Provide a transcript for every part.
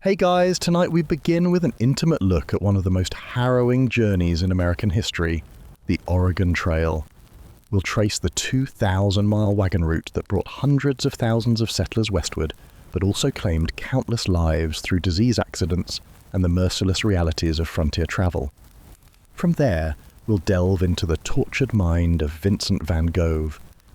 Hey guys, tonight we begin with an intimate look at one of the most harrowing journeys in American history, the Oregon Trail. We'll trace the 2,000-mile wagon route that brought hundreds of thousands of settlers westward, but also claimed countless lives through disease accidents and the merciless realities of frontier travel. From there, we'll delve into the tortured mind of Vincent van Gogh,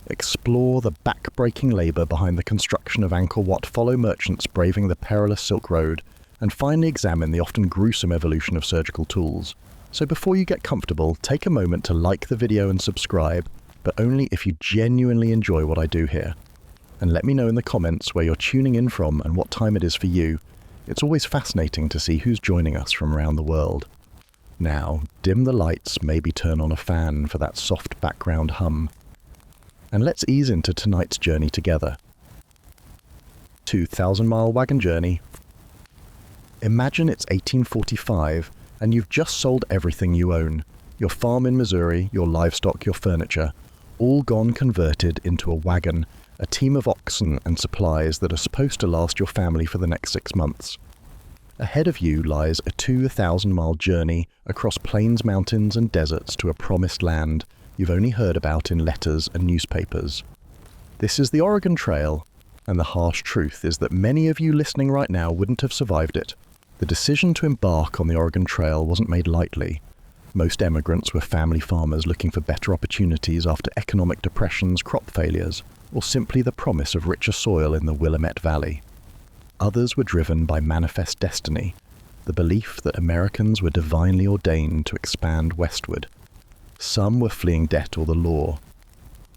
explore the back-breaking labour behind the construction of Angkor Wat follow merchants braving the perilous Silk Road, and finally examine the often gruesome evolution of surgical tools. So before you get comfortable, take a moment to like the video and subscribe, but only if you genuinely enjoy what I do here. And let me know in the comments where you're tuning in from and what time it is for you. It's always fascinating to see who's joining us from around the world. Now, dim the lights, maybe turn on a fan for that soft background hum. And let's ease into tonight's journey together. 2,000-mile wagon journey. Imagine it's 1845 and you've just sold everything you own. Your farm in Missouri, your livestock, your furniture, all gone converted into a wagon, a team of oxen and supplies that are supposed to last your family for the next 6 months. Ahead of you lies a 2,000-mile journey across plains, mountains and deserts to a promised land you've only heard about in letters and newspapers. This is the Oregon Trail, and the harsh truth is that many of you listening right now wouldn't have survived it. The decision to embark on the Oregon Trail wasn't made lightly. Most emigrants were family farmers looking for better opportunities after economic depressions, crop failures, or simply the promise of richer soil in the Willamette Valley. Others were driven by manifest destiny, the belief that Americans were divinely ordained to expand westward. Some were fleeing debt or the law.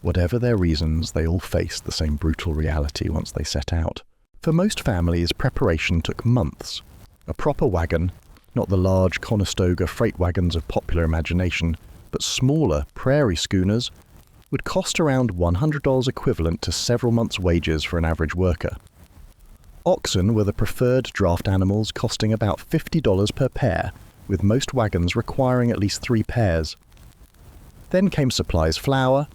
Whatever their reasons, they all faced the same brutal reality once they set out. For most families, preparation took months. A proper wagon, not the large Conestoga freight wagons of popular imagination, but smaller prairie schooners, would cost around $100 equivalent to several months' wages for an average worker. Oxen were the preferred draft animals, costing about $50 per pair, with most wagons requiring at least 3 pairs. Then came supplies: flour,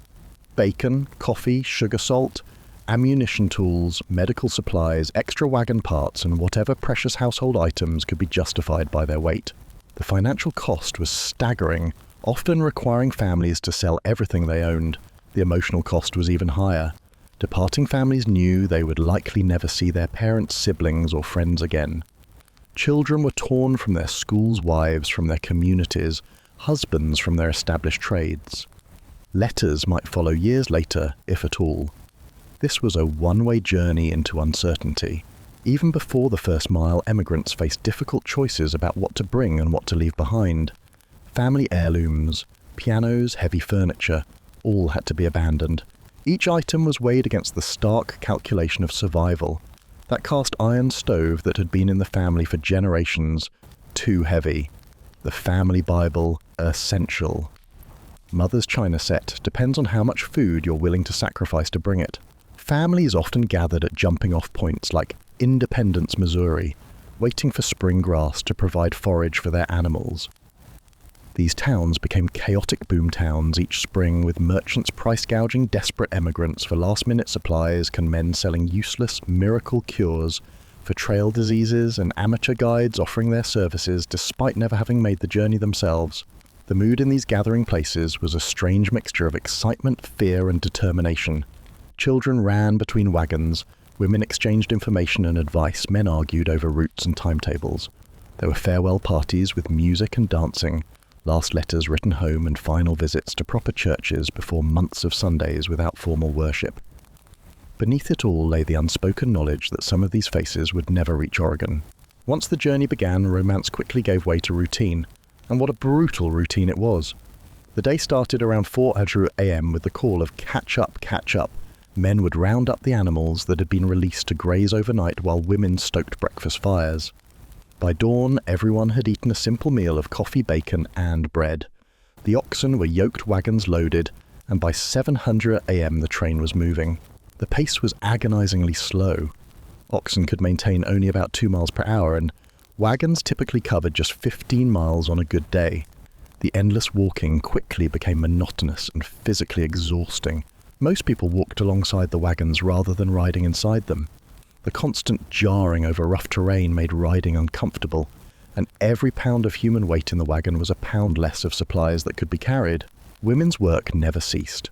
bacon, coffee, sugar, salt, ammunition tools, medical supplies, extra wagon parts, and whatever precious household items could be justified by their weight. The financial cost was staggering, often requiring families to sell everything they owned. The emotional cost was even higher. Departing families knew they would likely never see their parents, siblings, or friends again. Children were torn from their schools, wives from their communities, husbands from their established trades. Letters might follow years later, if at all. This was a one-way journey into uncertainty. Even before the first mile, emigrants faced difficult choices about what to bring and what to leave behind. Family heirlooms, pianos, heavy furniture, all had to be abandoned. Each item was weighed against the stark calculation of survival. That cast iron stove that had been in the family for generations, too heavy. The family Bible, essential. Mother's china set depends on how much food you're willing to sacrifice to bring it. Families often gathered at jumping-off points like Independence, Missouri, waiting for spring grass to provide forage for their animals. These towns became chaotic boom towns each spring, with merchants price-gouging desperate emigrants for last-minute supplies, and men selling useless miracle cures for trail diseases, and amateur guides offering their services despite never having made the journey themselves. The mood in these gathering places was a strange mixture of excitement, fear, and determination. Children ran between wagons, women exchanged information and advice, men argued over routes and timetables. There were farewell parties with music and dancing, last letters written home, and final visits to proper churches before months of Sundays without formal worship. Beneath it all lay the unspoken knowledge that some of these faces would never reach Oregon. Once the journey began, romance quickly gave way to routine. And what a brutal routine it was. The day started around 4 a.m. with the call of catch up, catch up. Men would round up the animals that had been released to graze overnight while women stoked breakfast fires. By dawn, everyone had eaten a simple meal of coffee, bacon, and bread. The oxen were yoked, wagons loaded, and by 7:00 a.m. the train was moving. The pace was agonizingly slow. Oxen could maintain only about 2 miles per hour, and wagons typically covered just 15 miles on a good day. The endless walking quickly became monotonous and physically exhausting. Most people walked alongside the wagons rather than riding inside them. The constant jarring over rough terrain made riding uncomfortable, and every pound of human weight in the wagon was a pound less of supplies that could be carried. Women's work never ceased.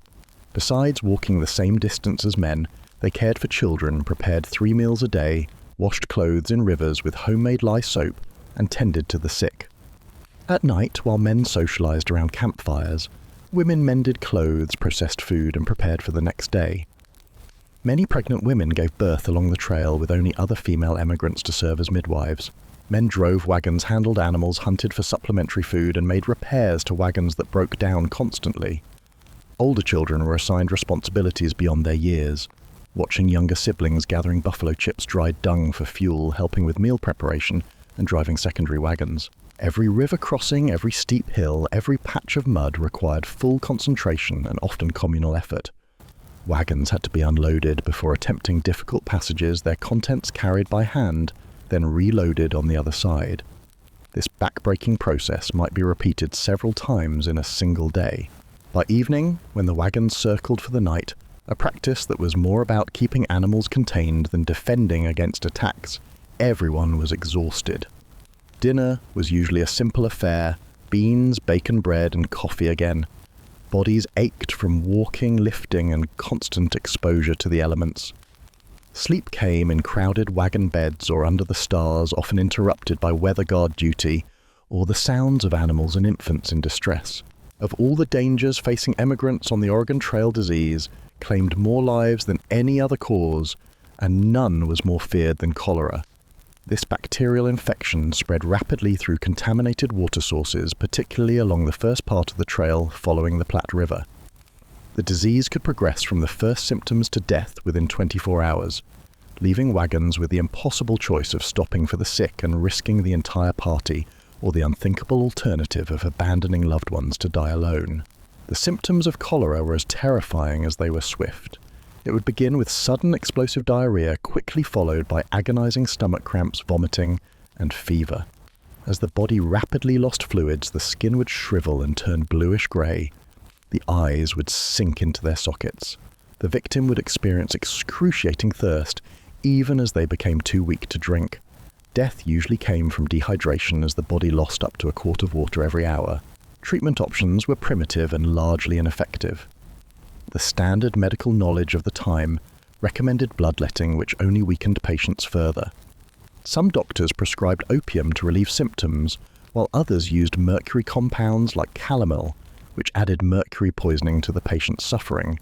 Besides walking the same distance as men, they cared for children, prepared 3 meals a day, washed clothes in rivers with homemade lye soap, and tended to the sick. At night, while men socialized around campfires, women mended clothes, processed food, and prepared for the next day. Many pregnant women gave birth along the trail with only other female emigrants to serve as midwives. Men drove wagons, handled animals, hunted for supplementary food, and made repairs to wagons that broke down constantly. Older children were assigned responsibilities beyond their years, watching younger siblings gathering buffalo chips, dried dung for fuel, helping with meal preparation, and driving secondary wagons. Every river crossing, every steep hill, every patch of mud required full concentration and often communal effort. Wagons had to be unloaded before attempting difficult passages, their contents carried by hand, then reloaded on the other side. This back-breaking process might be repeated several times in a single day. By evening, when the wagons circled for the night, a practice that was more about keeping animals contained than defending against attacks, everyone was exhausted. Dinner was usually a simple affair: beans, bacon bread, and coffee again. Bodies ached from walking, lifting, and constant exposure to the elements. Sleep came in crowded wagon beds or under the stars, often interrupted by weather guard duty or the sounds of animals and infants in distress. Of all the dangers facing emigrants on the Oregon Trail, disease claimed more lives than any other cause, and none was more feared than cholera. This bacterial infection spread rapidly through contaminated water sources, particularly along the first part of the trail following the Platte River. The disease could progress from the first symptoms to death within 24 hours, leaving wagons with the impossible choice of stopping for the sick and risking the entire party, or the unthinkable alternative of abandoning loved ones to die alone. The symptoms of cholera were as terrifying as they were swift. It would begin with sudden explosive diarrhea, quickly followed by agonizing stomach cramps, vomiting, and fever. As the body rapidly lost fluids, the skin would shrivel and turn bluish-gray. The eyes would sink into their sockets. The victim would experience excruciating thirst, even as they became too weak to drink. Death usually came from dehydration, as the body lost up to a quart of water every hour. Treatment options were primitive and largely ineffective. The standard medical knowledge of the time recommended bloodletting, which only weakened patients further. Some doctors prescribed opium to relieve symptoms, while others used mercury compounds like calomel, which added mercury poisoning to the patient's suffering.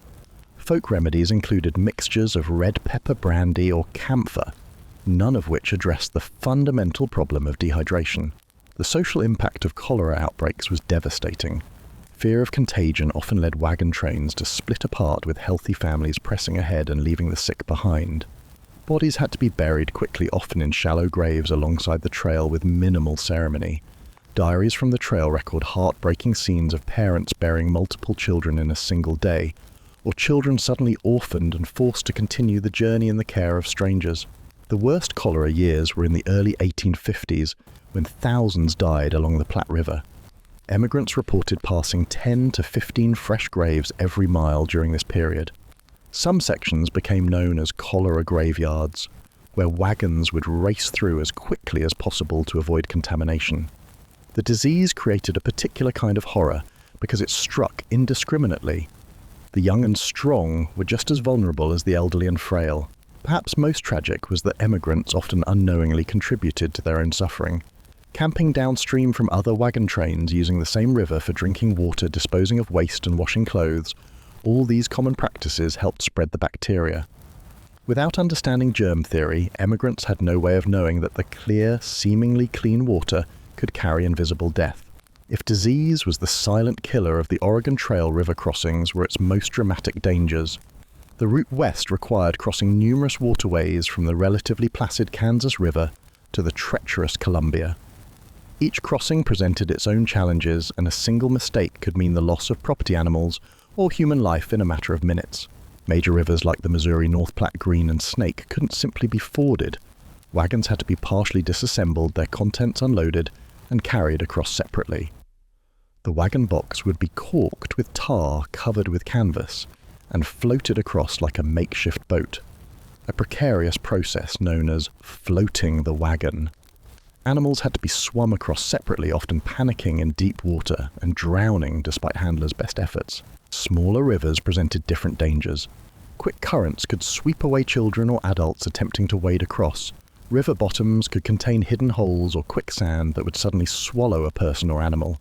Folk remedies included mixtures of red pepper brandy or camphor, none of which addressed the fundamental problem of dehydration. The social impact of cholera outbreaks was devastating. Fear of contagion often led wagon trains to split apart, with healthy families pressing ahead and leaving the sick behind. Bodies had to be buried quickly, often in shallow graves alongside the trail with minimal ceremony. Diaries from the trail record heartbreaking scenes of parents burying multiple children in a single day, or children suddenly orphaned and forced to continue the journey in the care of strangers. The worst cholera years were in the early 1850s, when thousands died along the Platte River. Emigrants reported passing 10 to 15 fresh graves every mile during this period. Some sections became known as cholera graveyards, where wagons would race through as quickly as possible to avoid contamination. The disease created a particular kind of horror because it struck indiscriminately. The young and strong were just as vulnerable as the elderly and frail. Perhaps most tragic was that emigrants often unknowingly contributed to their own suffering. Camping downstream from other wagon trains, using the same river for drinking water, disposing of waste, and washing clothes, all these common practices helped spread the bacteria. Without understanding germ theory, emigrants had no way of knowing that the clear, seemingly clean water could carry invisible death. If disease was the silent killer of the Oregon Trail, river crossings were its most dramatic dangers. The route west required crossing numerous waterways from the relatively placid Kansas River to the treacherous Columbia. Each crossing presented its own challenges, and a single mistake could mean the loss of property animals or human life in a matter of minutes. Major rivers like the Missouri, North Platte, Green, and Snake couldn't simply be forded. Wagons had to be partially disassembled, their contents unloaded, and carried across separately. The wagon box would be caulked with tar covered with canvas and floated across like a makeshift boat. a precarious process known as floating the wagon. Animals had to be swum across separately, often panicking in deep water and drowning despite handlers' best efforts. Smaller rivers presented different dangers. Quick currents could sweep away children or adults attempting to wade across. River bottoms could contain hidden holes or quicksand that would suddenly swallow a person or animal.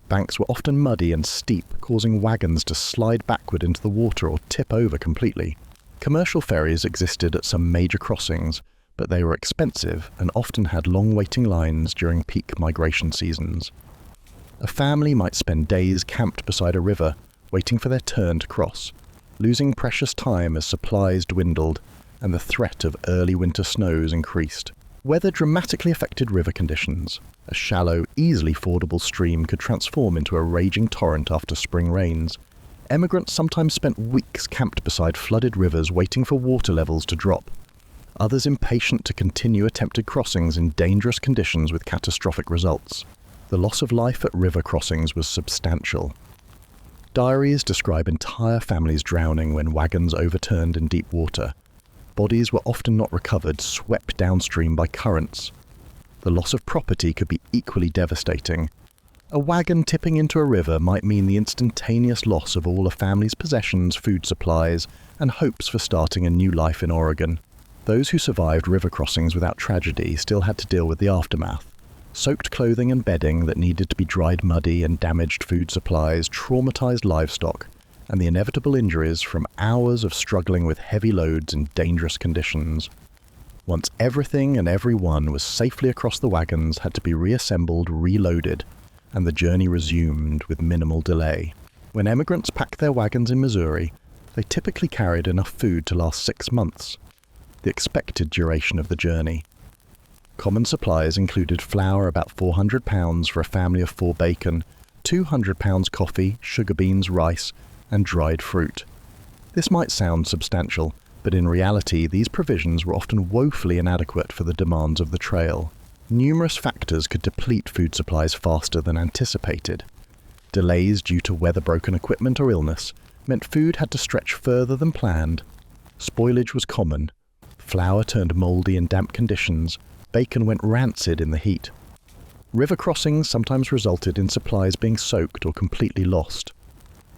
Banks were often muddy and steep, causing wagons to slide backward into the water or tip over completely. Commercial ferries existed at some major crossings, but they were expensive and often had long waiting lines during peak migration seasons. A family might spend days camped beside a river, waiting for their turn to cross, losing precious time as supplies dwindled and the threat of early winter snows increased. Weather dramatically affected river conditions. A shallow, easily fordable stream could transform into a raging torrent after spring rains. Emigrants sometimes spent weeks camped beside flooded rivers waiting for water levels to drop. Others impatient to continue attempted crossings in dangerous conditions with catastrophic results. The loss of life at river crossings was substantial. Diaries describe entire families drowning when wagons overturned in deep water. Bodies were often not recovered, swept downstream by currents. The loss of property could be equally devastating. A wagon tipping into a river might mean the instantaneous loss of all a family's possessions, food supplies, and hopes for starting a new life in Oregon. Those who survived river crossings without tragedy still had to deal with the aftermath. Soaked clothing and bedding that needed to be dried muddy and damaged food supplies, traumatized livestock, and the inevitable injuries from hours of struggling with heavy loads in dangerous conditions. Once everything and everyone was safely across, the wagons had to be reassembled, reloaded, and the journey resumed with minimal delay. When emigrants packed their wagons in Missouri, they typically carried enough food to last 6 months, the expected duration of the journey. Common supplies included flour, about 400 pounds for a family of 4 bacon, 200 pounds coffee, sugar beans, rice, and dried fruit. This might sound substantial, but in reality these provisions were often woefully inadequate for the demands of the trail. Numerous factors could deplete food supplies faster than anticipated. Delays due to weather-broken equipment or illness meant food had to stretch further than planned. Spoilage was common. Flour turned mouldy in damp conditions. Bacon went rancid in the heat. River crossings sometimes resulted in supplies being soaked or completely lost.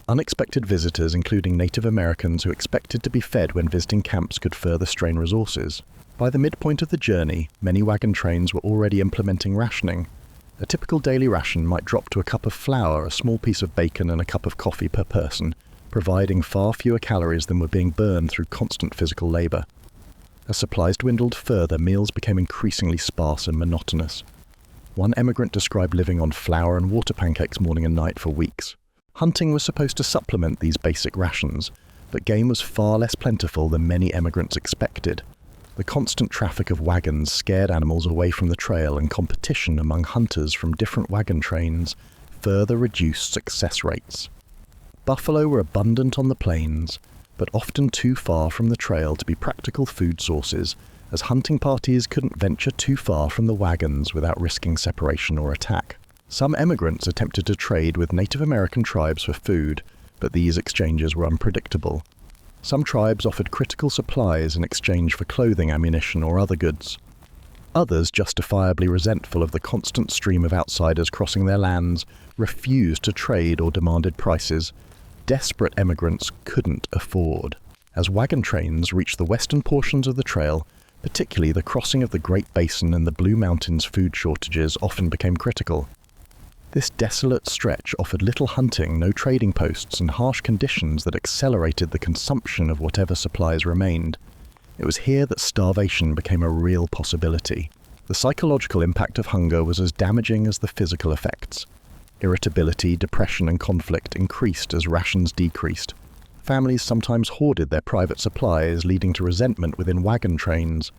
Unexpected visitors, including Native Americans who expected to be fed when visiting camps, could further strain resources. By the midpoint of the journey, many wagon trains were already implementing rationing. A typical daily ration might drop to a cup of flour, a small piece of bacon, and a cup of coffee per person, providing far fewer calories than were being burned through constant physical labor. As supplies dwindled further, meals became increasingly sparse and monotonous. One emigrant described living on flour and water pancakes morning and night for weeks. Hunting was supposed to supplement these basic rations, but game was far less plentiful than many emigrants expected. The constant traffic of wagons scared animals away from the trail, and competition among hunters from different wagon trains further reduced success rates. Buffalo were abundant on the plains, but often too far from the trail to be practical food sources, as hunting parties couldn't venture too far from the wagons without risking separation or attack. Some emigrants attempted to trade with Native American tribes for food, but these exchanges were unpredictable. Some tribes offered critical supplies in exchange for clothing, ammunition, or other goods. Others, justifiably resentful of the constant stream of outsiders crossing their lands, refused to trade or demanded prices desperate emigrants couldn't afford. As wagon trains reached the western portions of the trail, particularly the crossing of the Great Basin and the Blue Mountains, food shortages often became critical. This desolate stretch offered little hunting, no trading posts, and harsh conditions that accelerated the consumption of whatever supplies remained. It was here that starvation became a real possibility. The psychological impact of hunger was as damaging as the physical effects. Irritability, depression, and conflict increased as rations decreased. Families sometimes hoarded their private supplies, leading to resentment within wagon trains.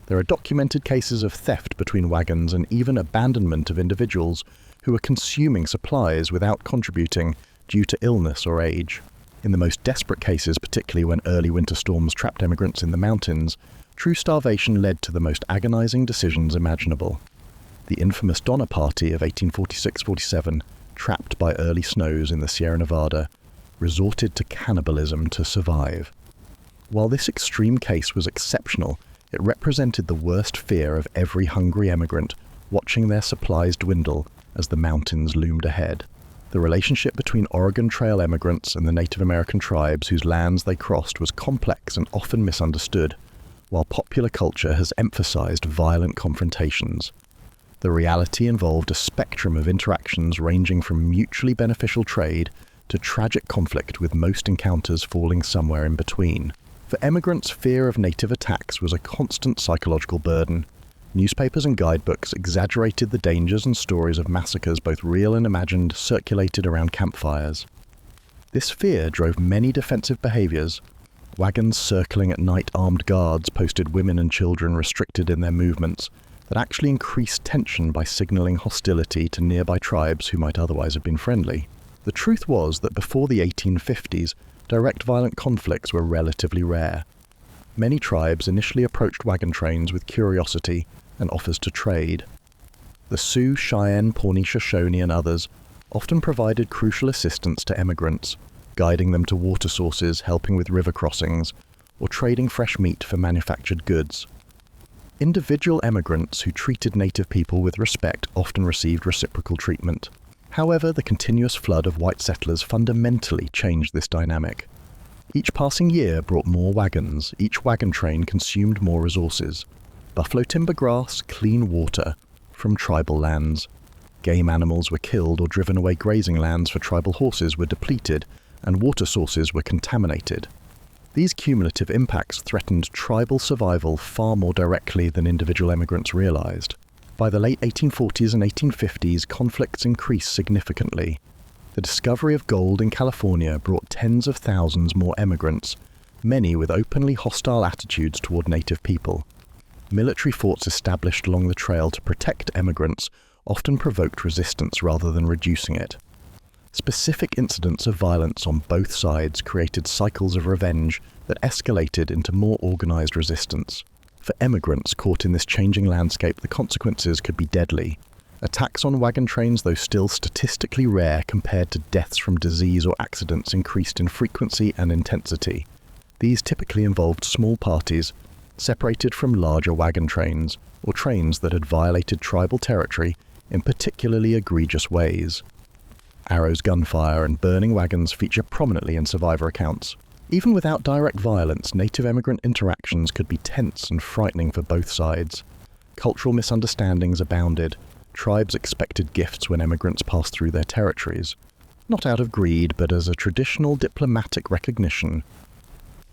There are documented cases of theft between wagons and even abandonment of individuals who were consuming supplies without contributing due to illness or age. In the most desperate cases, particularly when early winter storms trapped emigrants in the mountains, true starvation led to the most agonizing decisions imaginable. The infamous Donner Party of 1846-47, trapped by early snows in the Sierra Nevada, resorted to cannibalism to survive. While this extreme case was exceptional, it represented the worst fear of every hungry emigrant watching their supplies dwindle as the mountains loomed ahead. The relationship between Oregon Trail emigrants and the Native American tribes whose lands they crossed was complex and often misunderstood, while popular culture has emphasized violent confrontations. The reality involved a spectrum of interactions ranging from mutually beneficial trade to tragic conflict, with most encounters falling somewhere in between. For emigrants, fear of native attacks was a constant psychological burden. Newspapers and guidebooks exaggerated the dangers and stories of massacres, both real and imagined, circulated around campfires. This fear drove many defensive behaviors. Wagons circling at night, armed guards posted women and children restricted in their movements, that actually increased tension by signaling hostility to nearby tribes who might otherwise have been friendly. The truth was that before the 1850s, direct violent conflicts were relatively rare. Many tribes initially approached wagon trains with curiosity and offers to trade. The Sioux, Cheyenne, Pawnee, Shoshone, and others often provided crucial assistance to emigrants, guiding them to water sources, helping with river crossings, or trading fresh meat for manufactured goods. Individual emigrants who treated native people with respect often received reciprocal treatment. However, the continuous flood of white settlers fundamentally changed this dynamic. Each passing year brought more wagons, each wagon train consumed more resources. Buffalo timber grass, clean water from tribal lands. Game animals were killed or driven away, grazing lands for tribal horses were depleted, and water sources were contaminated. These cumulative impacts threatened tribal survival far more directly than individual emigrants realized. By the late 1840s and 1850s, conflicts increased significantly. The discovery of gold in California brought tens of thousands more emigrants, many with openly hostile attitudes toward native people. Military forts established along the trail to protect emigrants often provoked resistance rather than reducing it. Specific incidents of violence on both sides created cycles of revenge that escalated into more organized resistance. For emigrants caught in this changing landscape, the consequences could be deadly. Attacks on wagon trains, though still statistically rare compared to deaths from disease or accidents, increased in frequency and intensity. These typically involved small parties, separated from larger wagon trains, or trains that had violated tribal territory in particularly egregious ways. Arrows, gunfire, and burning wagons feature prominently in survivor accounts. Even without direct violence, native emigrant interactions could be tense and frightening for both sides. Cultural misunderstandings abounded. Tribes expected gifts when emigrants passed through their territories, not out of greed, but as a traditional diplomatic recognition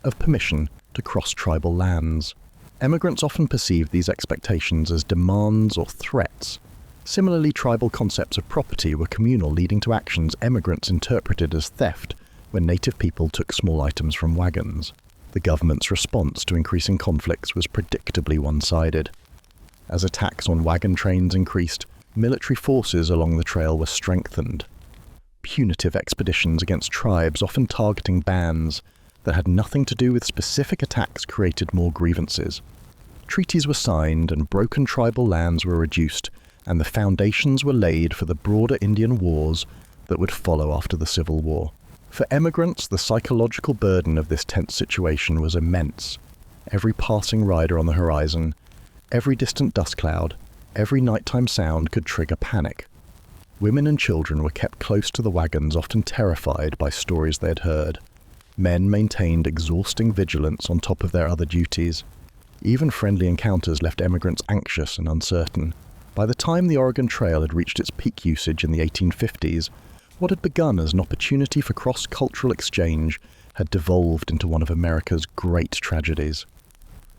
of permission to cross tribal lands. Emigrants often perceived these expectations as demands or threats. Similarly, tribal concepts of property were communal, leading to actions emigrants interpreted as theft when native people took small items from wagons. The government's response to increasing conflicts was predictably one-sided. As attacks on wagon trains increased, military forces along the trail were strengthened. Punitive expeditions against tribes, often targeting bands that had nothing to do with specific attacks, created more grievances. Treaties were signed and broken tribal lands were reduced, and the foundations were laid for the broader Indian wars that would follow after the Civil War. For emigrants, the psychological burden of this tense situation was immense. Every passing rider on the horizon, every distant dust cloud, every nighttime sound could trigger panic. Women and children were kept close to the wagons, often terrified by stories they had heard. Men maintained exhausting vigilance on top of their other duties. Even friendly encounters left emigrants anxious and uncertain. By the time the Oregon Trail had reached its peak usage in the 1850s, what had begun as an opportunity for cross-cultural exchange had devolved into one of America's great tragedies.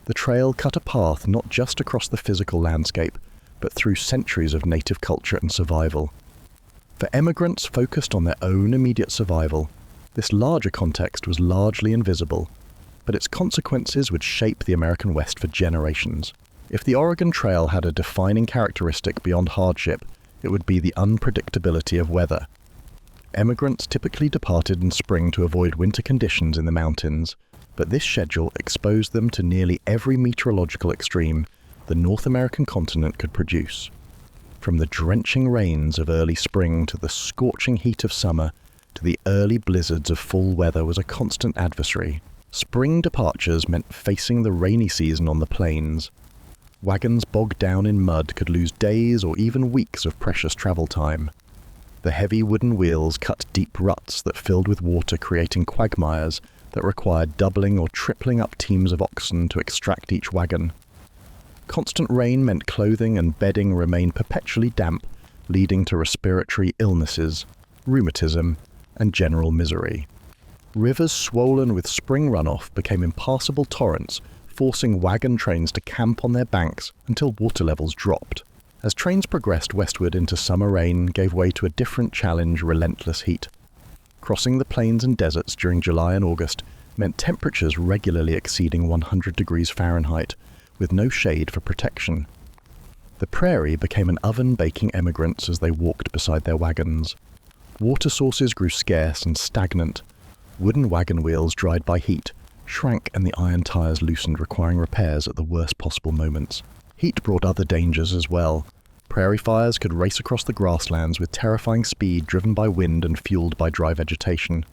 The trail cut a path not just across the physical landscape, but through centuries of native culture and survival. For emigrants focused on their own immediate survival, this larger context was largely invisible, but its consequences would shape the American West for generations. If the Oregon Trail had a defining characteristic beyond hardship, it would be the unpredictability of weather. Emigrants typically departed in spring to avoid winter conditions in the mountains, but this schedule exposed them to nearly every meteorological extreme the North American continent could produce. From the drenching rains of early spring to the scorching heat of summer to the early blizzards of fall, weather was a constant adversary. Spring departures meant facing the rainy season on the plains. Wagons bogged down in mud could lose days or even weeks of precious travel time. The heavy wooden wheels cut deep ruts that filled with water, creating quagmires that required doubling or tripling up teams of oxen to extract each wagon. Constant rain meant clothing and bedding remained perpetually damp, leading to respiratory illnesses, rheumatism, and general misery. Rivers swollen with spring runoff became impassable torrents, forcing wagon trains to camp on their banks until water levels dropped. As trains progressed westward into summer rain gave way to a different challenge: relentless heat. Crossing the plains and deserts during July and August meant temperatures regularly exceeding 100 degrees Fahrenheit, with no shade for protection. The prairie became an oven baking emigrants as they walked beside their wagons. Water sources grew scarce and stagnant. Wooden wagon wheels, dried by heat, shrank and the iron tires loosened, requiring repairs at the worst possible moments. Heat brought other dangers as well. Prairie fires could race across the grasslands with terrifying speed, driven by wind and fueled by dry vegetation.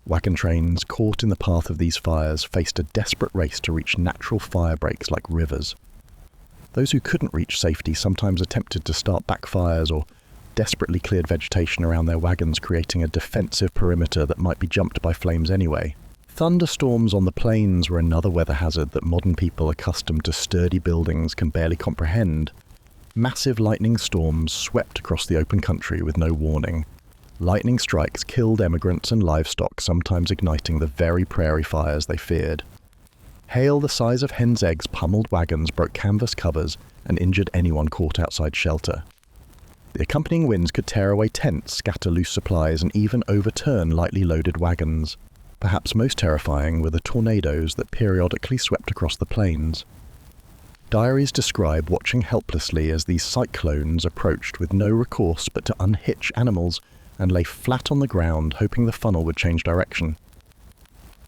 Wagon trains, caught in the path of these fires, faced a desperate race to reach natural fire breaks like rivers. Those who couldn't reach safety sometimes attempted to start backfires or desperately cleared vegetation around their wagons, creating a defensive perimeter that might be jumped by flames anyway. Thunderstorms on the plains were another weather hazard that modern people accustomed to sturdy buildings can barely comprehend. Massive lightning storms swept across the open country with no warning. Lightning strikes killed emigrants and livestock, sometimes igniting the very prairie fires they feared. Hail the size of hen's eggs pummeled wagons, broke canvas covers, and injured anyone caught outside shelter. The accompanying winds could tear away tents, scatter loose supplies, and even overturn lightly loaded wagons. Perhaps most terrifying were the tornadoes that periodically swept across the plains. Diaries describe watching helplessly as these cyclones approached with no recourse but to unhitch animals and lay flat on the ground, hoping the funnel would change direction.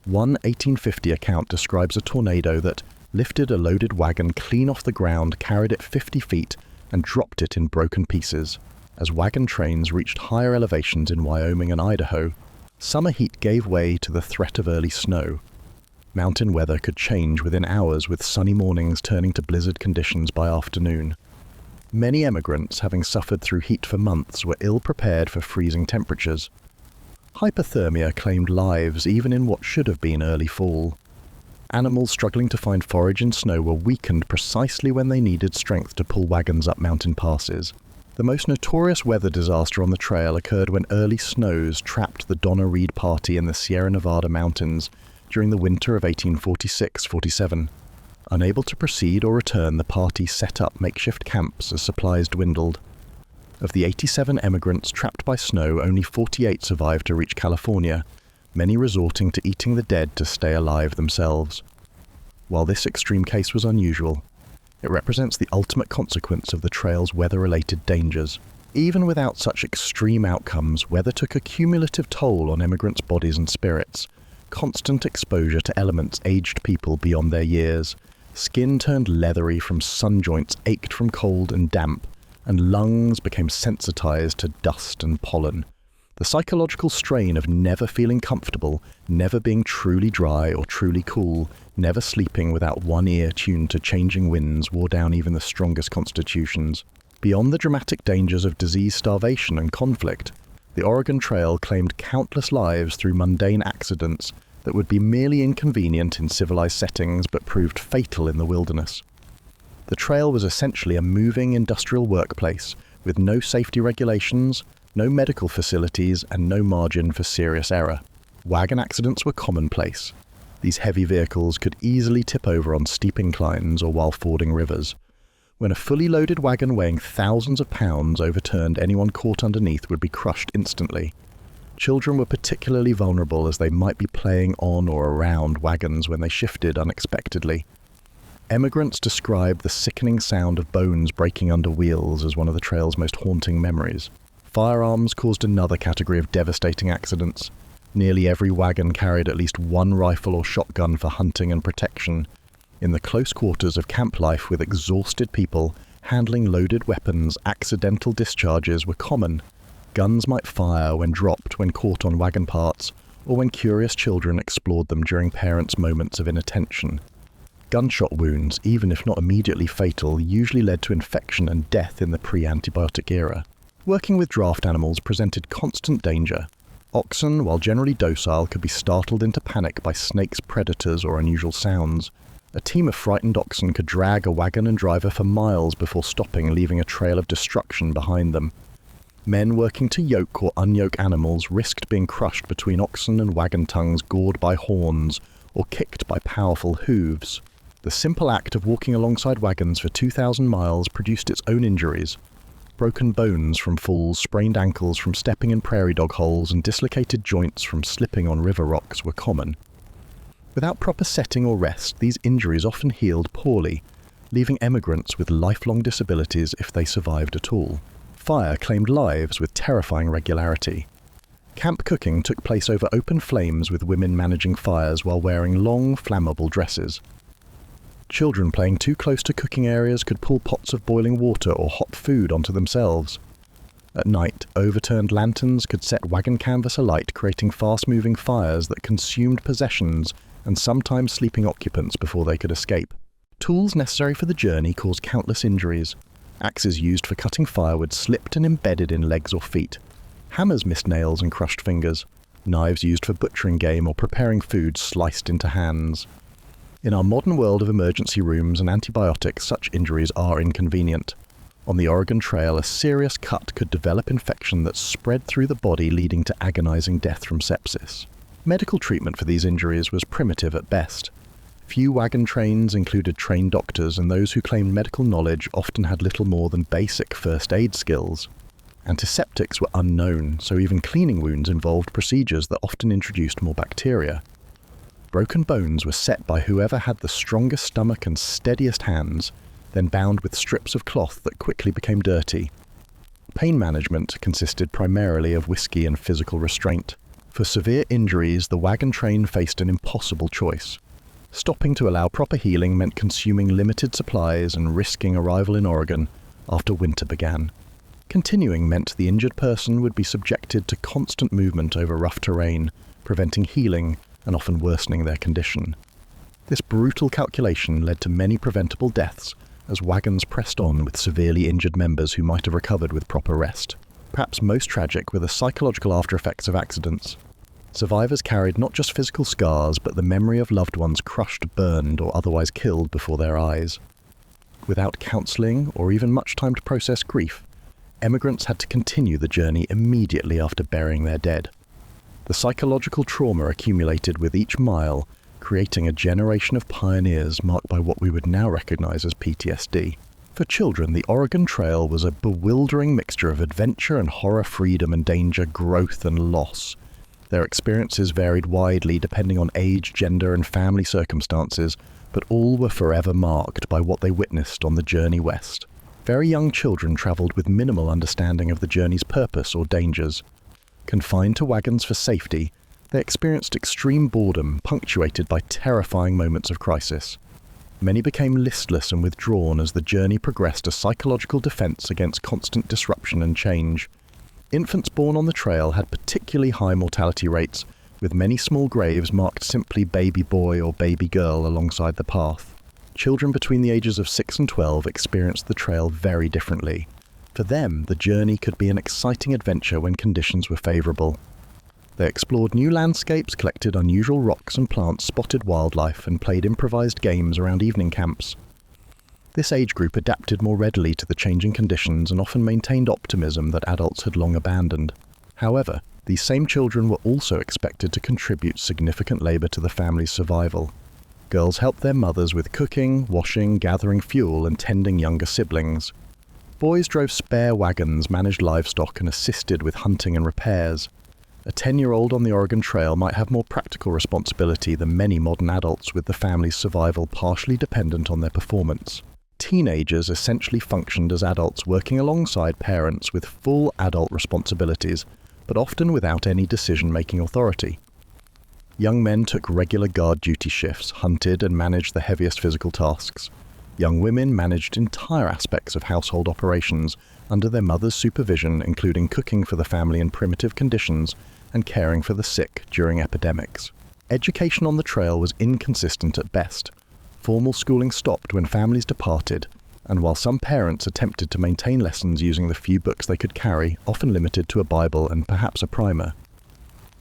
One 1850 account describes a tornado that lifted a loaded wagon clean off the ground, carried it 50 feet, and dropped it in broken pieces. As wagon trains reached higher elevations in Wyoming and Idaho, summer heat gave way to the threat of early snow. Mountain weather could change within hours, with sunny mornings turning to blizzard conditions by afternoon. Many emigrants, having suffered through heat for months, were ill-prepared for freezing temperatures. Hypothermia claimed lives even in what should have been early fall. Animals struggling to find forage in snow were weakened precisely when they needed strength to pull wagons up mountain passes. The most notorious weather disaster on the trail occurred when early snows trapped the Donna Reed Party in the Sierra Nevada mountains during the winter of 1846-47. Unable to proceed or return, the party set up makeshift camps as supplies dwindled. Of the 87 emigrants trapped by snow, only 48 survived to reach California, many resorting to eating the dead to stay alive themselves. While this extreme case was unusual, it represents the ultimate consequence of the trail's weather-related dangers. Even without such extreme outcomes, weather took a cumulative toll on emigrants' bodies and spirits. Constant exposure to elements aged people beyond their years. Skin turned leathery from sun joints, ached from cold and damp, and lungs became sensitized to dust and pollen. The psychological strain of never feeling comfortable, never being truly dry or truly cool, never sleeping without one ear tuned to changing winds wore down even the strongest constitutions. Beyond the dramatic dangers of disease, starvation, and conflict, the Oregon Trail claimed countless lives through mundane accidents that would be merely inconvenient in civilized settings but proved fatal in the wilderness. The trail was essentially a moving industrial workplace with no safety regulations, no medical facilities, and no margin for serious error. Wagon accidents were commonplace. These heavy vehicles could easily tip over on steep inclines or while fording rivers. When a fully loaded wagon weighing thousands of pounds overturned, anyone caught underneath would be crushed instantly. Children were particularly vulnerable as they might be playing on or around wagons when they shifted unexpectedly. Emigrants described the sickening sound of bones breaking under wheels as one of the trail's most haunting memories. Firearms caused another category of devastating accidents. Nearly every wagon carried at least one rifle or shotgun for hunting and protection. In the close quarters of camp life with exhausted people, handling loaded weapons, accidental discharges were common. Guns might fire when dropped when caught on wagon parts, or when curious children explored them during parents' moments of inattention. Gunshot wounds, even if not immediately fatal, usually led to infection and death in the pre-antibiotic era. Working with draft animals presented constant danger. Oxen, while generally docile, could be startled into panic by snakes, predators, or unusual sounds. A team of frightened oxen could drag a wagon and driver for miles before stopping, leaving a trail of destruction behind them. Men working to yoke or unyoke animals risked being crushed between oxen and wagon tongues gored by horns or kicked by powerful hooves. The simple act of walking alongside wagons for 2,000 miles produced its own injuries. Broken bones from falls, sprained ankles from stepping in prairie dog holes, and dislocated joints from slipping on river rocks were common. Without proper setting or rest, these injuries often healed poorly, leaving emigrants with lifelong disabilities if they survived at all. Fire claimed lives with terrifying regularity. Camp cooking took place over open flames, with women managing fires while wearing long, flammable dresses. Children playing too close to cooking areas could pull pots of boiling water or hot food onto themselves. At night, overturned lanterns could set wagon canvas alight, creating fast-moving fires that consumed possessions and sometimes sleeping occupants before they could escape. Tools necessary for the journey caused countless injuries. Axes used for cutting firewood slipped and embedded in legs or feet. Hammers missed nails and crushed fingers. Knives used for butchering game or preparing food sliced into hands. In our modern world of emergency rooms and antibiotics, such injuries are inconvenient. On the Oregon Trail, a serious cut could develop infection that spread through the body, leading to agonizing death from sepsis. Medical treatment for these injuries was primitive at best. Few wagon trains included trained doctors, and those who claimed medical knowledge often had little more than basic first aid skills. Antiseptics were unknown, so even cleaning wounds involved procedures that often introduced more bacteria. Broken bones were set by whoever had the strongest stomach and steadiest hands, then bound with strips of cloth that quickly became dirty. Pain management consisted primarily of whiskey and physical restraint. For severe injuries, the wagon train faced an impossible choice. Stopping to allow proper healing meant consuming limited supplies and risking arrival in Oregon after winter began. Continuing meant the injured person would be subjected to constant movement over rough terrain, preventing healing and often worsening their condition. This brutal calculation led to many preventable deaths as wagons pressed on with severely injured members who might have recovered with proper rest. Perhaps most tragic were the psychological after-effects of accidents. Survivors carried not just physical scars, but the memory of loved ones crushed, burned, or otherwise killed before their eyes. Without counseling or even much time to process grief, emigrants had to continue the journey immediately after burying their dead. The psychological trauma accumulated with each mile, creating a generation of pioneers marked by what we would now recognize as PTSD. For children, the Oregon Trail was a bewildering mixture of adventure and horror, freedom and danger, growth and loss. Their experiences varied widely depending on age, gender and family circumstances, but all were forever marked by what they witnessed on the journey west. Very young children traveled with minimal understanding of the journey's purpose or dangers. Confined to wagons for safety, they experienced extreme boredom, punctuated by terrifying moments of crisis. Many became listless and withdrawn as the journey progressed, a psychological defense against constant disruption and change. Infants born on the trail had particularly high mortality rates, with many small graves marked simply baby boy or baby girl alongside the path. Children between the ages of 6 and 12 experienced the trail very differently. For them, the journey could be an exciting adventure when conditions were favorable. They explored new landscapes, collected unusual rocks and plants, spotted wildlife, and played improvised games around evening camps. This age group adapted more readily to the changing conditions and often maintained optimism that adults had long abandoned. However, these same children were also expected to contribute significant labor to the family's survival. Girls helped their mothers with cooking, washing, gathering fuel, and tending younger siblings. Boys drove spare wagons, managed livestock, and assisted with hunting and repairs. A 10-year-old on the Oregon Trail might have more practical responsibility than many modern adults, with the family's survival partially dependent on their performance. Teenagers essentially functioned as adults, working alongside parents with full adult responsibilities, but often without any decision-making authority. Young men took regular guard duty shifts, hunted and managed the heaviest physical tasks. Young women managed entire aspects of household operations, under their mother's supervision, including cooking for the family in primitive conditions and caring for the sick during epidemics. Education on the trail was inconsistent at best. Formal schooling stopped when families departed, and while some parents attempted to maintain lessons using the few books they could carry, often limited to a Bible and perhaps a primer,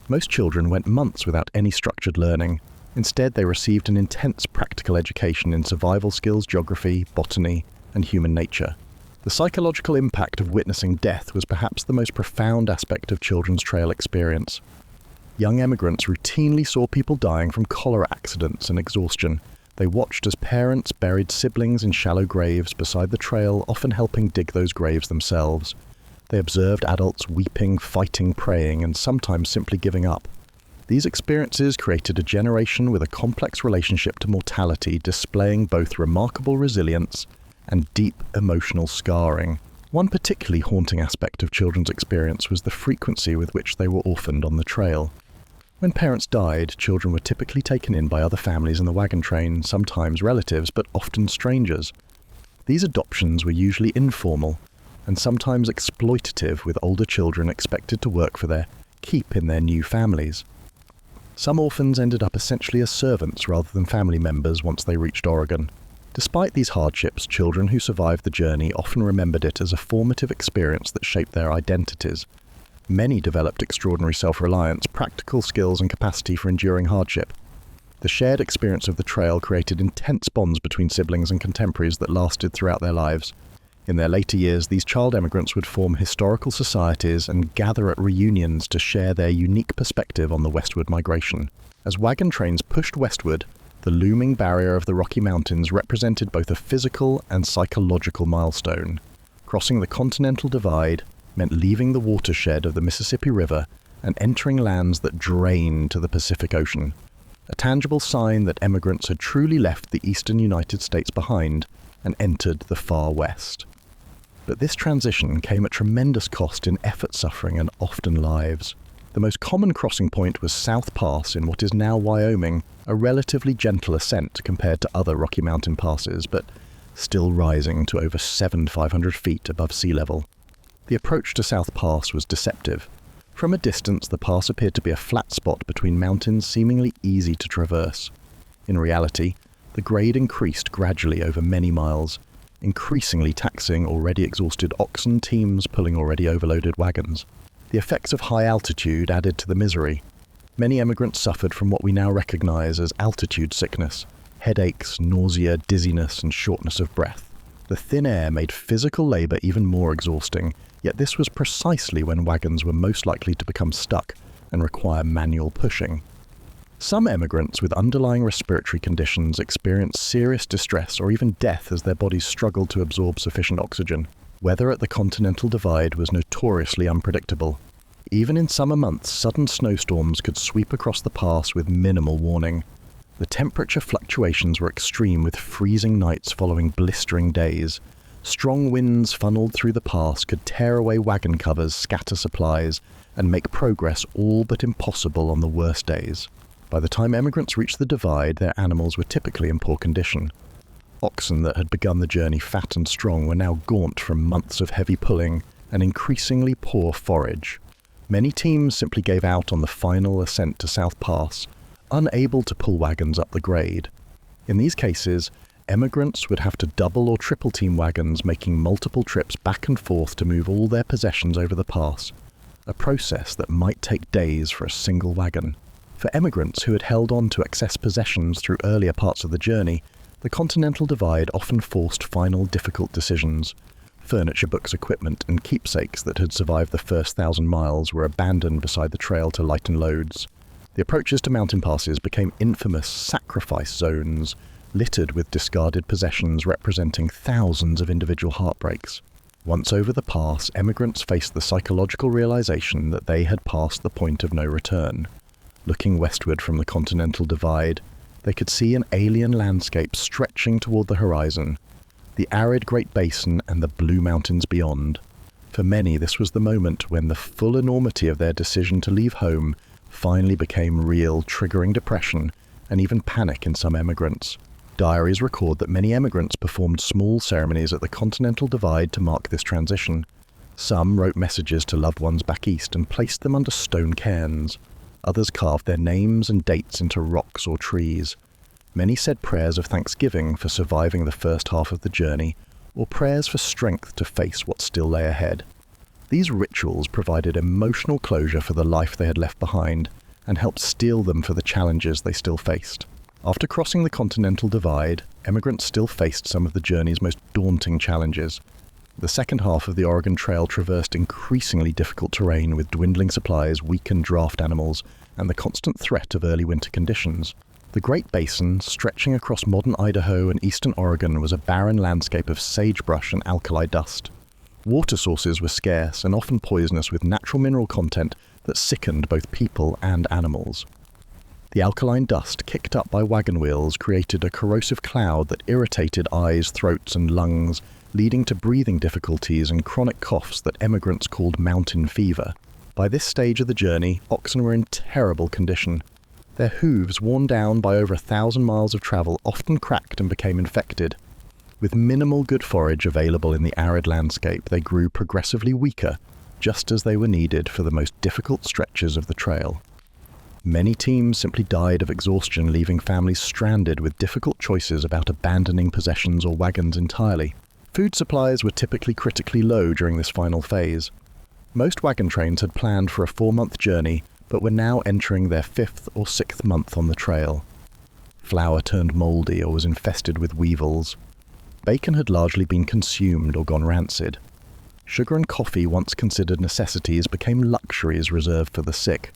most children went months without any structured learning. Instead, they received an intense practical education in survival skills, geography, botany, and human nature. The psychological impact of witnessing death was perhaps the most profound aspect of children's trail experience. Young emigrants routinely saw people dying from cholera accidents and exhaustion. They watched as parents buried siblings in shallow graves beside the trail, often helping dig those graves themselves. They observed adults weeping, fighting, praying, and sometimes simply giving up. These experiences created a generation with a complex relationship to mortality, displaying both remarkable resilience and deep emotional scarring. One particularly haunting aspect of children's experience was the frequency with which they were orphaned on the trail. When parents died, children were typically taken in by other families in the wagon train, sometimes relatives, but often strangers. These adoptions were usually informal and sometimes exploitative, with older children expected to work for their keep in their new families. Some orphans ended up essentially as servants rather than family members once they reached Oregon. Despite these hardships, children who survived the journey often remembered it as a formative experience that shaped their identities. Many developed extraordinary self-reliance, practical skills, and capacity for enduring hardship. The shared experience of the trail created intense bonds between siblings and contemporaries that lasted throughout their lives. In their later years, these child emigrants would form historical societies and gather at reunions to share their unique perspective on the westward migration. As wagon trains pushed westward, the looming barrier of the Rocky Mountains represented both a physical and psychological milestone. Crossing the Continental Divide meant leaving the watershed of the Mississippi River and entering lands that drained to the Pacific Ocean, a tangible sign that emigrants had truly left the eastern United States behind and entered the far west. But this transition came at tremendous cost in effort, suffering, and often lives. The most common crossing point was South Pass in what is now Wyoming, a relatively gentle ascent compared to other Rocky Mountain passes, but still rising to over 7,500 feet above sea level. The approach to South Pass was deceptive. From a distance, the pass appeared to be a flat spot between mountains seemingly easy to traverse. In reality, the grade increased gradually over many miles, increasingly taxing already exhausted oxen teams pulling already overloaded wagons. The effects of high altitude added to the misery. Many emigrants suffered from what we now recognize as altitude sickness: headaches, nausea, dizziness, and shortness of breath. The thin air made physical labor even more exhausting, yet this was precisely when wagons were most likely to become stuck and require manual pushing. Some emigrants with underlying respiratory conditions experienced serious distress or even death as their bodies struggled to absorb sufficient oxygen. Weather at the Continental Divide was notoriously unpredictable. Even in summer months, sudden snowstorms could sweep across the pass with minimal warning. The temperature fluctuations were extreme, with freezing nights following blistering days. Strong winds funneled through the pass could tear away wagon covers, scatter supplies, and make progress all but impossible on the worst days. By the time emigrants reached the divide, their animals were typically in poor condition. Oxen that had begun the journey fat and strong were now gaunt from months of heavy pulling and increasingly poor forage. Many teams simply gave out on the final ascent to South Pass, unable to pull wagons up the grade. In these cases, emigrants would have to double or triple team wagons, making multiple trips back and forth to move all their possessions over the pass, a process that might take days for a single wagon. For emigrants who had held on to excess possessions through earlier parts of the journey, the Continental Divide often forced final difficult decisions. Furniture, books, equipment, and keepsakes that had survived the first 1,000 miles were abandoned beside the trail to lighten loads. The approaches to mountain passes became infamous sacrifice zones, littered with discarded possessions representing thousands of individual heartbreaks. Once over the pass, emigrants faced the psychological realization that they had passed the point of no return. Looking westward from the Continental Divide, they could see an alien landscape stretching toward the horizon, the arid Great Basin and the Blue Mountains beyond. For many, this was the moment when the full enormity of their decision to leave home finally became real, triggering depression and even panic in some emigrants. Diaries record that many emigrants performed small ceremonies at the Continental Divide to mark this transition. Some wrote messages to loved ones back east and placed them under stone cairns. Others carved their names and dates into rocks or trees. Many said prayers of thanksgiving for surviving the first half of the journey, or prayers for strength to face what still lay ahead. These rituals provided emotional closure for the life they had left behind and helped steel them for the challenges they still faced. After crossing the continental divide, emigrants still faced some of the journey's most daunting challenges. The second half of the Oregon Trail traversed increasingly difficult terrain with dwindling supplies, weakened draft animals, and the constant threat of early winter conditions. The Great Basin, stretching across modern Idaho and eastern Oregon, was a barren landscape of sagebrush and alkali dust. Water sources were scarce and often poisonous with natural mineral content that sickened both people and animals. The alkaline dust kicked up by wagon wheels created a corrosive cloud that irritated eyes, throats, and lungs, leading to breathing difficulties and chronic coughs that emigrants called mountain fever. By this stage of the journey, oxen were in terrible condition. Their hooves, worn down by over 1,000 miles of travel, often cracked and became infected. With minimal good forage available in the arid landscape, they grew progressively weaker, just as they were needed for the most difficult stretches of the trail. Many teams simply died of exhaustion, leaving families stranded with difficult choices about abandoning possessions or wagons entirely. Food supplies were typically critically low during this final phase. Most wagon trains had planned for a 4-month journey, but were now entering their 5th or 6th month on the trail. Flour turned moldy or was infested with weevils. Bacon had largely been consumed or gone rancid. Sugar and coffee, once considered necessities, became luxuries reserved for the sick.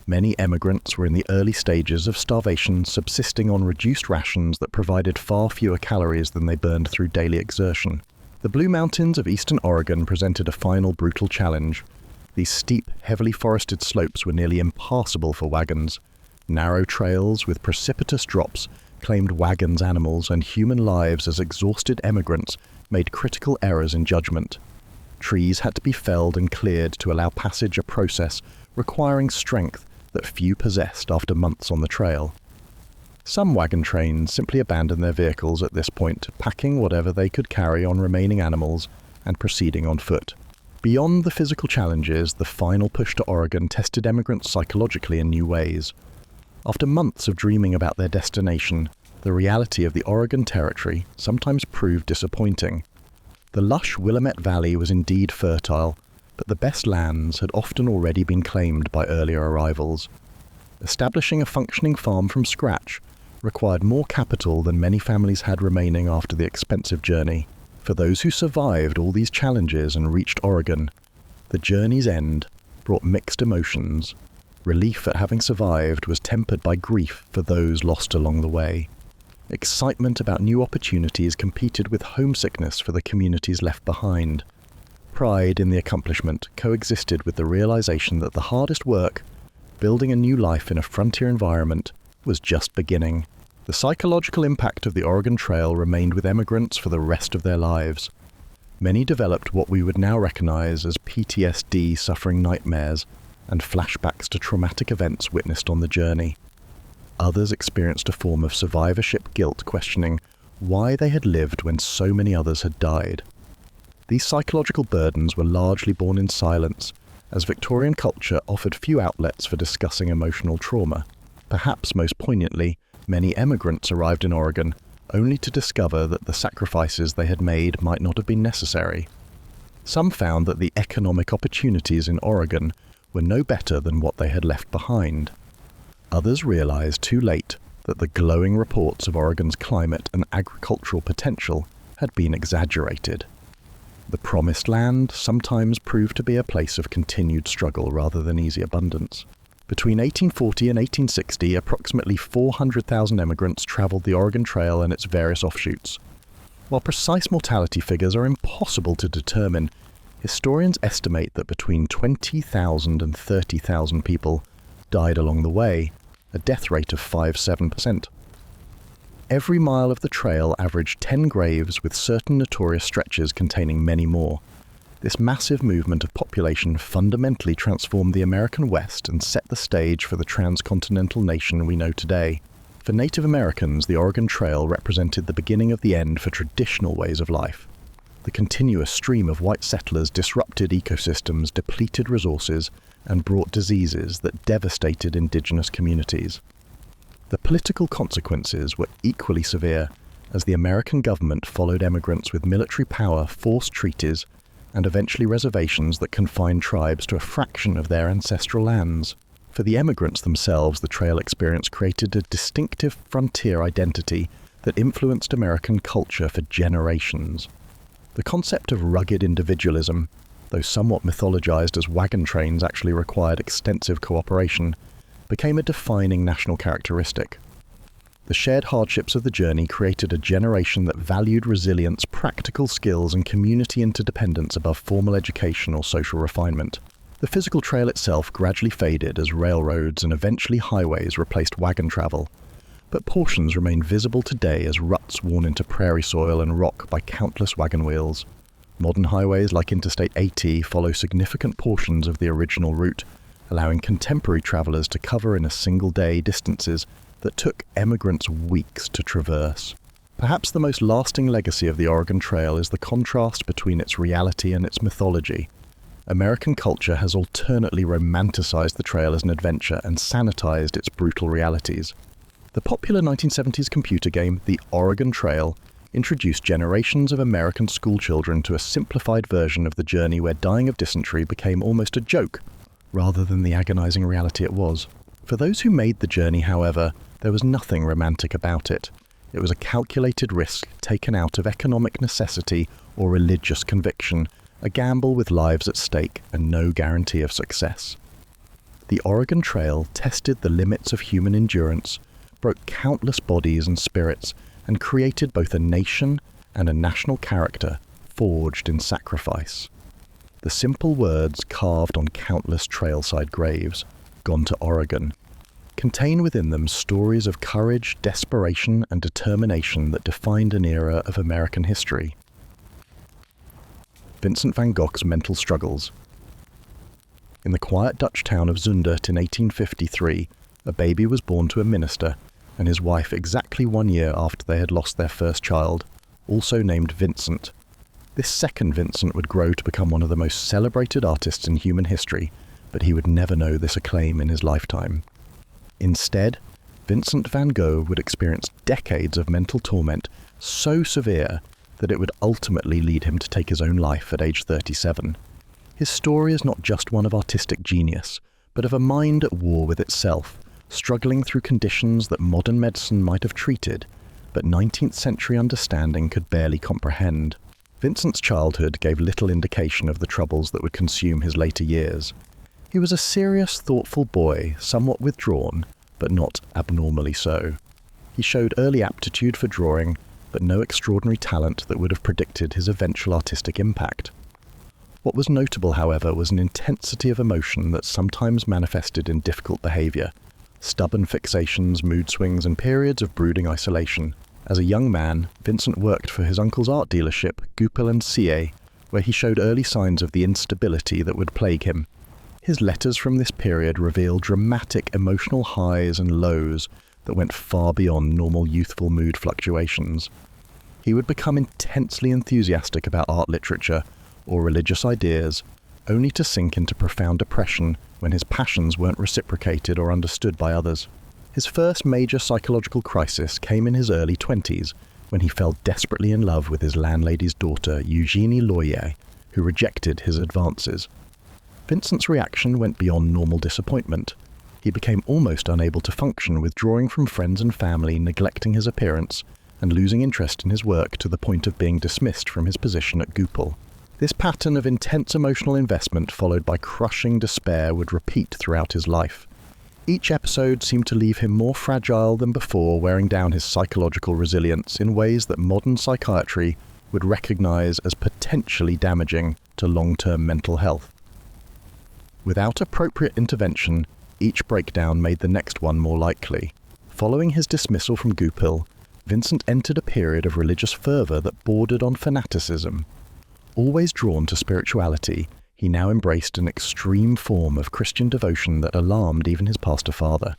Many emigrants were in the early stages of starvation, subsisting on reduced rations that provided far fewer calories than they burned through daily exertion. The Blue Mountains of eastern Oregon presented a final brutal challenge. These steep, heavily forested slopes were nearly impassable for wagons. Narrow trails with precipitous drops claimed wagons, animals, and human lives as exhausted emigrants made critical errors in judgment. Trees had to be felled and cleared to allow passage, a process requiring strength that few possessed after months on the trail. Some wagon trains simply abandoned their vehicles at this point, packing whatever they could carry on remaining animals and proceeding on foot. Beyond the physical challenges, the final push to Oregon tested emigrants psychologically in new ways. After months of dreaming about their destination, the reality of the Oregon Territory sometimes proved disappointing. The lush Willamette Valley was indeed fertile, but the best lands had often already been claimed by earlier arrivals. Establishing a functioning farm from scratch required more capital than many families had remaining after the expensive journey. For those who survived all these challenges and reached Oregon, the journey's end brought mixed emotions. Relief at having survived was tempered by grief for those lost along the way. Excitement about new opportunities competed with homesickness for the communities left behind. Pride in the accomplishment coexisted with the realization that the hardest work, building a new life in a frontier environment, was just beginning. The psychological impact of the Oregon Trail remained with emigrants for the rest of their lives. Many developed what we would now recognize as PTSD, suffering nightmares, and flashbacks to traumatic events witnessed on the journey. Others experienced a form of survivorship guilt, questioning why they had lived when so many others had died. These psychological burdens were largely borne in silence, as Victorian culture offered few outlets for discussing emotional trauma. Perhaps most poignantly, many emigrants arrived in Oregon only to discover that the sacrifices they had made might not have been necessary. Some found that the economic opportunities in Oregon were no better than what they had left behind. Others realized too late that the glowing reports of Oregon's climate and agricultural potential had been exaggerated. The Promised Land sometimes proved to be a place of continued struggle rather than easy abundance. Between 1840 and 1860, approximately 400,000 emigrants traveled the Oregon Trail and its various offshoots. While precise mortality figures are impossible to determine, historians estimate that between 20,000 and 30,000 people died along the way, a death rate of 5–7%. Every mile of the trail averaged 10 graves, with certain notorious stretches containing many more. This massive movement of population fundamentally transformed the American West and set the stage for the transcontinental nation we know today. For Native Americans, the Oregon Trail represented the beginning of the end for traditional ways of life. The continuous stream of white settlers disrupted ecosystems, depleted resources, and brought diseases that devastated indigenous communities. The political consequences were equally severe, as the American government followed emigrants with military power, forced treaties, and eventually reservations that confined tribes to a fraction of their ancestral lands. For the emigrants themselves, the trail experience created a distinctive frontier identity that influenced American culture for generations. The concept of rugged individualism, though somewhat mythologized as wagon trains actually required extensive cooperation, became a defining national characteristic. The shared hardships of the journey created a generation that valued resilience, practical skills, and community interdependence above formal education or social refinement. The physical trail itself gradually faded as railroads and eventually highways replaced wagon travel, but portions remain visible today as ruts worn into prairie soil and rock by countless wagon wheels. Modern highways like Interstate 80 follow significant portions of the original route, allowing contemporary travelers to cover in a single day distances that took emigrants weeks to traverse. Perhaps the most lasting legacy of the Oregon Trail is the contrast between its reality and its mythology. American culture has alternately romanticized the trail as an adventure and sanitized its brutal realities. The popular 1970s computer game, The Oregon Trail, introduced generations of American schoolchildren to a simplified version of the journey where dying of dysentery became almost a joke, rather than the agonizing reality it was. For those who made the journey, however, there was nothing romantic about it. It was a calculated risk taken out of economic necessity or religious conviction, a gamble with lives at stake and no guarantee of success. The Oregon Trail tested the limits of human endurance, broke countless bodies and spirits, and created both a nation and a national character forged in sacrifice. The simple words carved on countless trailside graves, "Gone to Oregon," contain within them stories of courage, desperation, and determination that defined an era of American history. Vincent van Gogh's mental struggles. In the quiet Dutch town of Zundert in 1853, a baby was born to a minister and his wife exactly 1 year after they had lost their first child, also named Vincent. This second Vincent would grow to become one of the most celebrated artists in human history, but he would never know this acclaim in his lifetime. Instead, Vincent van Gogh would experience decades of mental torment so severe that it would ultimately lead him to take his own life at age 37. His story is not just one of artistic genius, but of a mind at war with itself, struggling through conditions that modern medicine might have treated, but 19th century understanding could barely comprehend. Vincent's childhood gave little indication of the troubles that would consume his later years. He was a serious, thoughtful boy, somewhat withdrawn, but not abnormally so. He showed early aptitude for drawing, but no extraordinary talent that would have predicted his eventual artistic impact. What was notable, however, was an intensity of emotion that sometimes manifested in difficult behavior, stubborn fixations, mood swings, and periods of brooding isolation. As a young man, Vincent worked for his uncle's art dealership, Goupil & Sier, where he showed early signs of the instability that would plague him. His letters from this period reveal dramatic emotional highs and lows that went far beyond normal youthful mood fluctuations. He would become intensely enthusiastic about art literature or religious ideas, only to sink into profound depression when his passions weren't reciprocated or understood by others. His first major psychological crisis came in his early 20s, when he fell desperately in love with his landlady's daughter, Eugénie Loyer, who rejected his advances. Vincent's reaction went beyond normal disappointment. He became almost unable to function, withdrawing from friends and family, neglecting his appearance, and losing interest in his work to the point of being dismissed from his position at Goupil. This pattern of intense emotional investment, followed by crushing despair, would repeat throughout his life. Each episode seemed to leave him more fragile than before, wearing down his psychological resilience in ways that modern psychiatry would recognize as potentially damaging to long-term mental health. Without appropriate intervention, each breakdown made the next one more likely. Following his dismissal from Goupil, Vincent entered a period of religious fervor that bordered on fanaticism. Always drawn to spirituality, he now embraced an extreme form of Christian devotion that alarmed even his pastor father.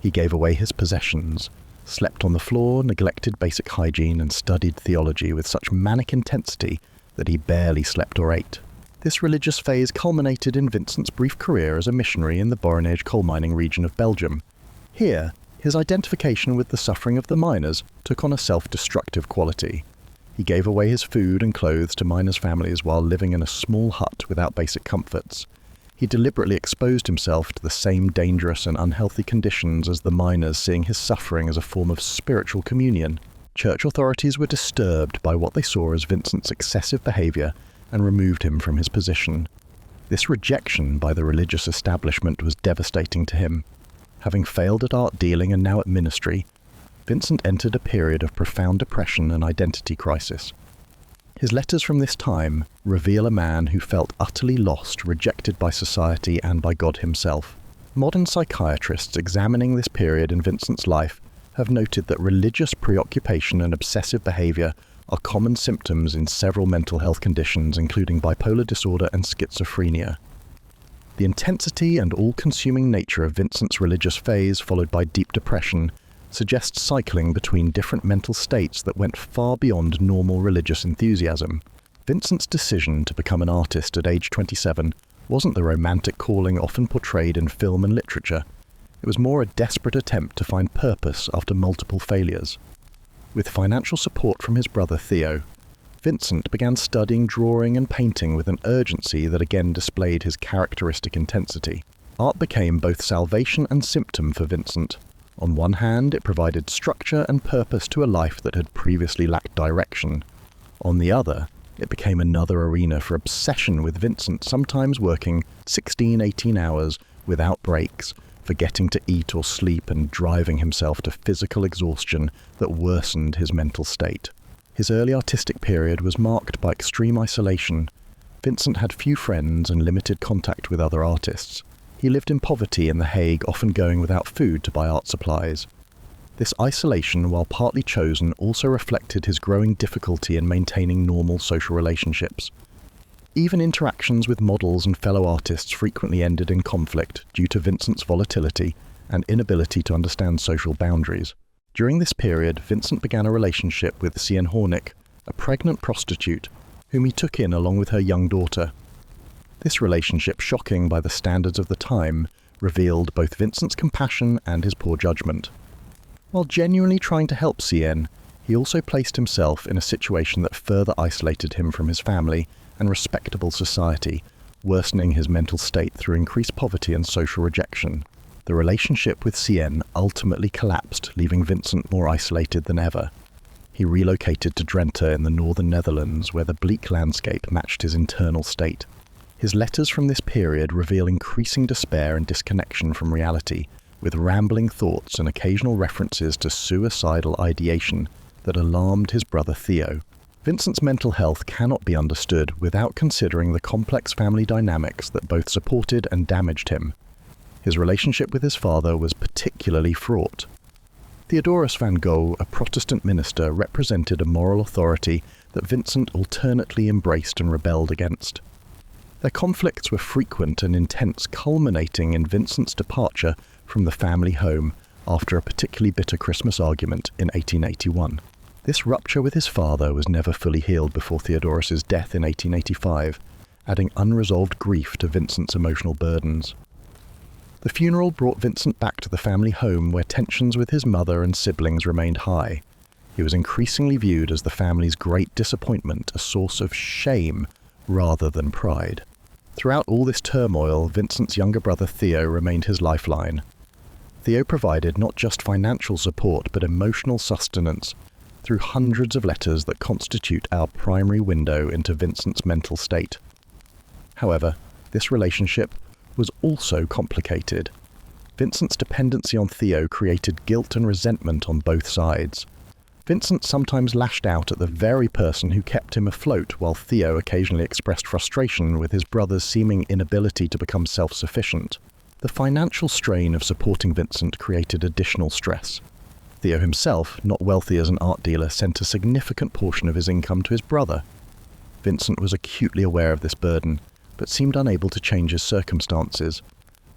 He gave away his possessions, slept on the floor, neglected basic hygiene, and studied theology with such manic intensity that he barely slept or ate. This religious phase culminated in Vincent's brief career as a missionary in the Borinage coal mining region of Belgium. Here, his identification with the suffering of the miners took on a self-destructive quality. He gave away his food and clothes to miners' families while living in a small hut without basic comforts. He deliberately exposed himself to the same dangerous and unhealthy conditions as the miners, seeing his suffering as a form of spiritual communion. Church authorities were disturbed by what they saw as Vincent's excessive behaviour and removed him from his position. This rejection by the religious establishment was devastating to him. Having failed at art dealing and now at ministry, Vincent entered a period of profound depression and identity crisis. His letters from this time reveal a man who felt utterly lost, rejected by society and by God himself. Modern psychiatrists examining this period in Vincent's life have noted that religious preoccupation and obsessive behaviour are common symptoms in several mental health conditions, including bipolar disorder and schizophrenia. The intensity and all-consuming nature of Vincent's religious phase, followed by deep depression, suggests cycling between different mental states that went far beyond normal religious enthusiasm. Vincent's decision to become an artist at age 27 wasn't the romantic calling often portrayed in film and literature. It was more a desperate attempt to find purpose after multiple failures. With financial support from his brother Theo, Vincent began studying drawing and painting with an urgency that again displayed his characteristic intensity. Art became both salvation and symptom for Vincent. On one hand, it provided structure and purpose to a life that had previously lacked direction. On the other, it became another arena for obsession with Vincent, sometimes working 16-18 hours without breaks, forgetting to eat or sleep and driving himself to physical exhaustion that worsened his mental state. His early artistic period was marked by extreme isolation. Vincent had few friends and limited contact with other artists. He lived in poverty in The Hague, often going without food to buy art supplies. This isolation, while partly chosen, also reflected his growing difficulty in maintaining normal social relationships. Even interactions with models and fellow artists frequently ended in conflict due to Vincent's volatility and inability to understand social boundaries. During this period, Vincent began a relationship with Sian Hornick, a pregnant prostitute, whom he took in along with her young daughter. This relationship, shocking by the standards of the time, revealed both Vincent's compassion and his poor judgment. While genuinely trying to help Sian, he also placed himself in a situation that further isolated him from his family and respectable society, worsening his mental state through increased poverty and social rejection. The relationship with Sian ultimately collapsed, leaving Vincent more isolated than ever. He relocated to Drenthe in the northern Netherlands, where the bleak landscape matched his internal state. His letters from this period reveal increasing despair and disconnection from reality, with rambling thoughts and occasional references to suicidal ideation that alarmed his brother Theo. Vincent's mental health cannot be understood without considering the complex family dynamics that both supported and damaged him. His relationship with his father was particularly fraught. Theodorus van Gogh, a Protestant minister, represented a moral authority that Vincent alternately embraced and rebelled against. Their conflicts were frequent and intense, culminating in Vincent's departure from the family home after a particularly bitter Christmas argument in 1881. This rupture with his father was never fully healed before Theodorus's death in 1885, adding unresolved grief to Vincent's emotional burdens. The funeral brought Vincent back to the family home, where tensions with his mother and siblings remained high. He was increasingly viewed as the family's great disappointment, a source of shame rather than pride. Throughout all this turmoil, Vincent's younger brother Theo remained his lifeline. Theo provided not just financial support but emotional sustenance through hundreds of letters that constitute our primary window into Vincent's mental state. However, this relationship was also complicated. Vincent's dependency on Theo created guilt and resentment on both sides. Vincent sometimes lashed out at the very person who kept him afloat, while Theo occasionally expressed frustration with his brother's seeming inability to become self-sufficient. The financial strain of supporting Vincent created additional stress. Theo himself, not wealthy as an art dealer, sent a significant portion of his income to his brother. Vincent was acutely aware of this burden, but seemed unable to change his circumstances.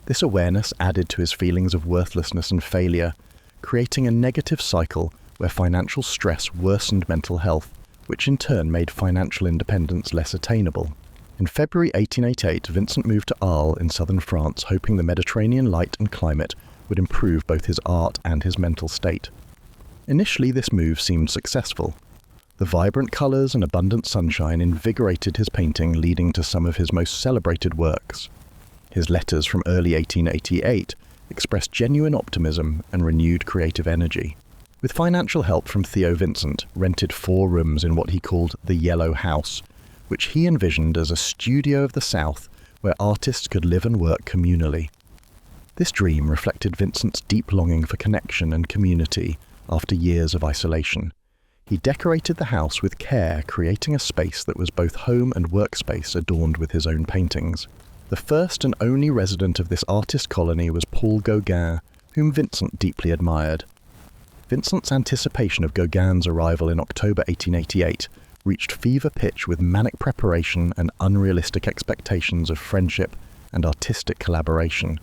This awareness added to his feelings of worthlessness and failure, creating a negative cycle where financial stress worsened mental health which in turn made financial independence less attainable. In February 1888, Vincent moved to Arles in southern France, hoping the Mediterranean light and climate would improve both his art and his mental state. Initially, this move seemed successful. The vibrant colours and abundant sunshine invigorated his painting, leading to some of his most celebrated works. His letters from early 1888 expressed genuine optimism and renewed creative energy. With financial help from Theo Vincent, rented 4 rooms in what he called the Yellow House, which he envisioned as a studio of the South where artists could live and work communally. This dream reflected Vincent's deep longing for connection and community after years of isolation. He decorated the house with care, creating a space that was both home and workspace adorned with his own paintings. The first and only resident of this artist colony was Paul Gauguin, whom Vincent deeply admired. Vincent's anticipation of Gauguin's arrival in October 1888 reached fever pitch with manic preparation and unrealistic expectations of friendship and artistic collaboration.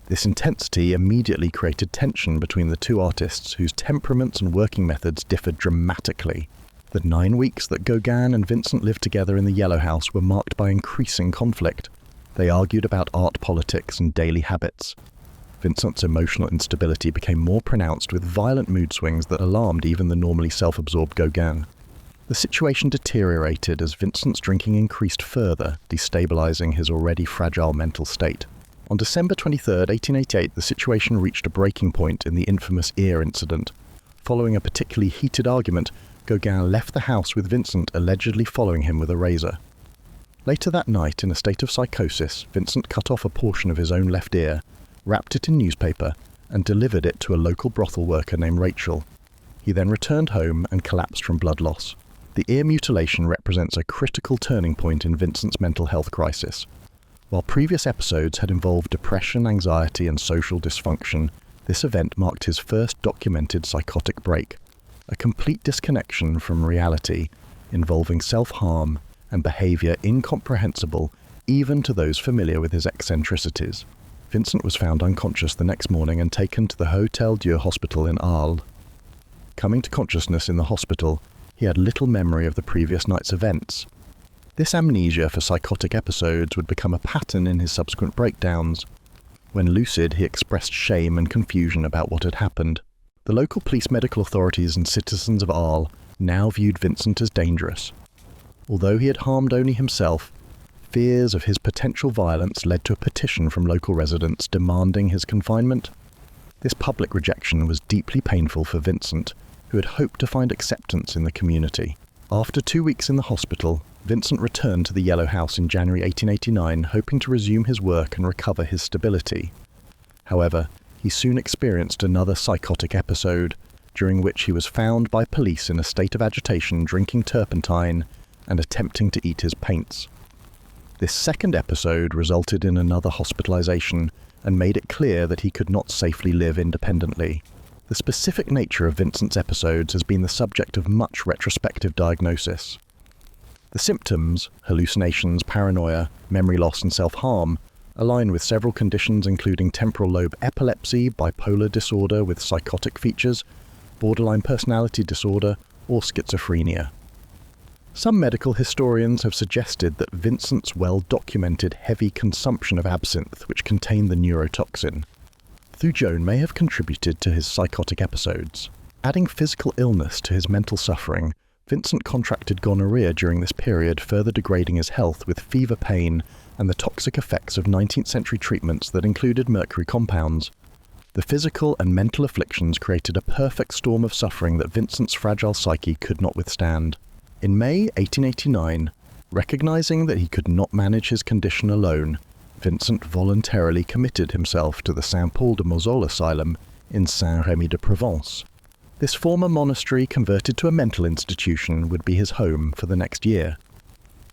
This intensity immediately created tension between the two artists whose temperaments and working methods differed dramatically. The 9 weeks that Gauguin and Vincent lived together in the Yellow House were marked by increasing conflict. They argued about art politics and daily habits. Vincent's emotional instability became more pronounced with violent mood swings that alarmed even the normally self-absorbed Gauguin. The situation deteriorated as Vincent's drinking increased further, destabilizing his already fragile mental state. On December 23, 1888, the situation reached a breaking point in the infamous ear incident. Following a particularly heated argument, Gauguin left the house with Vincent allegedly following him with a razor. Later that night, in a state of psychosis, Vincent cut off a portion of his own left ear, wrapped it in newspaper, and delivered it to a local brothel worker named Rachel. He then returned home and collapsed from blood loss. The ear mutilation represents a critical turning point in Vincent's mental health crisis. While previous episodes had involved depression, anxiety, and social dysfunction, this event marked his first documented psychotic break, a complete disconnection from reality, involving self-harm and behaviour incomprehensible even to those familiar with his eccentricities. Vincent was found unconscious the next morning and taken to the Hôtel Dieu hospital in Arles. Coming to consciousness in the hospital, he had little memory of the previous night's events. This amnesia for psychotic episodes would become a pattern in his subsequent breakdowns. When lucid, he expressed shame and confusion about what had happened. The local police, medical authorities, and citizens of Arles now viewed Vincent as dangerous. Although he had harmed only himself, fears of his potential violence led to a petition from local residents demanding his confinement. This public rejection was deeply painful for Vincent, who had hoped to find acceptance in the community. After 2 weeks in the hospital, Vincent returned to the Yellow House in January 1889, hoping to resume his work and recover his stability. However, he soon experienced another psychotic episode, during which he was found by police in a state of agitation, drinking turpentine and attempting to eat his paints. This second episode resulted in another hospitalization and made it clear that he could not safely live independently. The specific nature of Vincent's episodes has been the subject of much retrospective diagnosis. The symptoms, hallucinations, paranoia, memory loss and self-harm, align with several conditions including temporal lobe epilepsy, bipolar disorder with psychotic features, borderline personality disorder, or schizophrenia. Some medical historians have suggested that Vincent's well-documented heavy consumption of absinthe, which contained the neurotoxin, Thujaune, may have contributed to his psychotic episodes. Adding physical illness to his mental suffering, Vincent contracted gonorrhea during this period, further degrading his health with fever pain and the toxic effects of 19th century treatments that included mercury compounds. The physical and mental afflictions created a perfect storm of suffering that Vincent's fragile psyche could not withstand. In May 1889, recognizing that he could not manage his condition alone, Vincent voluntarily committed himself to the Saint-Paul-de-Moselle Asylum in Saint-Rémy-de-Provence. This former monastery, converted to a mental institution, would be his home for the next year.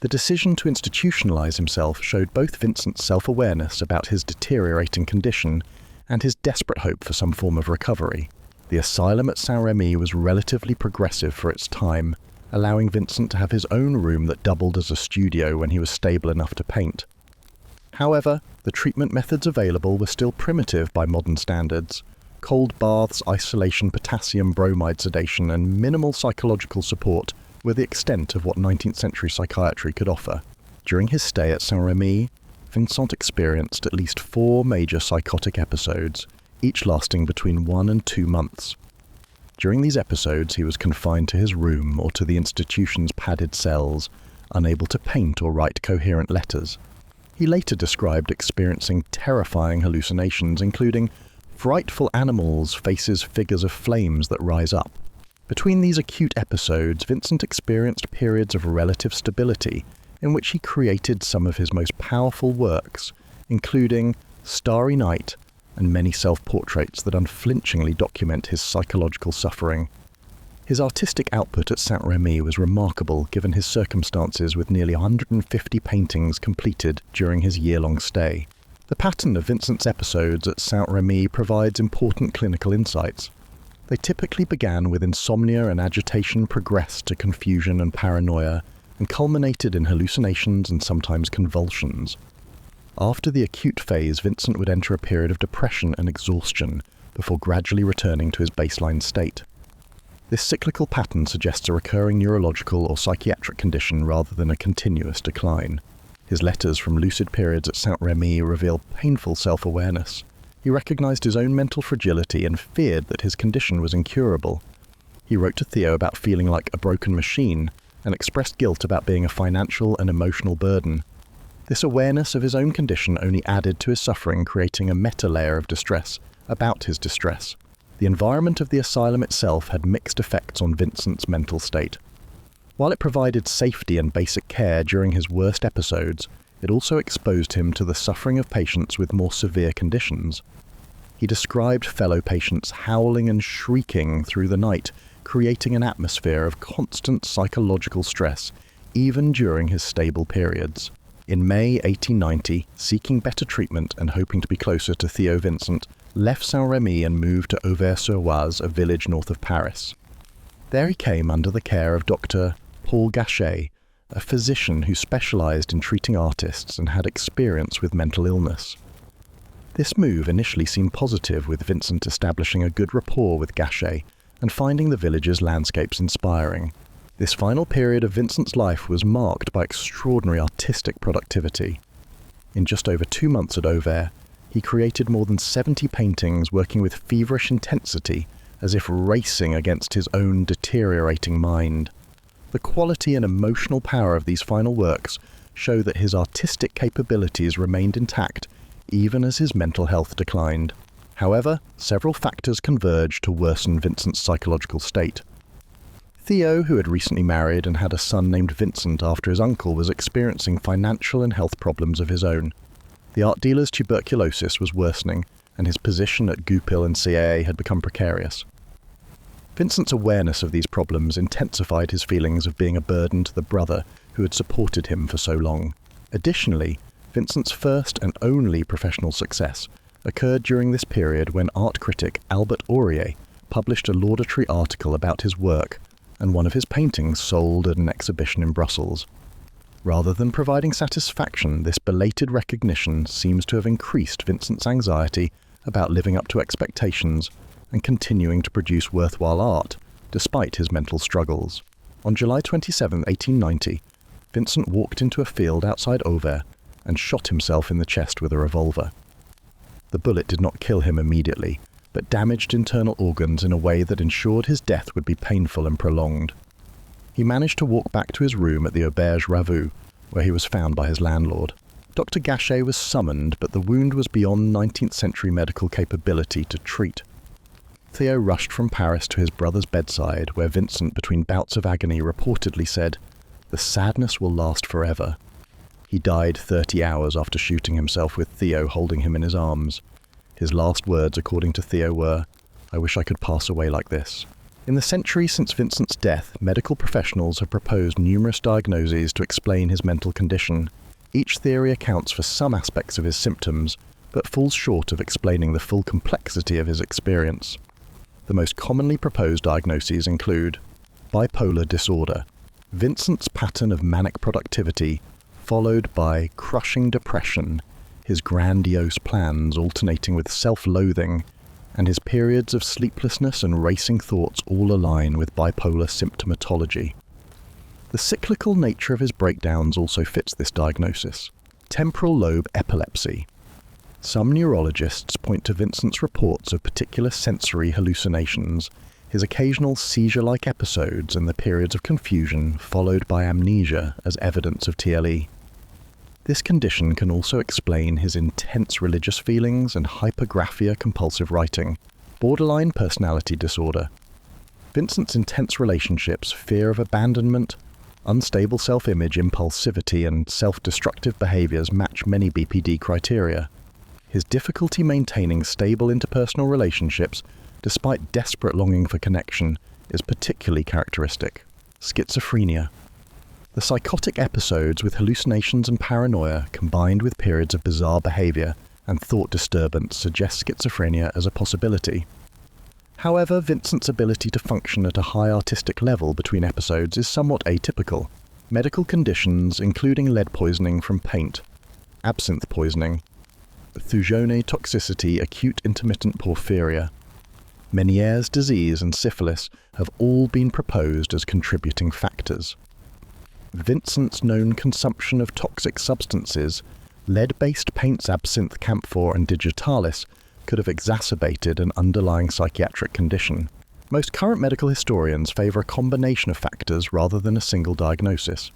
The decision to institutionalize himself showed both Vincent's self-awareness about his deteriorating condition and his desperate hope for some form of recovery. The asylum at Saint-Rémy was relatively progressive for its time, allowing Vincent to have his own room that doubled as a studio when he was stable enough to paint. However, the treatment methods available were still primitive by modern standards. Cold baths, isolation, potassium bromide sedation, and minimal psychological support were the extent of what 19th century psychiatry could offer. During his stay at Saint-Rémy, Vincent experienced at least 4 major psychotic episodes, each lasting between 1 and 2 months. During these episodes, he was confined to his room or to the institution's padded cells, unable to paint or write coherent letters. He later described experiencing terrifying hallucinations, including frightful animals, faces, figures of flames that rise up. Between these acute episodes, Vincent experienced periods of relative stability in which he created some of his most powerful works, including Starry Night and many self-portraits that unflinchingly document his psychological suffering. His artistic output at Saint-Rémy was remarkable given his circumstances, with nearly 150 paintings completed during his year-long stay. The pattern of Vincent's episodes at Saint-Rémy provides important clinical insights. They typically began with insomnia and agitation, progressed to confusion and paranoia, and culminated in hallucinations and sometimes convulsions. After the acute phase, Vincent would enter a period of depression and exhaustion before gradually returning to his baseline state. This cyclical pattern suggests a recurring neurological or psychiatric condition rather than a continuous decline. His letters from lucid periods at Saint-Rémy reveal painful self-awareness. He recognized his own mental fragility and feared that his condition was incurable. He wrote to Theo about feeling like a broken machine and expressed guilt about being a financial and emotional burden. This awareness of his own condition only added to his suffering, creating a meta-layer of distress about his distress. The environment of the asylum itself had mixed effects on Vincent's mental state. While it provided safety and basic care during his worst episodes, it also exposed him to the suffering of patients with more severe conditions. He described fellow patients howling and shrieking through the night, creating an atmosphere of constant psychological stress, even during his stable periods. In May 1890, seeking better treatment and hoping to be closer to Theo Vincent, left Saint-Rémy and moved to Auvers-sur-Oise, a village north of Paris. There he came under the care of Dr. Paul Gachet, a physician who specialized in treating artists and had experience with mental illness. This move initially seemed positive, with Vincent establishing a good rapport with Gachet and finding the village's landscapes inspiring. This final period of Vincent's life was marked by extraordinary artistic productivity. In just over 2 months at Auvers, he created more than 70 paintings, working with feverish intensity, as if racing against his own deteriorating mind. The quality and emotional power of these final works show that his artistic capabilities remained intact even as his mental health declined. However, several factors converged to worsen Vincent's psychological state. Theo, who had recently married and had a son named Vincent after his uncle, was experiencing financial and health problems of his own. The art dealer's tuberculosis was worsening, and his position at Goupil and CAA had become precarious. Vincent's awareness of these problems intensified his feelings of being a burden to the brother who had supported him for so long. Additionally, Vincent's first and only professional success occurred during this period when art critic Albert Aurier published a laudatory article about his work, and one of his paintings sold at an exhibition in Brussels. Rather than providing satisfaction, this belated recognition seems to have increased Vincent's anxiety about living up to expectations and continuing to produce worthwhile art, despite his mental struggles. On July 27, 1890, Vincent walked into a field outside Auvers and shot himself in the chest with a revolver. The bullet did not kill him immediately, but damaged internal organs in a way that ensured his death would be painful and prolonged. He managed to walk back to his room at the Auberge Ravou, where he was found by his landlord. Dr. Gachet was summoned, but the wound was beyond 19th century medical capability to treat. Theo rushed from Paris to his brother's bedside, where Vincent, between bouts of agony, reportedly said, "The sadness will last forever." He died 30 hours after shooting himself, with Theo holding him in his arms. His last words, according to Theo, were, "I wish I could pass away like this." In the century since Vincent's death, medical professionals have proposed numerous diagnoses to explain his mental condition. Each theory accounts for some aspects of his symptoms, but falls short of explaining the full complexity of his experience. The most commonly proposed diagnoses include bipolar disorder, Vincent's pattern of manic productivity, followed by crushing depression, his grandiose plans alternating with self-loathing, and his periods of sleeplessness and racing thoughts all align with bipolar symptomatology. The cyclical nature of his breakdowns also fits this diagnosis. Temporal lobe epilepsy. Some neurologists point to Vincent's reports of particular sensory hallucinations, his occasional seizure-like episodes and the periods of confusion followed by amnesia as evidence of TLE. This condition can also explain his intense religious feelings and hypergraphia compulsive writing, borderline personality disorder. Vincent's intense relationships, fear of abandonment, unstable self-image, impulsivity, and self-destructive behaviors match many BPD criteria. His difficulty maintaining stable interpersonal relationships, despite desperate longing for connection, is particularly characteristic. Schizophrenia. The psychotic episodes with hallucinations and paranoia, combined with periods of bizarre behavior and thought disturbance, suggest schizophrenia as a possibility. However, Vincent's ability to function at a high artistic level between episodes is somewhat atypical. Medical conditions, including lead poisoning from paint, absinthe poisoning, Thujone toxicity, acute intermittent porphyria, Meniere's disease, and syphilis have all been proposed as contributing factors. Vincent's known consumption of toxic substances, lead-based paints absinthe, camphor, and digitalis, could have exacerbated an underlying psychiatric condition. Most current medical historians favour a combination of factors rather than a single diagnosis.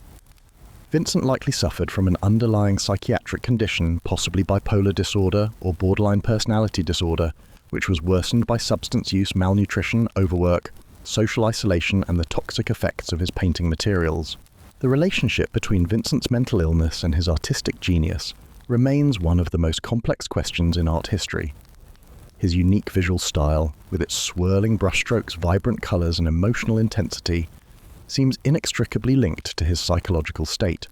Vincent likely suffered from an underlying psychiatric condition, possibly bipolar disorder or borderline personality disorder, which was worsened by substance use, malnutrition, overwork, social isolation, and the toxic effects of his painting materials. The relationship between Vincent's mental illness and his artistic genius remains one of the most complex questions in art history. His unique visual style, with its swirling brushstrokes, vibrant colours, and emotional intensity, seems inextricably linked to his psychological state.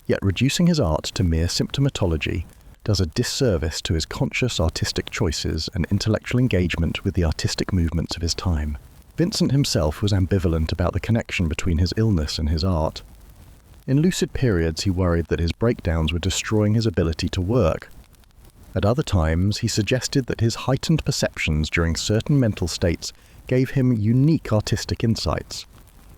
Yet reducing his art to mere symptomatology does a disservice to his conscious artistic choices and intellectual engagement with the artistic movements of his time. Vincent himself was ambivalent about the connection between his illness and his art. In lucid periods, he worried that his breakdowns were destroying his ability to work. At other times, he suggested that his heightened perceptions during certain mental states gave him unique artistic insights.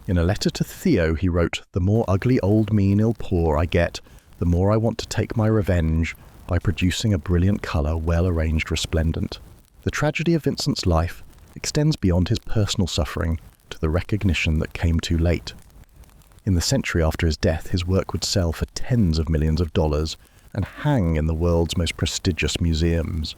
In a letter to Theo, he wrote, "The more ugly, old, mean, ill-poor I get, the more I want to take my revenge by producing a brilliant colour, well-arranged, resplendent." The tragedy of Vincent's life extends beyond his personal suffering to the recognition that came too late. In the century after his death, his work would sell for tens of millions of dollars and hang in the world's most prestigious museums.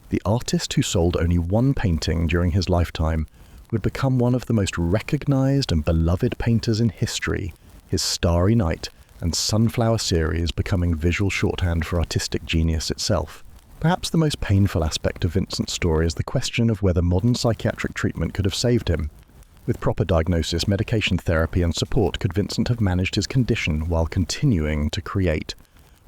The artist who sold only one painting during his lifetime would become one of the most recognized and beloved painters in history, his Starry Night and Sunflower series becoming visual shorthand for artistic genius itself. Perhaps the most painful aspect of Vincent's story is the question of whether modern psychiatric treatment could have saved him. With proper diagnosis, medication therapy, and support, could Vincent have managed his condition while continuing to create?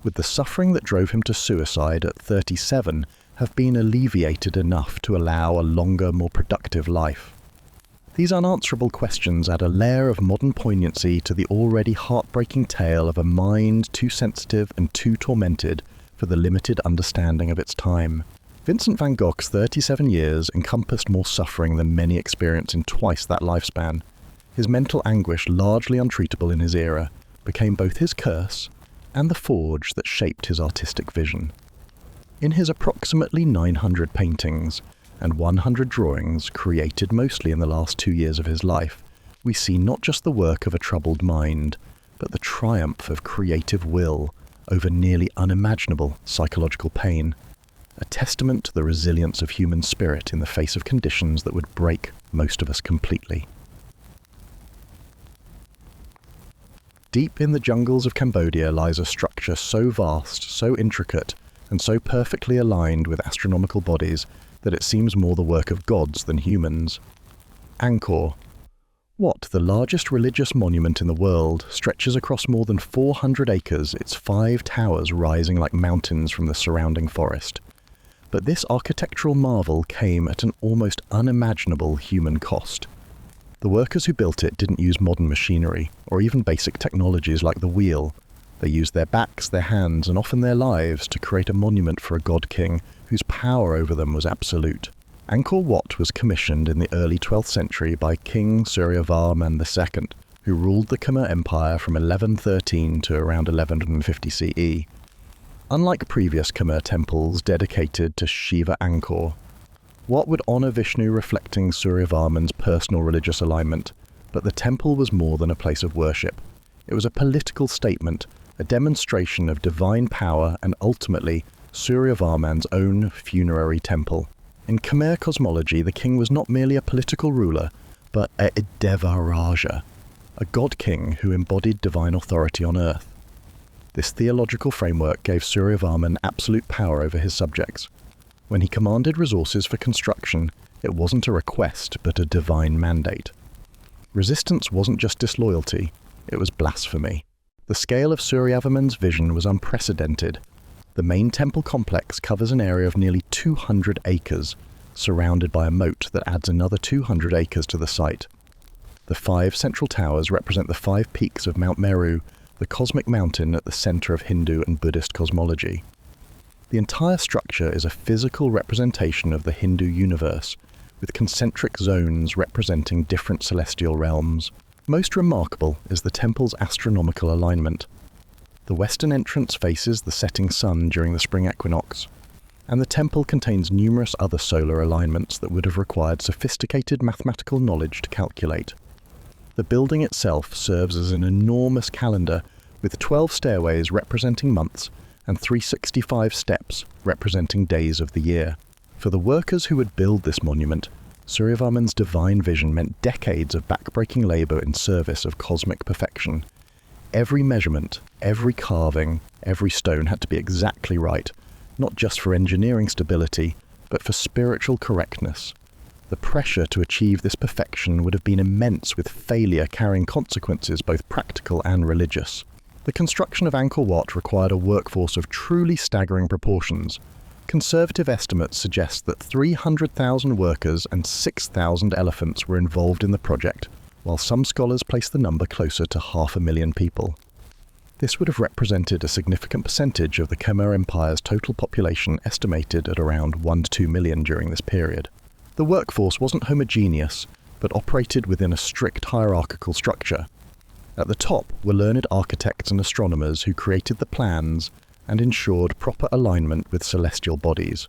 Would the suffering that drove him to suicide at 37 have been alleviated enough to allow a longer, more productive life? These unanswerable questions add a layer of modern poignancy to the already heartbreaking tale of a mind too sensitive and too tormented for the limited understanding of its time. Vincent van Gogh's 37 years encompassed more suffering than many experience in twice that lifespan. His mental anguish, largely untreatable in his era, became both his curse and the forge that shaped his artistic vision. In his approximately 900 paintings and 100 drawings, created mostly in the last 2 years of his life, we see not just the work of a troubled mind, but the triumph of creative will over nearly unimaginable psychological pain, a testament to the resilience of human spirit in the face of conditions that would break most of us completely. Deep in the jungles of Cambodia lies a structure so vast, so intricate, and so perfectly aligned with astronomical bodies that it seems more the work of gods than humans. Angkor, Wat, the largest religious monument in the world, stretches across more than 400 acres, its 5 towers rising like mountains from the surrounding forest. But this architectural marvel came at an almost unimaginable human cost. The workers who built it didn't use modern machinery, or even basic technologies like the wheel. They used their backs, their hands, and often their lives to create a monument for a god-king whose power over them was absolute. Angkor Wat was commissioned in the early 12th century by King Suryavarman II, who ruled the Khmer Empire from 1113 to around 1150 CE. Unlike previous Khmer temples dedicated to Shiva Angkor, Wat would honour Vishnu reflecting Suryavarman's personal religious alignment, but the temple was more than a place of worship. It was a political statement, a demonstration of divine power and ultimately Suryavarman's own funerary temple. In Khmer cosmology, the king was not merely a political ruler, but a Deva Raja, a god-king who embodied divine authority on earth. This theological framework gave Suryavarman absolute power over his subjects. When he commanded resources for construction, it wasn't a request, but a divine mandate. Resistance wasn't just disloyalty, it was blasphemy. The scale of Suryavarman's vision was unprecedented. The main temple complex covers an area of nearly 200 acres, surrounded by a moat that adds another 200 acres to the site. The 5 central towers represent the 5 peaks of Mount Meru, the cosmic mountain at the center of Hindu and Buddhist cosmology. The entire structure is a physical representation of the Hindu universe, with concentric zones representing different celestial realms. Most remarkable is the temple's astronomical alignment. The western entrance faces the setting sun during the spring equinox, and the temple contains numerous other solar alignments that would have required sophisticated mathematical knowledge to calculate. The building itself serves as an enormous calendar with 12 stairways representing months and 365 steps representing days of the year. For the workers who would build this monument, Suryavarman's divine vision meant decades of backbreaking labour in service of cosmic perfection. Every measurement, every carving, every stone had to be exactly right, not just for engineering stability, but for spiritual correctness. The pressure to achieve this perfection would have been immense, with failure carrying consequences both practical and religious. The construction of Angkor Wat required a workforce of truly staggering proportions. Conservative estimates suggest that 300,000 workers and 6,000 elephants were involved in the project, while some scholars place the number closer to 500,000 people. This would have represented a significant percentage of the Khmer Empire's total population, estimated at around 1 to 2 million during this period. The workforce wasn't homogeneous, but operated within a strict hierarchical structure. At the top were learned architects and astronomers who created the plans and ensured proper alignment with celestial bodies.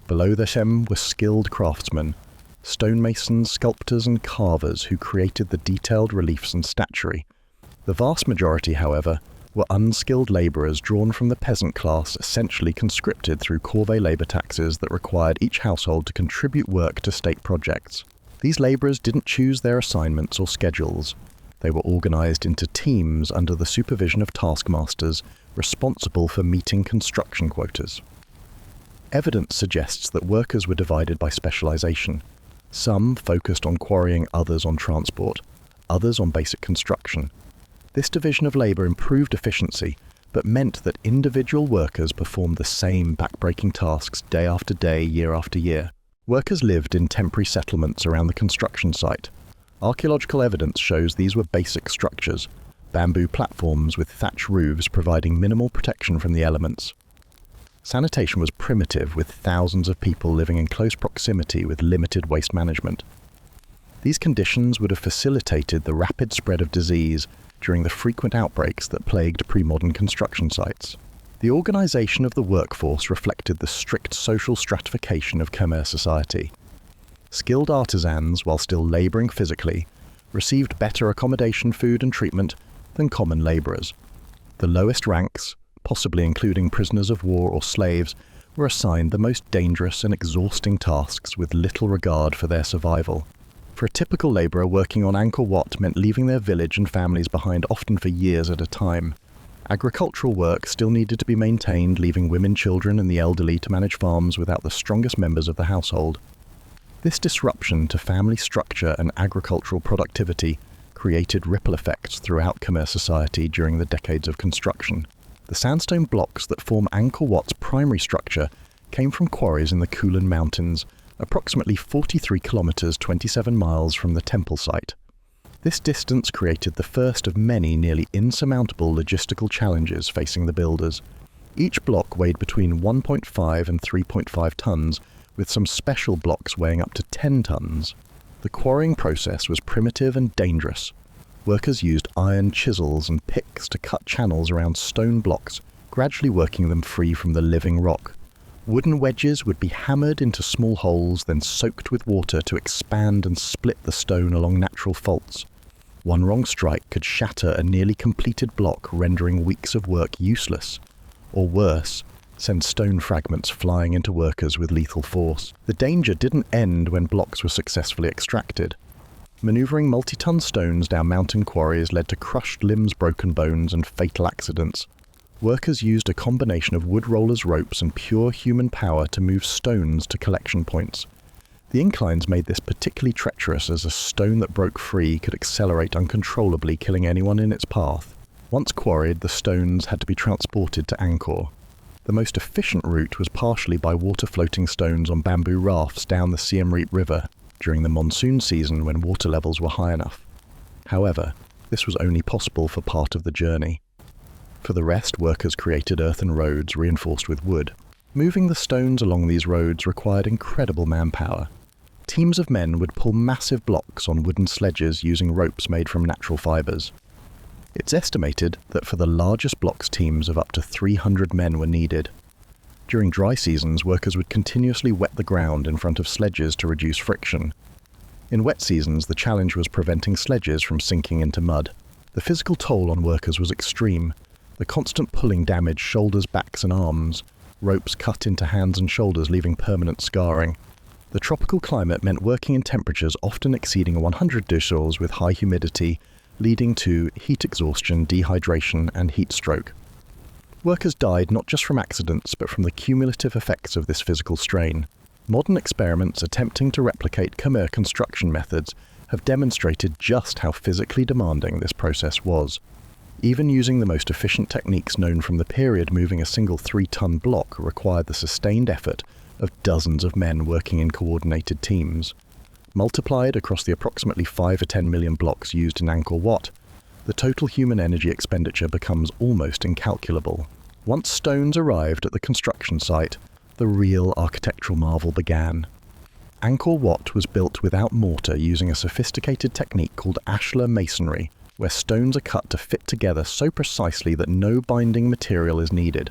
Below them were skilled craftsmen, stonemasons, sculptors and carvers who created the detailed reliefs and statuary. The vast majority, however, were unskilled labourers drawn from the peasant class, essentially conscripted through corvée labour taxes that required each household to contribute work to state projects. These labourers didn't choose their assignments or schedules. They were organised into teams under the supervision of taskmasters responsible for meeting construction quotas. Evidence suggests that workers were divided by specialisation. Some focused on quarrying, others on transport, others on basic construction. This division of labour improved efficiency, but meant that individual workers performed the same backbreaking tasks day after day, year after year. Workers lived in temporary settlements around the construction site. Archaeological evidence shows these were basic structures, bamboo platforms with thatch roofs providing minimal protection from the elements. Sanitation was primitive, with thousands of people living in close proximity with limited waste management. These conditions would have facilitated the rapid spread of disease during the frequent outbreaks that plagued pre-modern construction sites. The organisation of the workforce reflected the strict social stratification of Khmer society. Skilled artisans, while still labouring physically, received better accommodation, food and treatment than common labourers. The lowest ranks, possibly including prisoners of war or slaves, were assigned the most dangerous and exhausting tasks with little regard for their survival. For a typical labourer, working on Angkor Wat meant leaving their village and families behind, often for years at a time. Agricultural work still needed to be maintained, leaving women, children and the elderly to manage farms without the strongest members of the household. This disruption to family structure and agricultural productivity created ripple effects throughout Khmer society during the decades of construction. The sandstone blocks that form Angkor Wat's primary structure came from quarries in the Kulin Mountains, approximately 43 kilometers 27 miles from the temple site. This distance created the first of many nearly insurmountable logistical challenges facing the builders. Each block weighed between 1.5 and 3.5 tons, with some special blocks weighing up to 10 tons. The quarrying process was primitive and dangerous. Workers used iron chisels and picks to cut channels around stone blocks, gradually working them free from the living rock. Wooden wedges would be hammered into small holes, then soaked with water to expand and split the stone along natural faults. One wrong strike could shatter a nearly completed block, rendering weeks of work useless. Or worse, send stone fragments flying into workers with lethal force. The danger didn't end when blocks were successfully extracted. Maneuvering multi-ton stones down mountain quarries led to crushed limbs, broken bones, and fatal accidents. Workers used a combination of wood rollers, ropes, and pure human power to move stones to collection points. The inclines made this particularly treacherous, as a stone that broke free could accelerate uncontrollably, killing anyone in its path. Once quarried, the stones had to be transported to Angkor. The most efficient route was partially by water-floating stones on bamboo rafts down the Siem Reap River during the monsoon season when water levels were high enough. However, this was only possible for part of the journey. For the rest, workers created earthen roads reinforced with wood. Moving the stones along these roads required incredible manpower. Teams of men would pull massive blocks on wooden sledges using ropes made from natural fibers. It's estimated that for the largest blocks, teams of up to 300 men were needed. During dry seasons, workers would continuously wet the ground in front of sledges to reduce friction. In wet seasons, the challenge was preventing sledges from sinking into mud. The physical toll on workers was extreme. The constant pulling damaged shoulders, backs, and arms. Ropes cut into hands and shoulders, leaving permanent scarring. The tropical climate meant working in temperatures often exceeding 100 degrees with high humidity, leading to heat exhaustion, dehydration, and heat stroke. Workers died not just from accidents, but from the cumulative effects of this physical strain. Modern experiments attempting to replicate Khmer construction methods have demonstrated just how physically demanding this process was. Even using the most efficient techniques known from the period, moving a single 3-ton block required the sustained effort of dozens of men working in coordinated teams. Multiplied across the approximately 5 or 10 million blocks used in Angkor Wat, the total human energy expenditure becomes almost incalculable. Once stones arrived at the construction site, the real architectural marvel began. Angkor Wat was built without mortar, using a sophisticated technique called ashlar masonry, where stones are cut to fit together so precisely that no binding material is needed.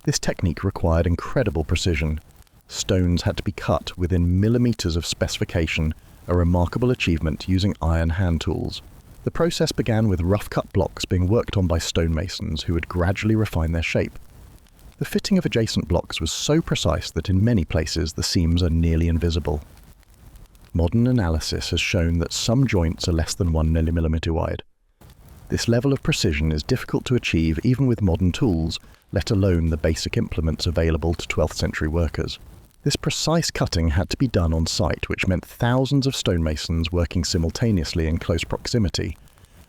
This technique required incredible precision. Stones had to be cut within millimeters of specification, a remarkable achievement using iron hand tools. The process began with rough-cut blocks being worked on by stonemasons who would gradually refine their shape. The fitting of adjacent blocks was so precise that in many places the seams are nearly invisible. Modern analysis has shown that some joints are less than 1 millimeter wide. This level of precision is difficult to achieve even with modern tools, let alone the basic implements available to 12th century workers. This precise cutting had to be done on site, which meant thousands of stonemasons working simultaneously in close proximity.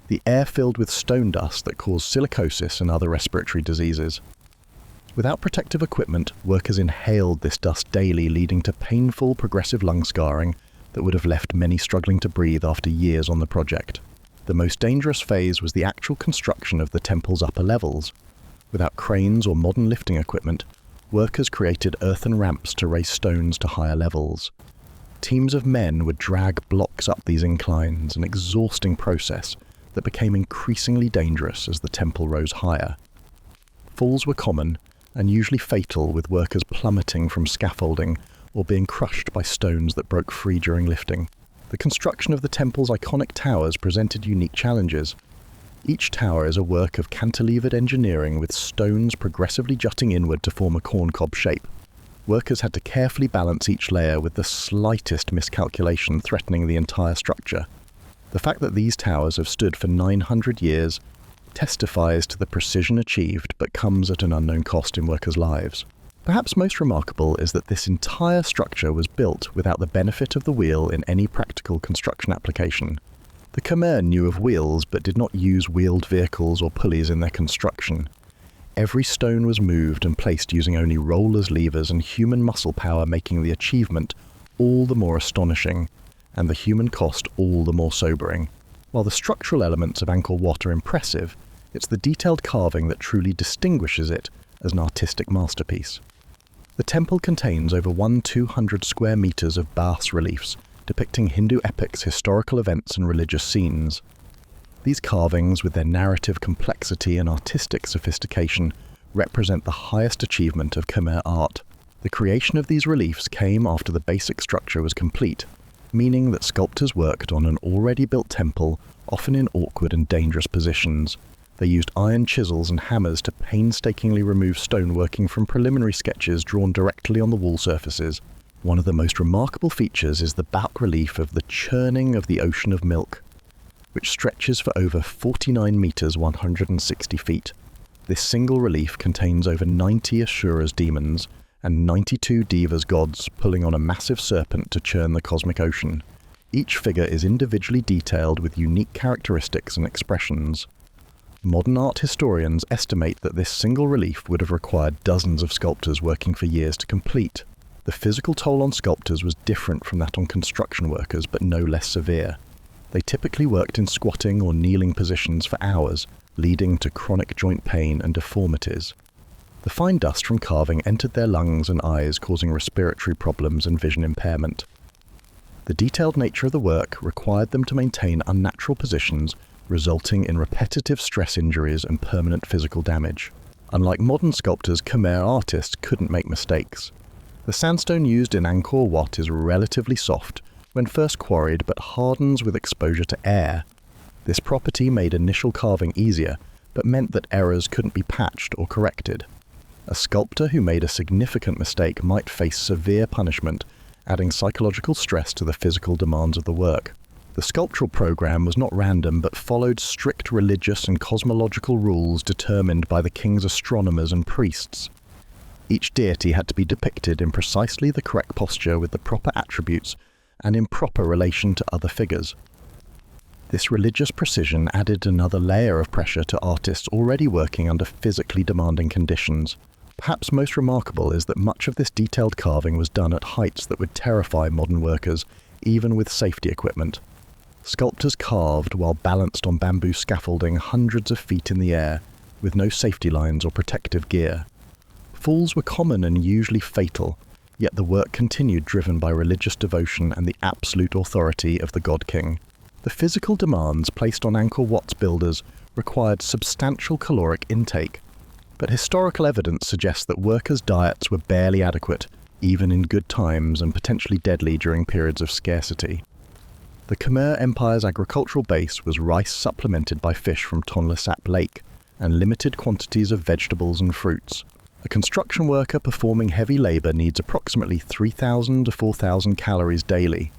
The air filled with stone dust that caused silicosis and other respiratory diseases. Without protective equipment, workers inhaled this dust daily, leading to painful progressive lung scarring that would have left many struggling to breathe after years on the project. The most dangerous phase was the actual construction of the temple's upper levels. Without cranes or modern lifting equipment, workers created earthen ramps to raise stones to higher levels. Teams of men would drag blocks up these inclines, an exhausting process that became increasingly dangerous as the temple rose higher. Falls were common and usually fatal, with workers plummeting from scaffolding or being crushed by stones that broke free during lifting. The construction of the temple's iconic towers presented unique challenges. Each tower is a work of cantilevered engineering, with stones progressively jutting inward to form a corncob shape. Workers had to carefully balance each layer, with the slightest miscalculation threatening the entire structure. The fact that these towers have stood for 900 years testifies to the precision achieved, but comes at an unknown cost in workers' lives. Perhaps most remarkable is that this entire structure was built without the benefit of the wheel in any practical construction application. The Khmer knew of wheels, but did not use wheeled vehicles or pulleys in their construction. Every stone was moved and placed using only rollers, levers, and human muscle power, making the achievement all the more astonishing, and the human cost all the more sobering. While the structural elements of Angkor Wat are impressive, it's the detailed carving that truly distinguishes it as an artistic masterpiece. The temple contains over 1,200 square meters of bas reliefs, depicting Hindu epics, historical events, and religious scenes. These carvings, with their narrative complexity and artistic sophistication, represent the highest achievement of Khmer art. The creation of these reliefs came after the basic structure was complete, meaning that sculptors worked on an already built temple, often in awkward and dangerous positions. They used iron chisels and hammers to painstakingly remove stoneworking from preliminary sketches drawn directly on the wall surfaces. One of the most remarkable features is the back relief of the churning of the ocean of milk, which stretches for over 49 meters 160 feet. This single relief contains over 90 Ashura's demons and 92 Deva's gods pulling on a massive serpent to churn the cosmic ocean. Each figure is individually detailed with unique characteristics and expressions. Modern art historians estimate that this single relief would have required dozens of sculptors working for years to complete. The physical toll on sculptors was different from that on construction workers, but no less severe. They typically worked in squatting or kneeling positions for hours, leading to chronic joint pain and deformities. The fine dust from carving entered their lungs and eyes, causing respiratory problems and vision impairment. The detailed nature of the work required them to maintain unnatural positions, resulting in repetitive stress injuries and permanent physical damage. Unlike modern sculptors, Khmer artists couldn't make mistakes. The sandstone used in Angkor Wat is relatively soft when first quarried, but hardens with exposure to air. This property made initial carving easier, but meant that errors couldn't be patched or corrected. A sculptor who made a significant mistake might face severe punishment, adding psychological stress to the physical demands of the work. The sculptural program was not random, but followed strict religious and cosmological rules determined by the king's astronomers and priests. Each deity had to be depicted in precisely the correct posture with the proper attributes and in proper relation to other figures. This religious precision added another layer of pressure to artists already working under physically demanding conditions. Perhaps most remarkable is that much of this detailed carving was done at heights that would terrify modern workers, even with safety equipment. Sculptors carved while balanced on bamboo scaffolding hundreds of feet in the air, with no safety lines or protective gear. Falls were common and usually fatal, yet the work continued driven by religious devotion and the absolute authority of the God King. The physical demands placed on Angkor Wat's builders required substantial caloric intake, but historical evidence suggests that workers' diets were barely adequate, even in good times, and potentially deadly during periods of scarcity. The Khmer Empire's agricultural base was rice supplemented by fish from Tonle Sap Lake, and limited quantities of vegetables and fruits. A construction worker performing heavy labour needs approximately 3,000 to 4,000 calories daily.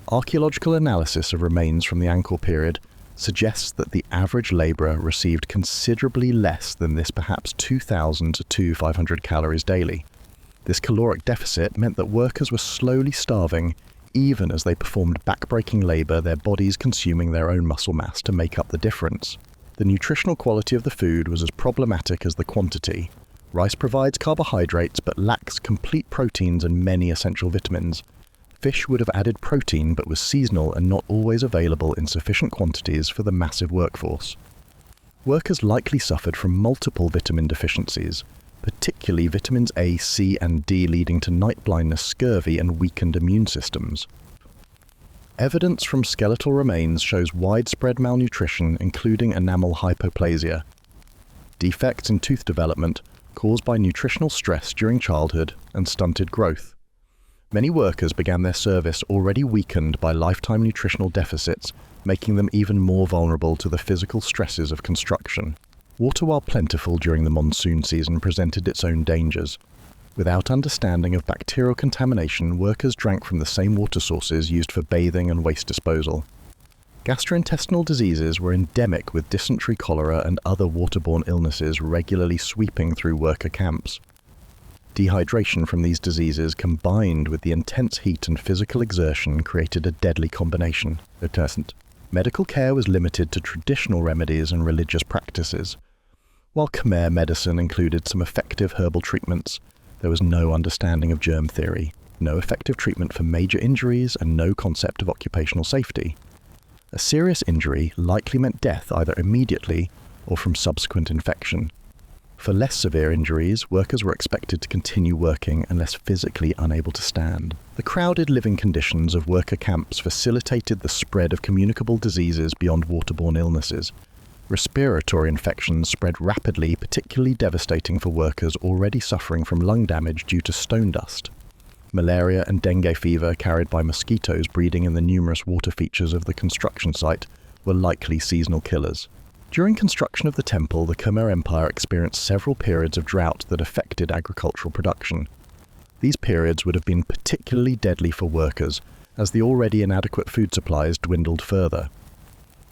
Archaeological analysis of remains from the Angkor period suggests that the average labourer received considerably less than this, perhaps 2,000 to 2,500 calories daily. This caloric deficit meant that workers were slowly starving even as they performed back-breaking labour, their bodies consuming their own muscle mass to make up the difference. The nutritional quality of the food was as problematic as the quantity. Rice provides carbohydrates but lacks complete proteins and many essential vitamins. Fish would have added protein but was seasonal and not always available in sufficient quantities for the massive workforce. Workers likely suffered from multiple vitamin deficiencies, particularly vitamins A, C and D, leading to night blindness, scurvy and weakened immune systems. Evidence from skeletal remains shows widespread malnutrition, including enamel hypoplasia, defects in tooth development caused by nutritional stress during childhood and stunted growth. Many workers began their service already weakened by lifetime nutritional deficits, making them even more vulnerable to the physical stresses of construction. Water, while plentiful during the monsoon season, presented its own dangers. Without understanding of bacterial contamination, workers drank from the same water sources used for bathing and waste disposal. Gastrointestinal diseases were endemic, with dysentery, cholera and other waterborne illnesses regularly sweeping through worker camps. Dehydration from these diseases, combined with the intense heat and physical exertion, created a deadly combination. Medical care was limited to traditional remedies and religious practices. While Khmer medicine included some effective herbal treatments, there was no understanding of germ theory, no effective treatment for major injuries, and no concept of occupational safety. A serious injury likely meant death either immediately or from subsequent infection. For less severe injuries, workers were expected to continue working unless physically unable to stand. The crowded living conditions of worker camps facilitated the spread of communicable diseases beyond waterborne illnesses. Respiratory infections spread rapidly, particularly devastating for workers already suffering from lung damage due to stone dust. Malaria and dengue fever carried by mosquitoes breeding in the numerous water features of the construction site were likely seasonal killers. During construction of the temple, the Khmer Empire experienced several periods of drought that affected agricultural production. These periods would have been particularly deadly for workers, as the already inadequate food supplies dwindled further.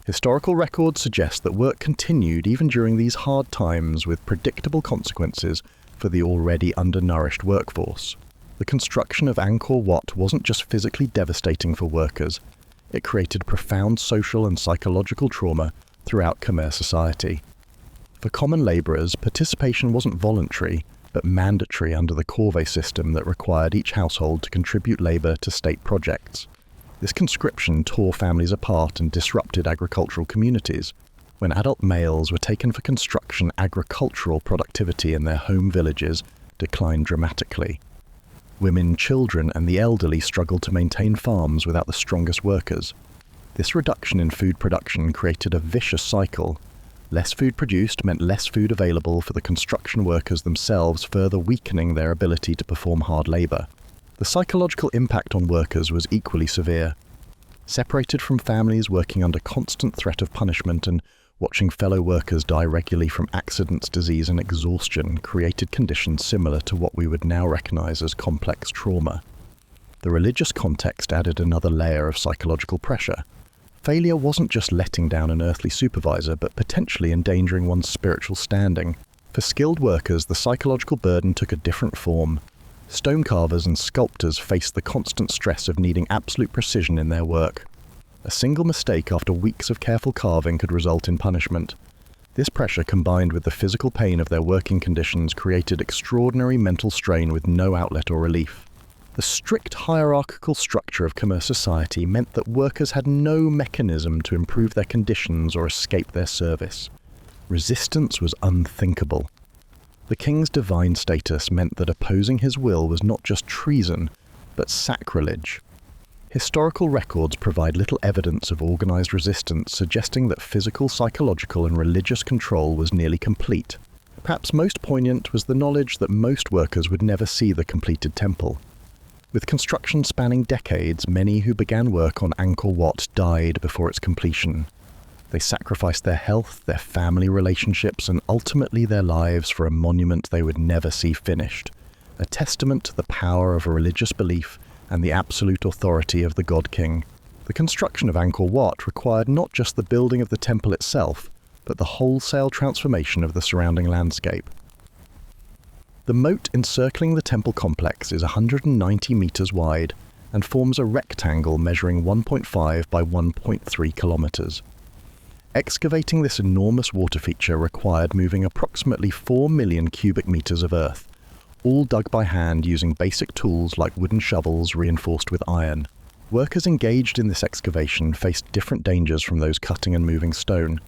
Historical records suggest that work continued even during these hard times with predictable consequences for the already undernourished workforce. The construction of Angkor Wat wasn't just physically devastating for workers, it created profound social and psychological trauma throughout Khmer society. For common labourers, participation wasn't voluntary, but mandatory under the corvée system that required each household to contribute labour to state projects. This conscription tore families apart and disrupted agricultural communities. When adult males were taken for construction, agricultural productivity in their home villages declined dramatically. Women, children, and the elderly struggled to maintain farms without the strongest workers. This reduction in food production created a vicious cycle. Less food produced meant less food available for the construction workers themselves, further weakening their ability to perform hard labour. The psychological impact on workers was equally severe. Separated from families, working under constant threat of punishment, and watching fellow workers die regularly from accidents, disease, and exhaustion created conditions similar to what we would now recognise as complex trauma. The religious context added another layer of psychological pressure. Failure wasn't just letting down an earthly supervisor, but potentially endangering one's spiritual standing. For skilled workers, the psychological burden took a different form. Stone carvers and sculptors faced the constant stress of needing absolute precision in their work. A single mistake after weeks of careful carving could result in punishment. This pressure, combined with the physical pain of their working conditions, created extraordinary mental strain with no outlet or relief. The strict hierarchical structure of Khmer society meant that workers had no mechanism to improve their conditions or escape their service. Resistance was unthinkable. The king's divine status meant that opposing his will was not just treason, but sacrilege. Historical records provide little evidence of organized resistance, suggesting that physical, psychological, and religious control was nearly complete. Perhaps most poignant was the knowledge that most workers would never see the completed temple. With construction spanning decades, many who began work on Angkor Wat died before its completion. They sacrificed their health, their family relationships, and ultimately their lives for a monument they would never see finished, a testament to the power of a religious belief and the absolute authority of the God King. The construction of Angkor Wat required not just the building of the temple itself, but the wholesale transformation of the surrounding landscape. The moat encircling the temple complex is 190 meters wide and forms a rectangle measuring 1.5 by 1.3 kilometers. Excavating this enormous water feature required moving approximately 4 million cubic meters of earth, all dug by hand using basic tools like wooden shovels reinforced with iron. Workers engaged in this excavation faced different dangers from those cutting and moving stone.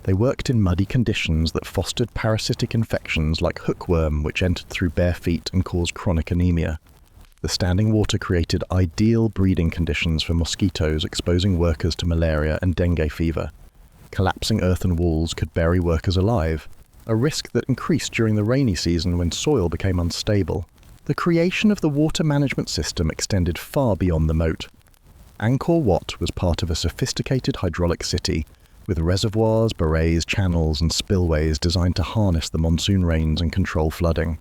They worked in muddy conditions that fostered parasitic infections like hookworm, which entered through bare feet and caused chronic anemia. The standing water created ideal breeding conditions for mosquitoes, exposing workers to malaria and dengue fever. Collapsing earthen walls could bury workers alive, a risk that increased during the rainy season when soil became unstable. The creation of the water management system extended far beyond the moat. Angkor Wat was part of a sophisticated hydraulic city, with reservoirs, barrages, channels, and spillways designed to harness the monsoon rains and control flooding.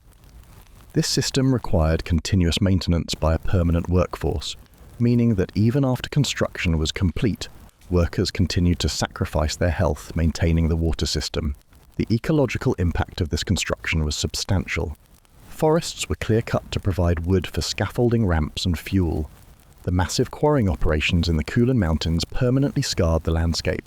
This system required continuous maintenance by a permanent workforce, meaning that even after construction was complete, workers continued to sacrifice their health maintaining the water system. The ecological impact of this construction was substantial. Forests were clear-cut to provide wood for scaffolding ramps and fuel. The massive quarrying operations in the Kulin Mountains permanently scarred the landscape.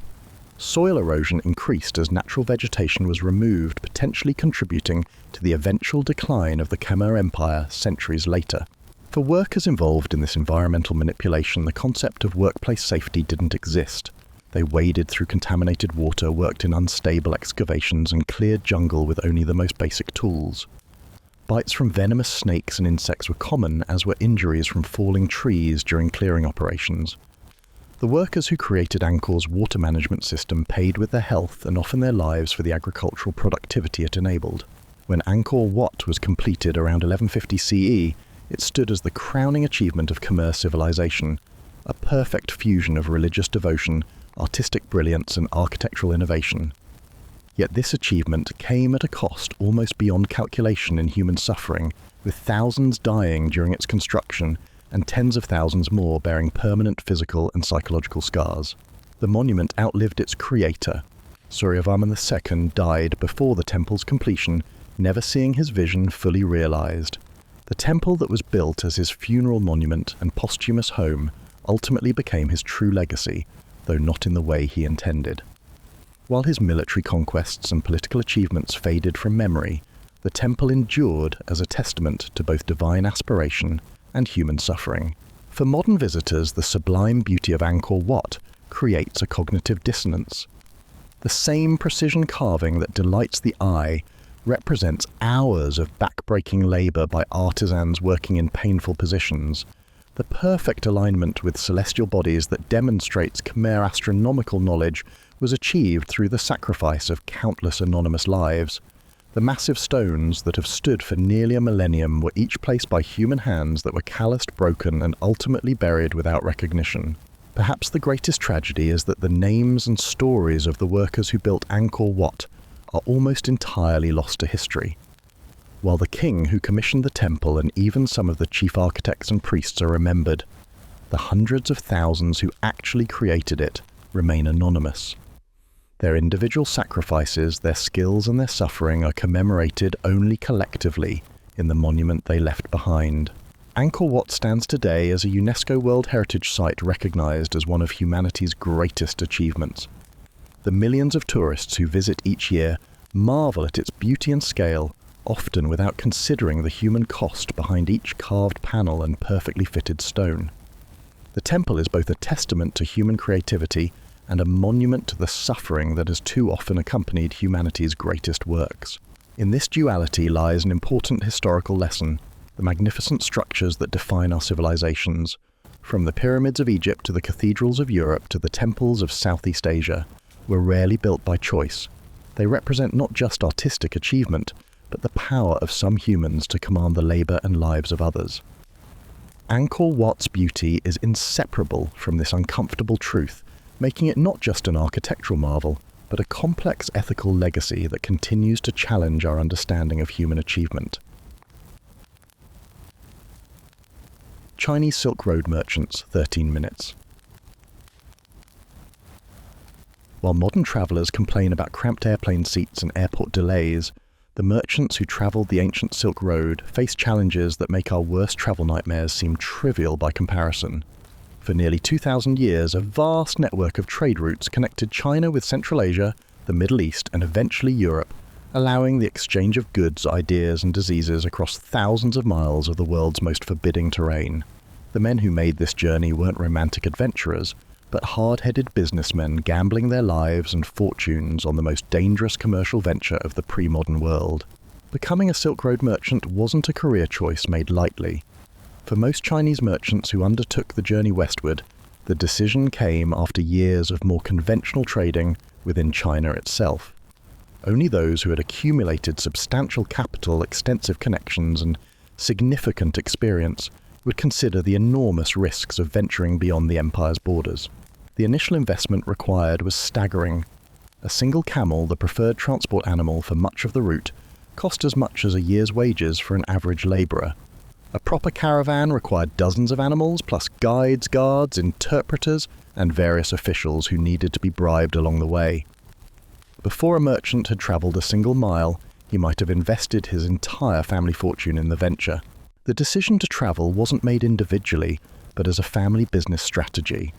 Soil erosion increased as natural vegetation was removed, potentially contributing to the eventual decline of the Khmer Empire centuries later. For workers involved in this environmental manipulation, the concept of workplace safety didn't exist. They waded through contaminated water, worked in unstable excavations, and cleared jungle with only the most basic tools. Bites from venomous snakes and insects were common, as were injuries from falling trees during clearing operations. The workers who created Angkor's water management system paid with their health and often their lives for the agricultural productivity it enabled. When Angkor Wat was completed around 1150 CE, it stood as the crowning achievement of Khmer civilization, a perfect fusion of religious devotion, artistic brilliance, and architectural innovation. Yet this achievement came at a cost almost beyond calculation in human suffering, with thousands dying during its construction and tens of thousands more bearing permanent physical and psychological scars. The monument outlived its creator. Suryavarman II died before the temple's completion, never seeing his vision fully realized. The temple that was built as his funeral monument and posthumous home ultimately became his true legacy, though not in the way he intended. While his military conquests and political achievements faded from memory, the temple endured as a testament to both divine aspiration and human suffering. For modern visitors, the sublime beauty of Angkor Wat creates a cognitive dissonance. The same precision carving that delights the eye represents hours of back-breaking labor by artisans working in painful positions. The perfect alignment with celestial bodies that demonstrates Khmer astronomical knowledge was achieved through the sacrifice of countless anonymous lives. The massive stones that have stood for nearly a millennium were each placed by human hands that were calloused, broken, and ultimately buried without recognition. Perhaps the greatest tragedy is that the names and stories of the workers who built Angkor Wat are almost entirely lost to history. While the king who commissioned the temple and even some of the chief architects and priests are remembered, the hundreds of thousands who actually created it remain anonymous. Their individual sacrifices, their skills and their suffering are commemorated only collectively in the monument they left behind. Angkor Wat stands today as a UNESCO World Heritage Site recognized as one of humanity's greatest achievements. The millions of tourists who visit each year marvel at its beauty and scale, often without considering the human cost behind each carved panel and perfectly fitted stone. The temple is both a testament to human creativity and a monument to the suffering that has too often accompanied humanity's greatest works. In this duality lies an important historical lesson: the magnificent structures that define our civilizations, from the pyramids of Egypt to the cathedrals of Europe to the temples of Southeast Asia, were rarely built by choice. They represent not just artistic achievement, but the power of some humans to command the labor and lives of others. Angkor Wat's beauty is inseparable from this uncomfortable truth, making it not just an architectural marvel, but a complex ethical legacy that continues to challenge our understanding of human achievement. Chinese Silk Road merchants, 13 minutes. While modern travelers complain about cramped airplane seats and airport delays, the merchants who traveled the ancient Silk Road face challenges that make our worst travel nightmares seem trivial by comparison. For nearly 2,000 years, a vast network of trade routes connected China with Central Asia, the Middle East, and eventually Europe, allowing the exchange of goods, ideas, and diseases across thousands of miles of the world's most forbidding terrain. The men who made this journey weren't romantic adventurers, but hard-headed businessmen gambling their lives and fortunes on the most dangerous commercial venture of the pre-modern world. Becoming a Silk Road merchant wasn't a career choice made lightly. For most Chinese merchants who undertook the journey westward, the decision came after years of more conventional trading within China itself. Only those who had accumulated substantial capital, extensive connections, and significant experience would consider the enormous risks of venturing beyond the empire's borders. The initial investment required was staggering. A single camel, the preferred transport animal for much of the route, cost as much as a year's wages for an average labourer. A proper caravan required dozens of animals, plus guides, guards, interpreters, and various officials who needed to be bribed along the way. Before a merchant had travelled a single mile, he might have invested his entire family fortune in the venture. The decision to travel wasn't made individually, but as a family business strategy.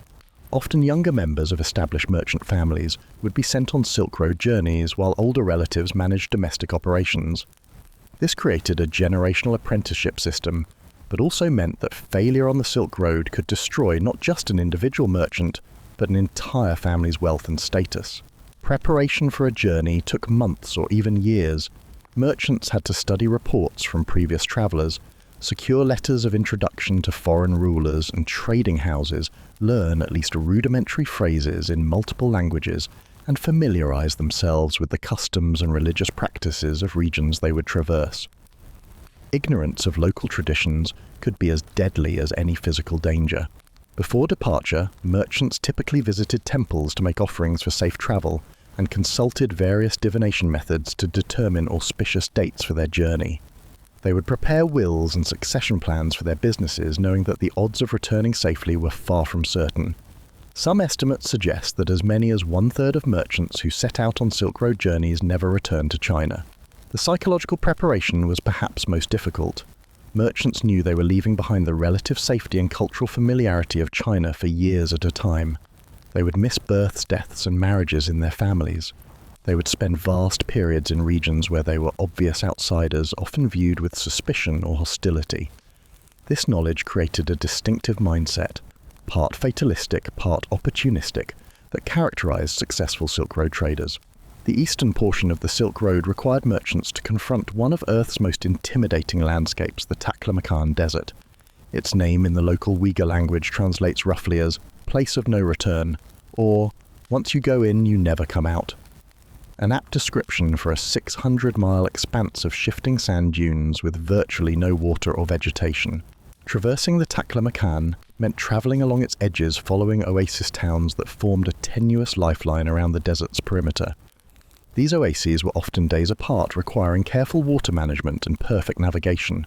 Often younger members of established merchant families would be sent on Silk Road journeys while older relatives managed domestic operations. This created a generational apprenticeship system, but also meant that failure on the Silk Road could destroy not just an individual merchant, but an entire family's wealth and status. Preparation for a journey took months or even years. Merchants had to study reports from previous travelers, secure letters of introduction to foreign rulers and trading houses, learn at least rudimentary phrases in multiple languages, and familiarize themselves with the customs and religious practices of regions they would traverse. Ignorance of local traditions could be as deadly as any physical danger. Before departure, merchants typically visited temples to make offerings for safe travel and consulted various divination methods to determine auspicious dates for their journey. They would prepare wills and succession plans for their businesses, knowing that the odds of returning safely were far from certain. Some estimates suggest that as many as 1/3 of merchants who set out on Silk Road journeys never returned to China. The psychological preparation was perhaps most difficult. Merchants knew they were leaving behind the relative safety and cultural familiarity of China for years at a time. They would miss births, deaths, and marriages in their families. They would spend vast periods in regions where they were obvious outsiders, often viewed with suspicion or hostility. This knowledge created a distinctive mindset, part fatalistic, part opportunistic, that characterized successful Silk Road traders. The eastern portion of the Silk Road required merchants to confront one of Earth's most intimidating landscapes, the Taklamakan Desert. Its name in the local Uyghur language translates roughly as place of no return, or once you go in, you never come out. An apt description for a 600-mile expanse of shifting sand dunes with virtually no water or vegetation. Traversing the Taklamakan meant travelling along its edges following oasis towns that formed a tenuous lifeline around the desert's perimeter. These oases were often days apart, requiring careful water management and perfect navigation.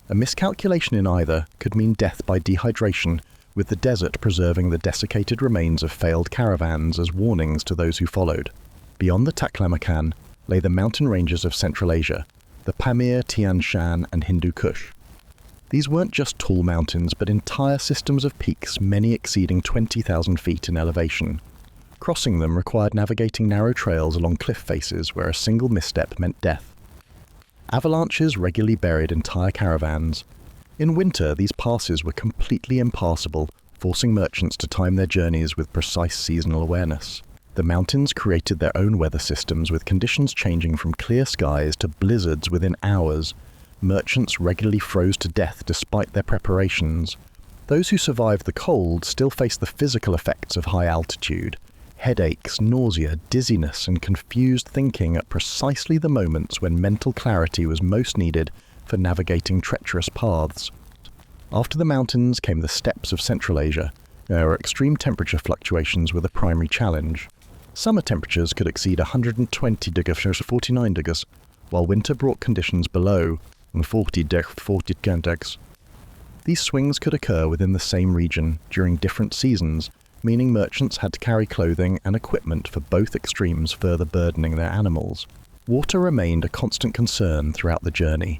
A miscalculation in either could mean death by dehydration, with the desert preserving the desiccated remains of failed caravans as warnings to those who followed. Beyond the Taklamakan lay the mountain ranges of Central Asia, the Pamir, Tian Shan, and Hindu Kush. These weren't just tall mountains, but entire systems of peaks, many exceeding 20,000 feet in elevation. Crossing them required navigating narrow trails along cliff faces where a single misstep meant death. Avalanches regularly buried entire caravans. In winter, these passes were completely impassable, forcing merchants to time their journeys with precise seasonal awareness. The mountains created their own weather systems, with conditions changing from clear skies to blizzards within hours. Merchants regularly froze to death despite their preparations. Those who survived the cold still faced the physical effects of high altitude. Headaches, nausea, dizziness, and confused thinking at precisely the moments when mental clarity was most needed for navigating treacherous paths. After the mountains came the steppes of Central Asia, where extreme temperature fluctuations were the primary challenge. Summer temperatures could exceed 120 degrees to 49 degrees, while winter brought conditions below 40 degrees. These swings could occur within the same region during different seasons, meaning merchants had to carry clothing and equipment for both extremes, further burdening their animals. Water remained a constant concern throughout the journey.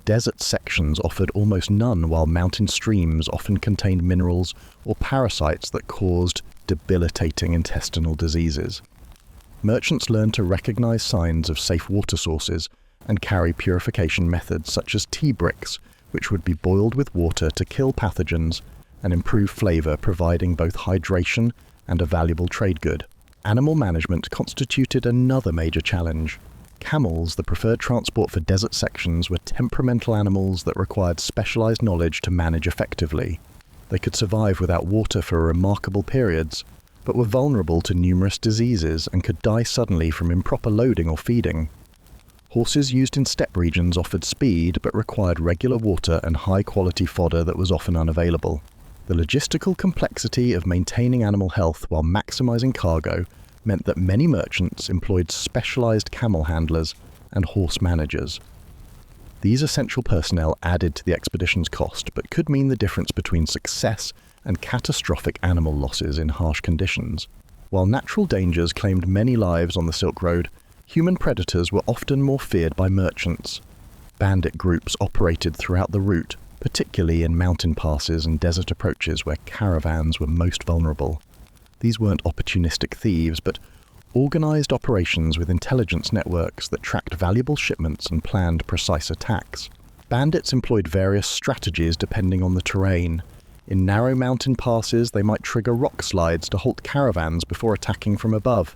Desert sections offered almost none, while mountain streams often contained minerals or parasites that caused debilitating intestinal diseases. Merchants learned to recognize signs of safe water sources and carry purification methods such as tea bricks, which would be boiled with water to kill pathogens and improve flavor, providing both hydration and a valuable trade good. Animal management constituted another major challenge. Camels, the preferred transport for desert sections, were temperamental animals that required specialized knowledge to manage effectively. They could survive without water for remarkable periods, but were vulnerable to numerous diseases and could die suddenly from improper loading or feeding. Horses used in steppe regions offered speed, but required regular water and high-quality fodder that was often unavailable. The logistical complexity of maintaining animal health while maximizing cargo meant that many merchants employed specialized camel handlers and horse managers. These essential personnel added to the expedition's cost, but could mean the difference between success and catastrophic animal losses in harsh conditions. While natural dangers claimed many lives on the Silk Road, human predators were often more feared by merchants. Bandit groups operated throughout the route, particularly in mountain passes and desert approaches where caravans were most vulnerable. These weren't opportunistic thieves, but organized operations with intelligence networks that tracked valuable shipments and planned precise attacks. Bandits employed various strategies depending on the terrain. In narrow mountain passes, they might trigger rock slides to halt caravans before attacking from above.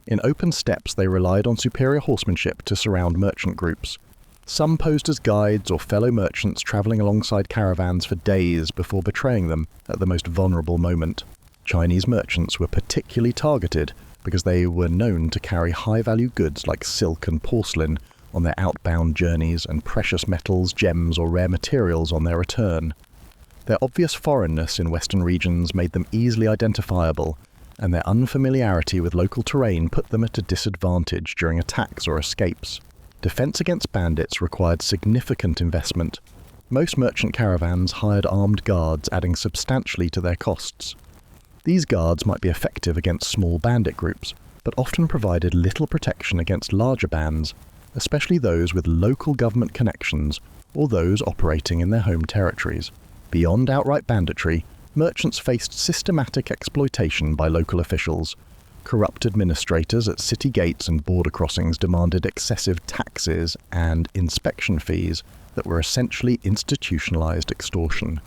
In open steppes, they relied on superior horsemanship to surround merchant groups. Some posed as guides or fellow merchants travelling alongside caravans for days before betraying them at the most vulnerable moment. Chinese merchants were particularly targeted because they were known to carry high-value goods like silk and porcelain on their outbound journeys and precious metals, gems or rare materials on their return. Their obvious foreignness in Western regions made them easily identifiable, and their unfamiliarity with local terrain put them at a disadvantage during attacks or escapes. Defense against bandits required significant investment. Most merchant caravans hired armed guards, adding substantially to their costs. These guards might be effective against small bandit groups, but often provided little protection against larger bands, especially those with local government connections or those operating in their home territories. Beyond outright banditry, merchants faced systematic exploitation by local officials. Corrupt administrators at city gates and border crossings demanded excessive taxes and inspection fees that were essentially institutionalized extortion.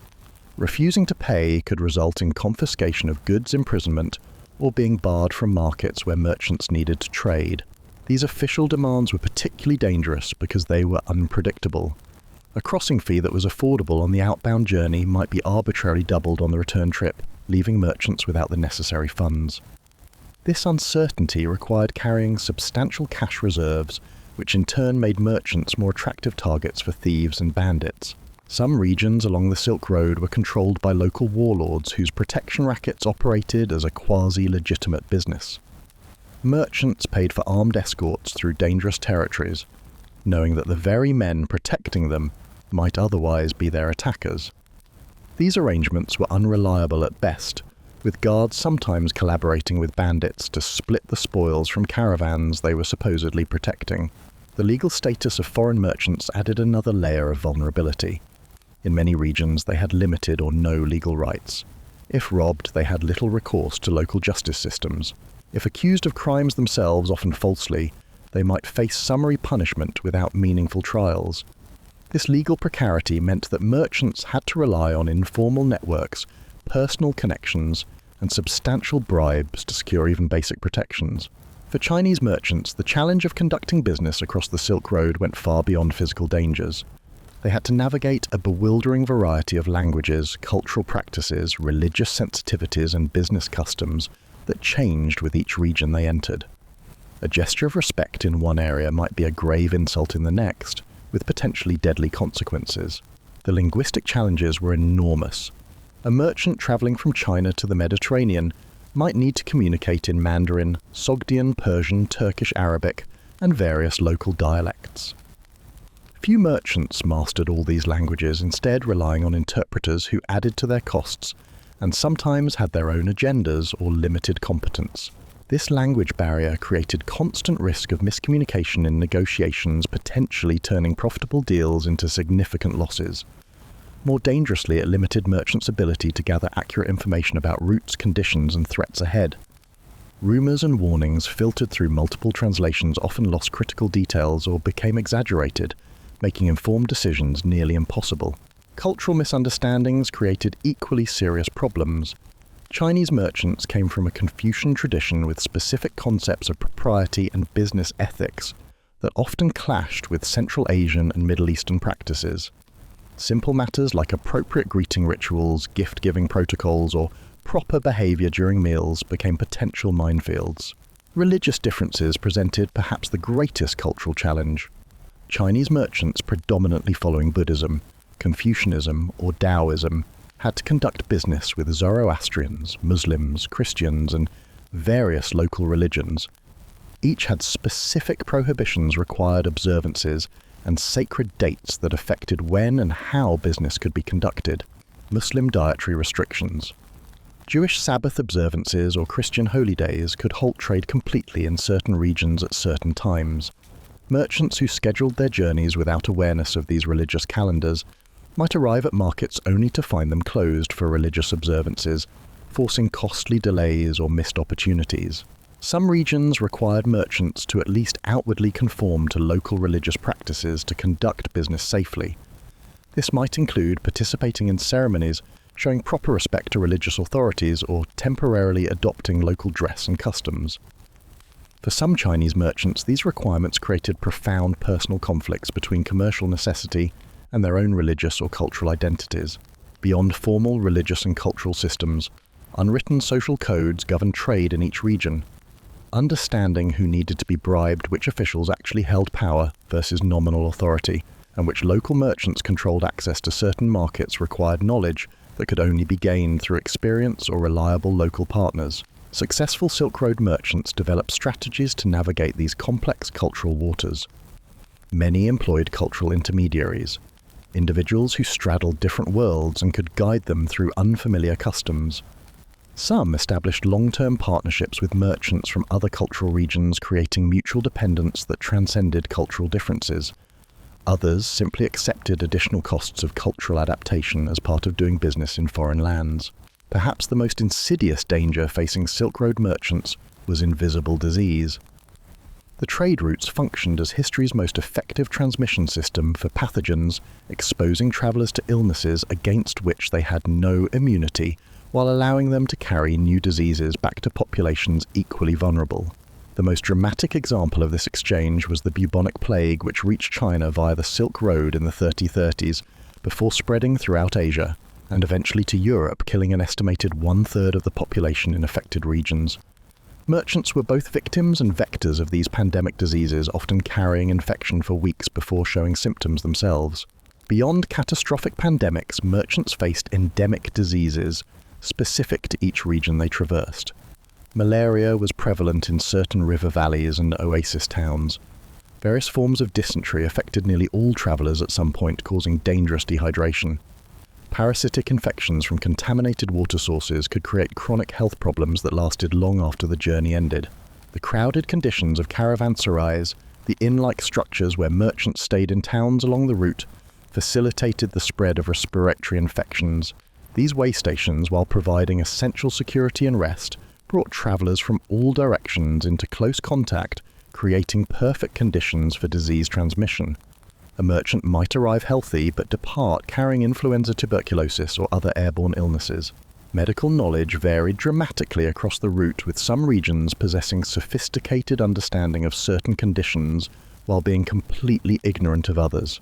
Refusing to pay could result in confiscation of goods, imprisonment, or being barred from markets where merchants needed to trade. These official demands were particularly dangerous because they were unpredictable. A crossing fee that was affordable on the outbound journey might be arbitrarily doubled on the return trip, leaving merchants without the necessary funds. This uncertainty required carrying substantial cash reserves, which in turn made merchants more attractive targets for thieves and bandits. Some regions along the Silk Road were controlled by local warlords whose protection rackets operated as a quasi-legitimate business. Merchants paid for armed escorts through dangerous territories, knowing that the very men protecting them might otherwise be their attackers. These arrangements were unreliable at best, with guards sometimes collaborating with bandits to split the spoils from caravans they were supposedly protecting. The legal status of foreign merchants added another layer of vulnerability. In many regions, they had limited or no legal rights. If robbed, they had little recourse to local justice systems. If accused of crimes themselves, often falsely, they might face summary punishment without meaningful trials. This legal precarity meant that merchants had to rely on informal networks, personal connections, and substantial bribes to secure even basic protections. For Chinese merchants, the challenge of conducting business across the Silk Road went far beyond physical dangers. They had to navigate a bewildering variety of languages, cultural practices, religious sensitivities, and business customs that changed with each region they entered. A gesture of respect in one area might be a grave insult in the next, with potentially deadly consequences. The linguistic challenges were enormous. A merchant traveling from China to the Mediterranean might need to communicate in Mandarin, Sogdian, Persian, Turkish Arabic, and various local dialects. Few merchants mastered all these languages, instead relying on interpreters who added to their costs and sometimes had their own agendas or limited competence. This language barrier created constant risk of miscommunication in negotiations, potentially turning profitable deals into significant losses. More dangerously, it limited merchants' ability to gather accurate information about routes, conditions, and threats ahead. Rumours and warnings filtered through multiple translations often lost critical details or became exaggerated, making informed decisions nearly impossible. Cultural misunderstandings created equally serious problems. Chinese merchants came from a Confucian tradition with specific concepts of propriety and business ethics that often clashed with Central Asian and Middle Eastern practices. Simple matters like appropriate greeting rituals, gift-giving protocols, or proper behavior during meals became potential minefields. Religious differences presented perhaps the greatest cultural challenge. Chinese merchants predominantly following Buddhism, Confucianism, or Taoism had to conduct business with Zoroastrians, Muslims, Christians, and various local religions. Each had specific prohibitions, required observances, and sacred dates that affected when and how business could be conducted. Muslim dietary restrictions. Jewish Sabbath observances or Christian holy days could halt trade completely in certain regions at certain times. Merchants who scheduled their journeys without awareness of these religious calendars might arrive at markets only to find them closed for religious observances, forcing costly delays or missed opportunities. Some regions required merchants to at least outwardly conform to local religious practices to conduct business safely. This might include participating in ceremonies showing proper respect to religious authorities, or temporarily adopting local dress and customs. For some Chinese merchants, these requirements created profound personal conflicts between commercial necessity and their own religious or cultural identities. Beyond formal religious and cultural systems, unwritten social codes governed trade in each region. Understanding who needed to be bribed, which officials actually held power versus nominal authority, and which local merchants controlled access to certain markets required knowledge that could only be gained through experience or reliable local partners. Successful Silk Road merchants developed strategies to navigate these complex cultural waters. Many employed cultural intermediaries, individuals who straddled different worlds and could guide them through unfamiliar customs. Some established long-term partnerships with merchants from other cultural regions, creating mutual dependence that transcended cultural differences. Others simply accepted additional costs of cultural adaptation as part of doing business in foreign lands. Perhaps the most insidious danger facing Silk Road merchants was invisible disease. The trade routes functioned as history's most effective transmission system for pathogens, exposing travellers to illnesses against which they had no immunity, while allowing them to carry new diseases back to populations equally vulnerable. The most dramatic example of this exchange was the bubonic plague, which reached China via the Silk Road in the 3030s, before spreading throughout Asia, and eventually to Europe, killing an estimated 1/3 of the population in affected regions. Merchants were both victims and vectors of these pandemic diseases, often carrying infection for weeks before showing symptoms themselves. Beyond catastrophic pandemics, merchants faced endemic diseases specific to each region they traversed. Malaria was prevalent in certain river valleys and oasis towns. Various forms of dysentery affected nearly all travellers at some point, causing dangerous dehydration. Parasitic infections from contaminated water sources could create chronic health problems that lasted long after the journey ended. The crowded conditions of caravanserais, the inn-like structures where merchants stayed in towns along the route, facilitated the spread of respiratory infections. These way stations, while providing essential security and rest, brought travellers from all directions into close contact, creating perfect conditions for disease transmission. A merchant might arrive healthy but depart carrying influenza, tuberculosis, or other airborne illnesses. Medical knowledge varied dramatically across the route, with some regions possessing sophisticated understanding of certain conditions while being completely ignorant of others.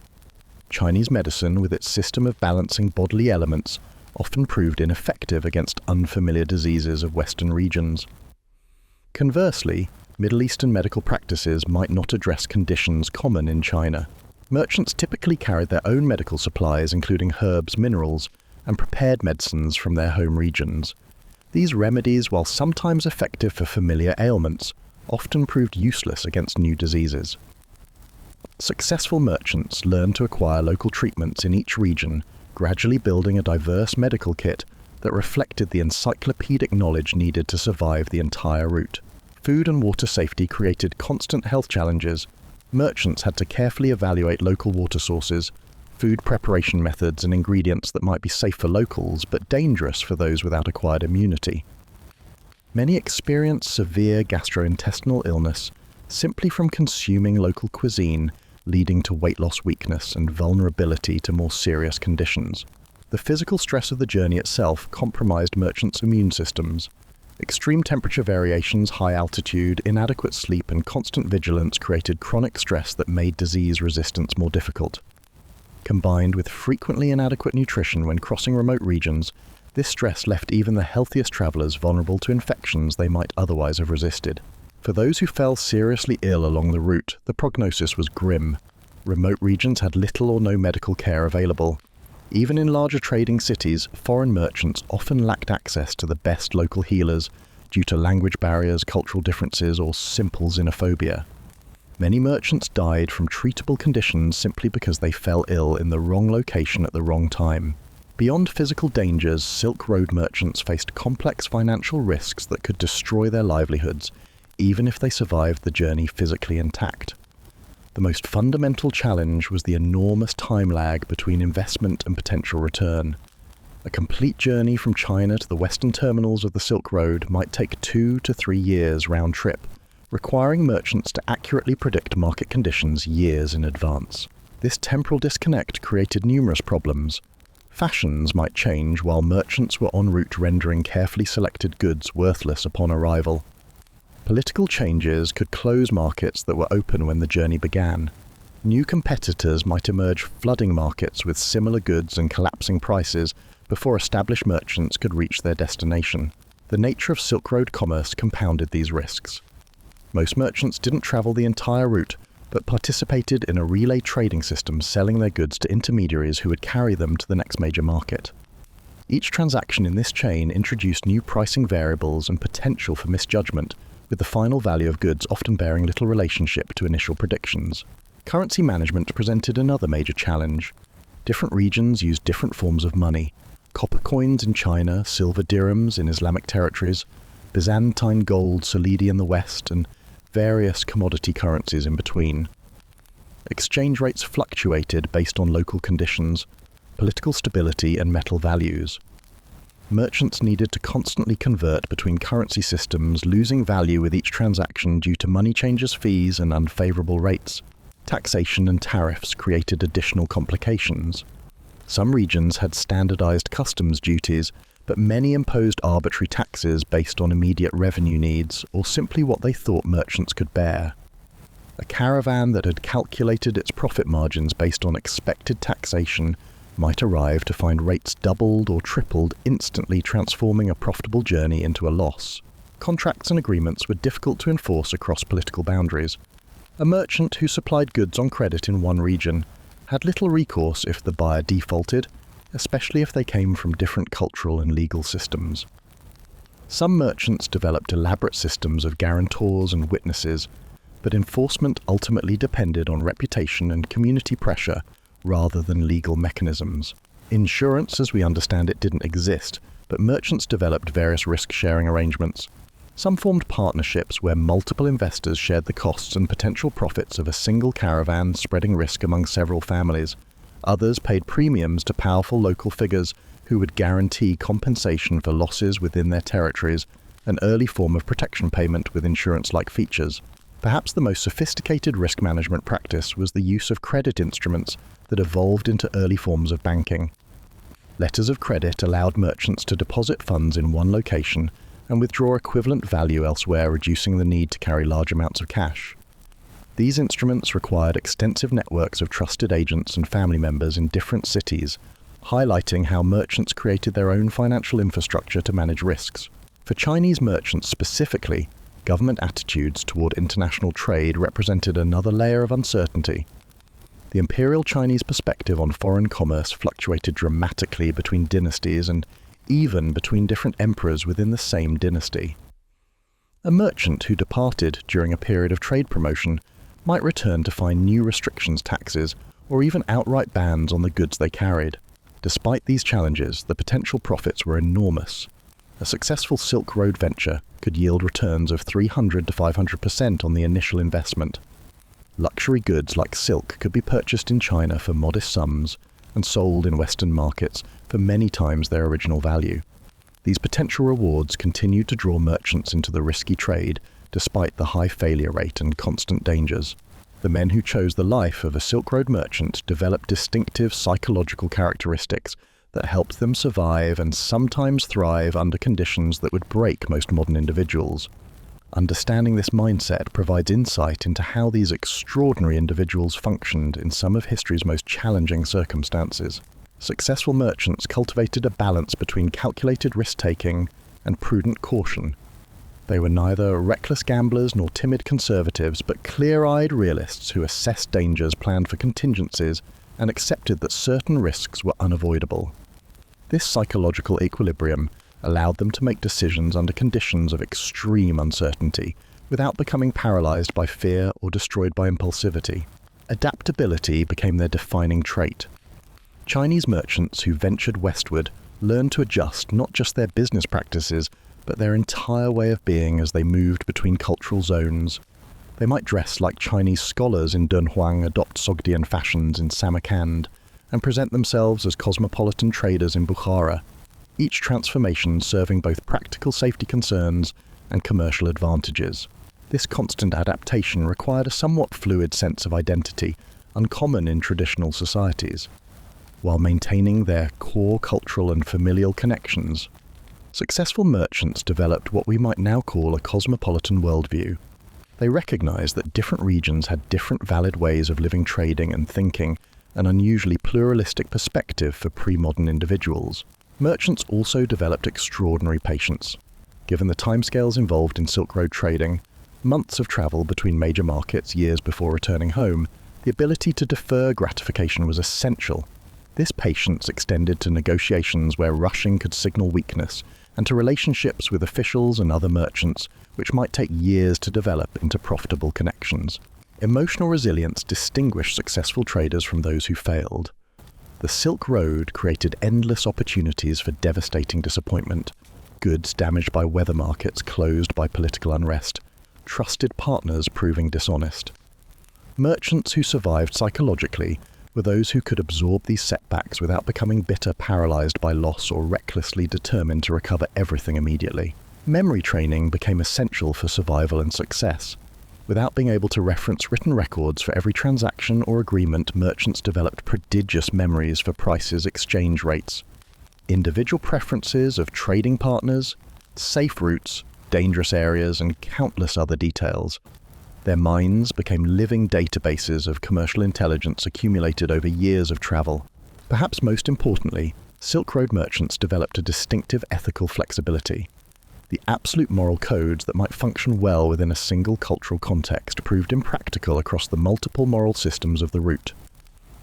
Chinese medicine, with its system of balancing bodily elements, often proved ineffective against unfamiliar diseases of Western regions. Conversely, Middle Eastern medical practices might not address conditions common in China. Merchants typically carried their own medical supplies, including herbs, minerals, and prepared medicines from their home regions. These remedies, while sometimes effective for familiar ailments, often proved useless against new diseases. Successful merchants learned to acquire local treatments in each region, gradually building a diverse medical kit that reflected the encyclopedic knowledge needed to survive the entire route. Food and water safety created constant health challenges. Merchants had to carefully evaluate local water sources, food preparation methods, and ingredients that might be safe for locals but dangerous for those without acquired immunity. Many experienced severe gastrointestinal illness simply from consuming local cuisine, leading to weight loss, weakness, and vulnerability to more serious conditions. The physical stress of the journey itself compromised merchants' immune systems. Extreme temperature variations, high altitude, inadequate sleep, and constant vigilance created chronic stress that made disease resistance more difficult. Combined with frequently inadequate nutrition when crossing remote regions, this stress left even the healthiest travelers vulnerable to infections they might otherwise have resisted. For those who fell seriously ill along the route, the prognosis was grim. Remote regions had little or no medical care available. Even in larger trading cities, foreign merchants often lacked access to the best local healers due to language barriers, cultural differences, or simple xenophobia. Many merchants died from treatable conditions simply because they fell ill in the wrong location at the wrong time. Beyond physical dangers, Silk Road merchants faced complex financial risks that could destroy their livelihoods, even if they survived the journey physically intact. The most fundamental challenge was the enormous time lag between investment and potential return. A complete journey from China to the western terminals of the Silk Road might take 2 to 3 years round trip, requiring merchants to accurately predict market conditions years in advance. This temporal disconnect created numerous problems. Fashions might change while merchants were en route rendering carefully selected goods worthless upon arrival. Political changes could close markets that were open when the journey began. New competitors might emerge, flooding markets with similar goods and collapsing prices before established merchants could reach their destination. The nature of Silk Road commerce compounded these risks. Most merchants didn't travel the entire route, but participated in a relay trading system selling their goods to intermediaries who would carry them to the next major market. Each transaction in this chain introduced new pricing variables and potential for misjudgment, with the final value of goods often bearing little relationship to initial predictions. Currency management presented another major challenge. Different regions used different forms of money. Copper coins in China, silver dirhams in Islamic territories, Byzantine gold, solidi in the West, and various commodity currencies in between. Exchange rates fluctuated based on local conditions, political stability, and metal values. Merchants needed to constantly convert between currency systems, losing value with each transaction due to money changers' fees and unfavorable rates. Taxation and tariffs created additional complications. Some regions had standardized customs duties, but many imposed arbitrary taxes based on immediate revenue needs or simply what they thought merchants could bear. A caravan that had calculated its profit margins based on expected taxation might arrive to find rates doubled or tripled, instantly transforming a profitable journey into a loss. Contracts and agreements were difficult to enforce across political boundaries. A merchant who supplied goods on credit in one region had little recourse if the buyer defaulted, especially if they came from different cultural and legal systems. Some merchants developed elaborate systems of guarantors and witnesses, but enforcement ultimately depended on reputation and community pressure rather than legal mechanisms. Insurance, as we understand it, didn't exist, but merchants developed various risk-sharing arrangements. Some formed partnerships where multiple investors shared the costs and potential profits of a single caravan, spreading risk among several families. Others paid premiums to powerful local figures who would guarantee compensation for losses within their territories, an early form of protection payment with insurance-like features. Perhaps the most sophisticated risk management practice was the use of credit instruments that evolved into early forms of banking. Letters of credit allowed merchants to deposit funds in one location and withdraw equivalent value elsewhere, reducing the need to carry large amounts of cash. These instruments required extensive networks of trusted agents and family members in different cities, highlighting how merchants created their own financial infrastructure to manage risks. For Chinese merchants specifically, government attitudes toward international trade represented another layer of uncertainty. The imperial Chinese perspective on foreign commerce fluctuated dramatically between dynasties and even between different emperors within the same dynasty. A merchant who departed during a period of trade promotion might return to find new restrictions, taxes, or even outright bans on the goods they carried. Despite these challenges, the potential profits were enormous. A successful Silk Road venture could yield returns of 300 to 500% on the initial investment. Luxury goods like silk could be purchased in China for modest sums and sold in Western markets for many times their original value. These potential rewards continued to draw merchants into the risky trade despite the high failure rate and constant dangers. The men who chose the life of a Silk Road merchant developed distinctive psychological characteristics that helped them survive and sometimes thrive under conditions that would break most modern individuals. Understanding this mindset provides insight into how these extraordinary individuals functioned in some of history's most challenging circumstances. Successful merchants cultivated a balance between calculated risk-taking and prudent caution. They were neither reckless gamblers nor timid conservatives, but clear-eyed realists who assessed dangers, planned for contingencies, and accepted that certain risks were unavoidable. This psychological equilibrium allowed them to make decisions under conditions of extreme uncertainty, without becoming paralyzed by fear or destroyed by impulsivity. Adaptability became their defining trait. Chinese merchants who ventured westward learned to adjust not just their business practices, but their entire way of being as they moved between cultural zones. They might dress like Chinese scholars in Dunhuang, adopt Sogdian fashions in Samarkand, and present themselves as cosmopolitan traders in Bukhara, each transformation serving both practical safety concerns and commercial advantages. This constant adaptation required a somewhat fluid sense of identity, uncommon in traditional societies. while maintaining their core cultural and familial connections. Successful merchants developed what we might now call a cosmopolitan worldview. They recognized that different regions had different valid ways of living, trading, and thinking, an unusually pluralistic perspective for pre-modern individuals. Merchants also developed extraordinary patience. Given the timescales involved in Silk Road trading, months of travel between major markets years before returning home, the ability to defer gratification was essential. This patience extended to negotiations where rushing could signal weakness, and to relationships with officials and other merchants, which might take years to develop into profitable connections. Emotional resilience distinguished successful traders from those who failed. The Silk Road created endless opportunities for devastating disappointment, goods damaged by weather markets closed by political unrest, trusted partners proving dishonest. Merchants who survived psychologically were those who could absorb these setbacks without becoming bitter, paralyzed by loss, or recklessly determined to recover everything immediately. Memory training became essential for survival and success. Without being able to reference written records for every transaction or agreement, merchants developed prodigious memories for prices, exchange rates, individual preferences of trading partners, safe routes, dangerous areas, and countless other details. Their minds became living databases of commercial intelligence accumulated over years of travel. Perhaps most importantly, Silk Road merchants developed a distinctive ethical flexibility. The absolute moral codes that might function well within a single cultural context proved impractical across the multiple moral systems of the route.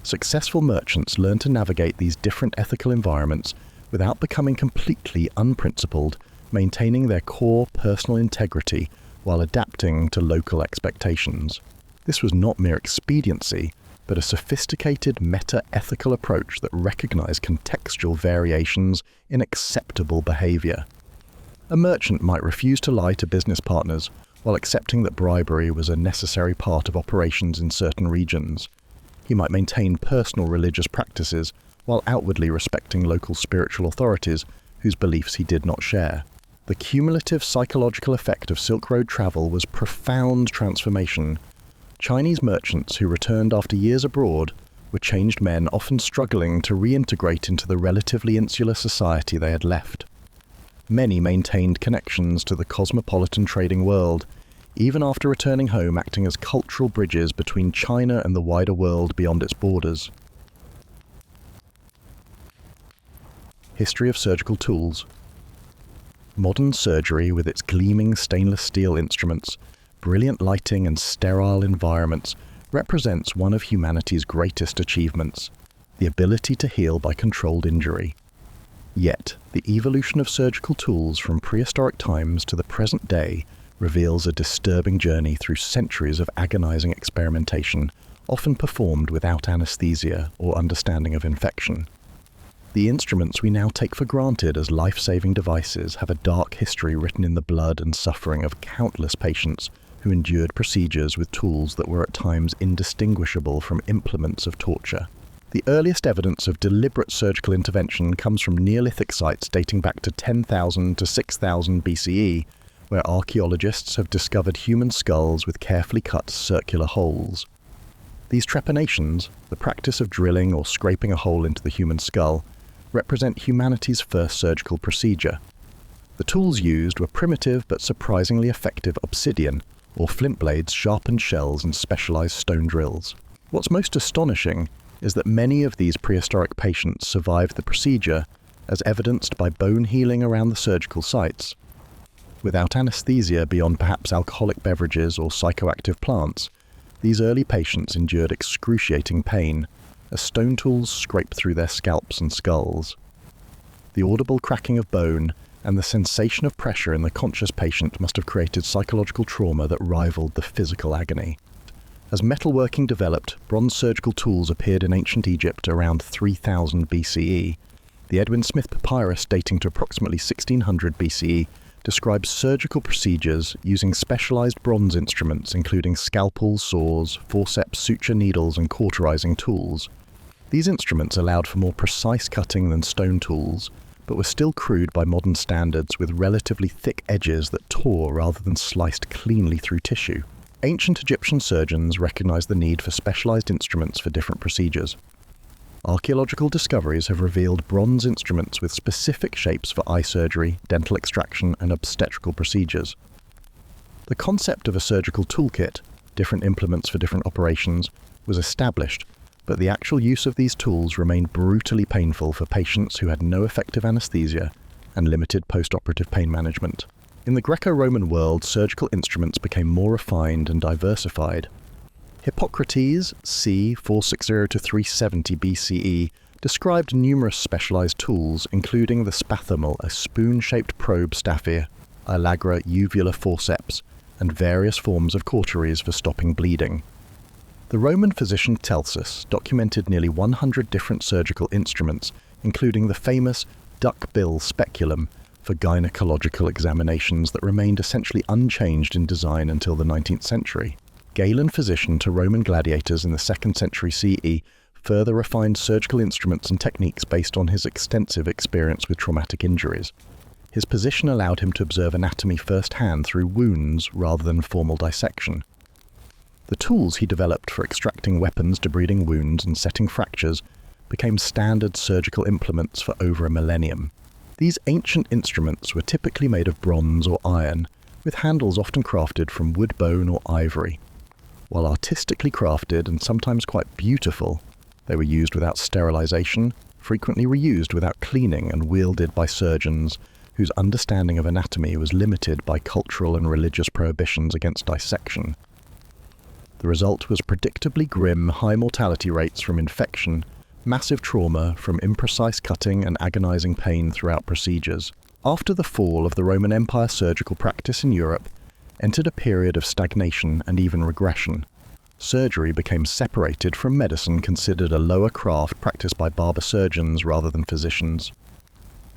Successful merchants learned to navigate these different ethical environments without becoming completely unprincipled, maintaining their core personal integrity while adapting to local expectations. This was not mere expediency, but a sophisticated meta-ethical approach that recognized contextual variations in acceptable behavior. A merchant might refuse to lie to business partners while accepting that bribery was a necessary part of operations in certain regions. He might maintain personal religious practices while outwardly respecting local spiritual authorities whose beliefs he did not share. The cumulative psychological effect of Silk Road travel was profound transformation. Chinese merchants who returned after years abroad were changed men, often struggling to reintegrate into the relatively insular society they had left. Many maintained connections to the cosmopolitan trading world, even after returning home, acting as cultural bridges between China and the wider world beyond its borders. History of surgical tools. Modern surgery, with its gleaming stainless steel instruments, brilliant lighting, and sterile environments, represents one of humanity's greatest achievements: the ability to heal by controlled injury. Yet, the evolution of surgical tools from prehistoric times to the present day reveals a disturbing journey through centuries of agonizing experimentation, often performed without anesthesia or understanding of infection. The instruments we now take for granted as life-saving devices have a dark history written in the blood and suffering of countless patients who endured procedures with tools that were at times indistinguishable from implements of torture. The earliest evidence of deliberate surgical intervention comes from Neolithic sites dating back to 10,000 to 6,000 BCE, where archaeologists have discovered human skulls with carefully cut circular holes. These trepanations, the practice of drilling or scraping a hole into the human skull, represent humanity's first surgical procedure. The tools used were primitive but surprisingly effective obsidian, or flint blades, sharpened shells, and specialized stone drills. What's most astonishing is that many of these prehistoric patients survived the procedure, as evidenced by bone healing around the surgical sites. Without anesthesia beyond perhaps alcoholic beverages or psychoactive plants, these early patients endured excruciating pain, as stone tools scraped through their scalps and skulls. The audible cracking of bone and the sensation of pressure in the conscious patient must have created psychological trauma that rivaled the physical agony. As metalworking developed, bronze surgical tools appeared in ancient Egypt around 3000 BCE. The Edwin Smith papyrus, dating to approximately 1600 BCE, describes surgical procedures using specialized bronze instruments including scalpels, saws, forceps, suture needles, and cauterizing tools. These instruments allowed for more precise cutting than stone tools, but were still crude by modern standards, with relatively thick edges that tore rather than sliced cleanly through tissue. Ancient Egyptian surgeons recognized the need for specialized instruments for different procedures. archaeological discoveries have revealed bronze instruments with specific shapes for eye surgery, dental extraction, and obstetrical procedures. The concept of a surgical toolkit, different implements for different operations, was established, but the actual use of these tools remained brutally painful for patients who had no effective anesthesia and limited post-operative pain management. In the Greco-Roman world, surgical instruments became more refined and diversified. Hippocrates, c. 460–370 BCE, described numerous specialized tools, including the spathomal, a spoon-shaped probe staphia, ilagra uvular forceps, and various forms of cauteries for stopping bleeding. The Roman physician Celsus documented nearly 100 different surgical instruments, including the famous duck-bill speculum for gynecological examinations that remained essentially unchanged in design until the 19th century. Galen, physician to Roman gladiators in the 2nd century CE, further refined surgical instruments and techniques based on his extensive experience with traumatic injuries. His position allowed him to observe anatomy firsthand through wounds rather than formal dissection. The tools he developed for extracting weapons, debriding wounds, and setting fractures became standard surgical implements for over a millennium. These ancient instruments were typically made of bronze or iron, with handles often crafted from wood, bone, or ivory. While artistically crafted and sometimes quite beautiful, they were used without sterilization, frequently reused without cleaning, and wielded by surgeons whose understanding of anatomy was limited by cultural and religious prohibitions against dissection. The result was predictably grim, high mortality rates from infection, massive trauma from imprecise cutting, and agonizing pain throughout procedures. After the fall of the Roman Empire, surgical practice in Europe entered a period of stagnation and even regression. Surgery became separated from medicine, considered a lower craft practiced by barber surgeons rather than physicians.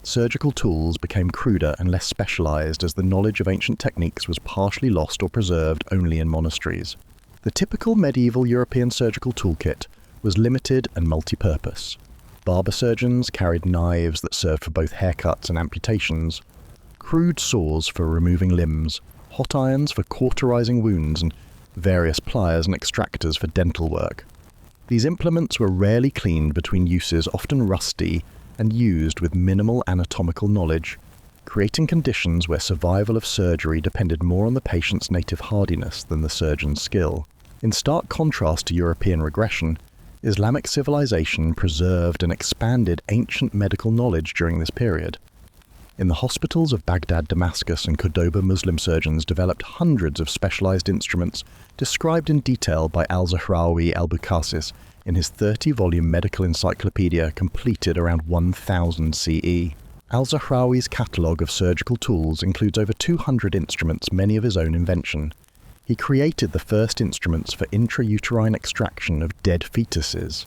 Surgical tools became cruder and less specialized as the knowledge of ancient techniques was partially lost or preserved only in monasteries. The typical medieval European surgical toolkit was limited and multi-purpose. Barber surgeons carried knives that served for both haircuts and amputations, crude saws for removing limbs, hot irons for cauterizing wounds, and various pliers and extractors for dental work. These implements were rarely cleaned between uses, often rusty, and used with minimal anatomical knowledge, creating conditions where survival of surgery depended more on the patient's native hardiness than the surgeon's skill. In stark contrast to European regression, Islamic civilization preserved and expanded ancient medical knowledge during this period. In the hospitals of Baghdad, Damascus, and Cordoba, Muslim surgeons developed hundreds of specialized instruments described in detail by al-Zahrawi al-Bukhasis in his 30-volume medical encyclopedia completed around 1000 CE. Al-Zahrawi's catalogue of surgical tools includes over 200 instruments, many of his own invention. He created the first instruments for intrauterine extraction of dead fetuses,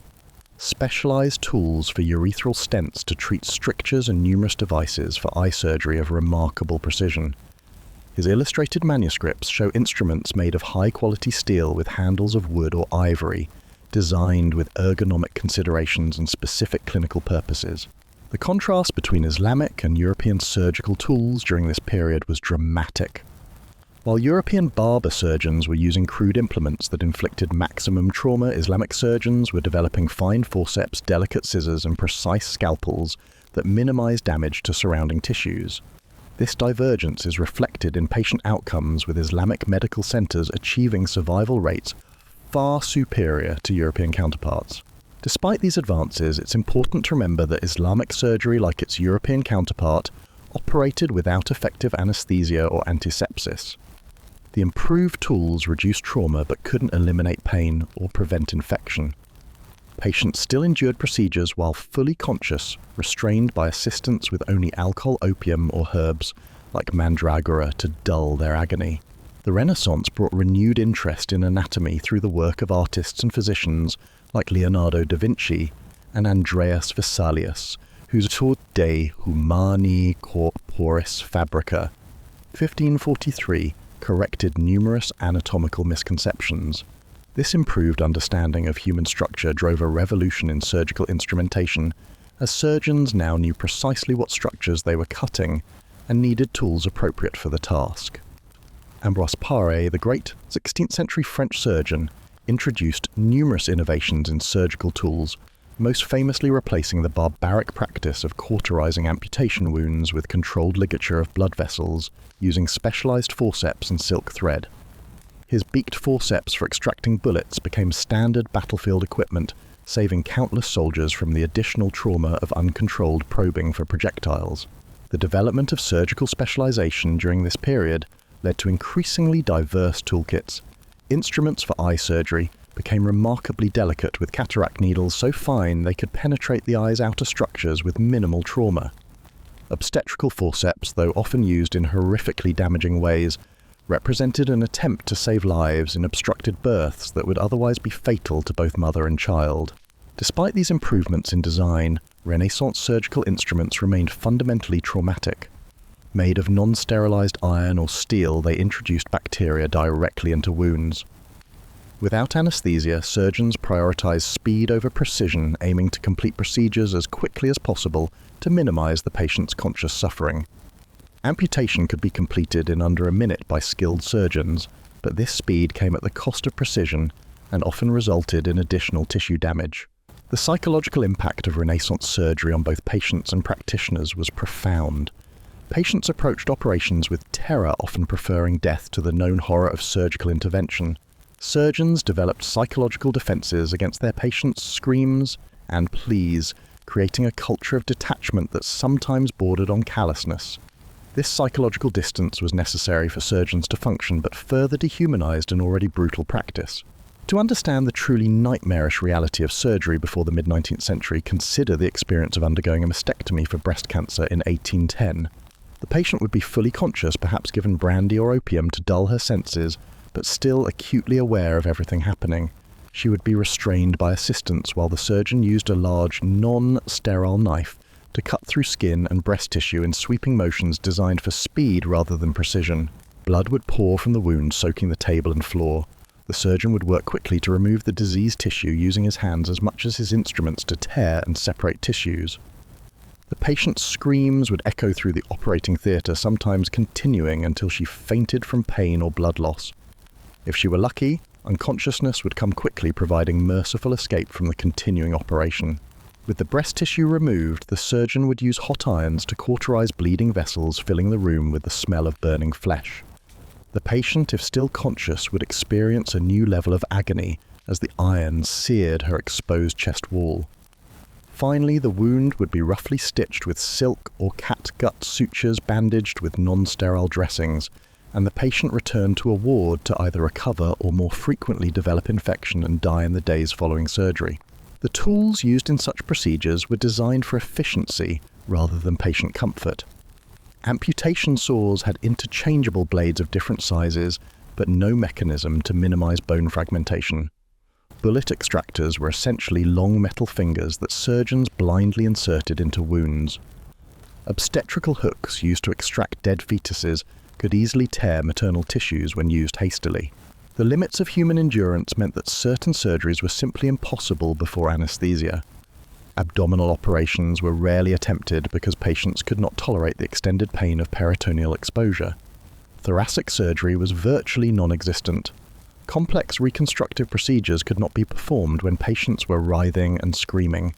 specialized tools for urethral stents to treat strictures, and numerous devices for eye surgery of remarkable precision. His illustrated manuscripts show instruments made of high-quality steel with handles of wood or ivory, designed with ergonomic considerations and specific clinical purposes. The contrast between Islamic and European surgical tools during this period was dramatic. While European barber surgeons were using crude implements that inflicted maximum trauma, Islamic surgeons were developing fine forceps, delicate scissors, and precise scalpels that minimized damage to surrounding tissues. This divergence is reflected in patient outcomes, with Islamic medical centers achieving survival rates far superior to European counterparts. Despite these advances, it's important to remember that Islamic surgery, like its European counterpart, operated without effective anesthesia or antisepsis. The improved tools reduced trauma but couldn't eliminate pain or prevent infection. Patients still endured procedures while fully conscious, restrained by assistants with only alcohol, opium, or herbs like mandragora to dull their agony. The Renaissance brought renewed interest in anatomy through the work of artists and physicians like Leonardo da Vinci and Andreas Vesalius, whose Tour de Humani Corporis Fabrica, 1543, corrected numerous anatomical misconceptions. This improved understanding of human structure drove a revolution in surgical instrumentation, as surgeons now knew precisely what structures they were cutting and needed tools appropriate for the task. Ambroise Paré, the great 16th century French surgeon, introduced numerous innovations in surgical tools, most famously replacing the barbaric practice of cauterizing amputation wounds with controlled ligature of blood vessels using specialized forceps and silk thread. His beaked forceps for extracting bullets became standard battlefield equipment, saving countless soldiers from the additional trauma of uncontrolled probing for projectiles. The development of surgical specialization during this period led to increasingly diverse toolkits. Instruments for eye surgery became remarkably delicate, with cataract needles so fine they could penetrate the eye's outer structures with minimal trauma. Obstetrical forceps, though often used in horrifically damaging ways, represented an attempt to save lives in obstructed births that would otherwise be fatal to both mother and child. Despite these improvements in design, Renaissance surgical instruments remained fundamentally traumatic. Made of non-sterilized iron or steel, they introduced bacteria directly into wounds. Without anesthesia, surgeons prioritized speed over precision, aiming to complete procedures as quickly as possible to minimize the patient's conscious suffering. Amputation could be completed in under a minute by skilled surgeons, but this speed came at the cost of precision and often resulted in additional tissue damage. The psychological impact of Renaissance surgery on both patients and practitioners was profound. Patients approached operations with terror, often preferring death to the known horror of surgical intervention. Surgeons developed psychological defenses against their patients' screams and pleas, creating a culture of detachment that sometimes bordered on callousness. This psychological distance was necessary for surgeons to function, but further dehumanized an already brutal practice. To understand the truly nightmarish reality of surgery before the mid-19th century, consider the experience of undergoing a mastectomy for breast cancer in 1810. The patient would be fully conscious, perhaps given brandy or opium to dull her senses, but still acutely aware of everything happening. She would be restrained by assistants while the surgeon used a large, non-sterile knife to cut through skin and breast tissue in sweeping motions designed for speed rather than precision. Blood would pour from the wound, soaking the table and floor. The surgeon would work quickly to remove the diseased tissue, using his hands as much as his instruments to tear and separate tissues. The patient's screams would echo through the operating theatre, sometimes continuing until she fainted from pain or blood loss. If she were lucky, unconsciousness would come quickly, providing merciful escape from the continuing operation. With the breast tissue removed, the surgeon would use hot irons to cauterize bleeding vessels, filling the room with the smell of burning flesh. The patient, if still conscious, would experience a new level of agony as the irons seared her exposed chest wall. Finally, the wound would be roughly stitched with silk or catgut sutures, bandaged with non-sterile dressings, and the patient returned to a ward to either recover or more frequently develop infection and die in the days following surgery. The tools used in such procedures were designed for efficiency rather than patient comfort. Amputation saws had interchangeable blades of different sizes, but no mechanism to minimize bone fragmentation. Bullet extractors were essentially long metal fingers that surgeons blindly inserted into wounds. Obstetrical hooks used to extract dead fetuses could easily tear maternal tissues when used hastily. The limits of human endurance meant that certain surgeries were simply impossible before anesthesia. Abdominal operations were rarely attempted because patients could not tolerate the extended pain of peritoneal exposure. Thoracic surgery was virtually non-existent. Complex reconstructive procedures could not be performed when patients were writhing and screaming.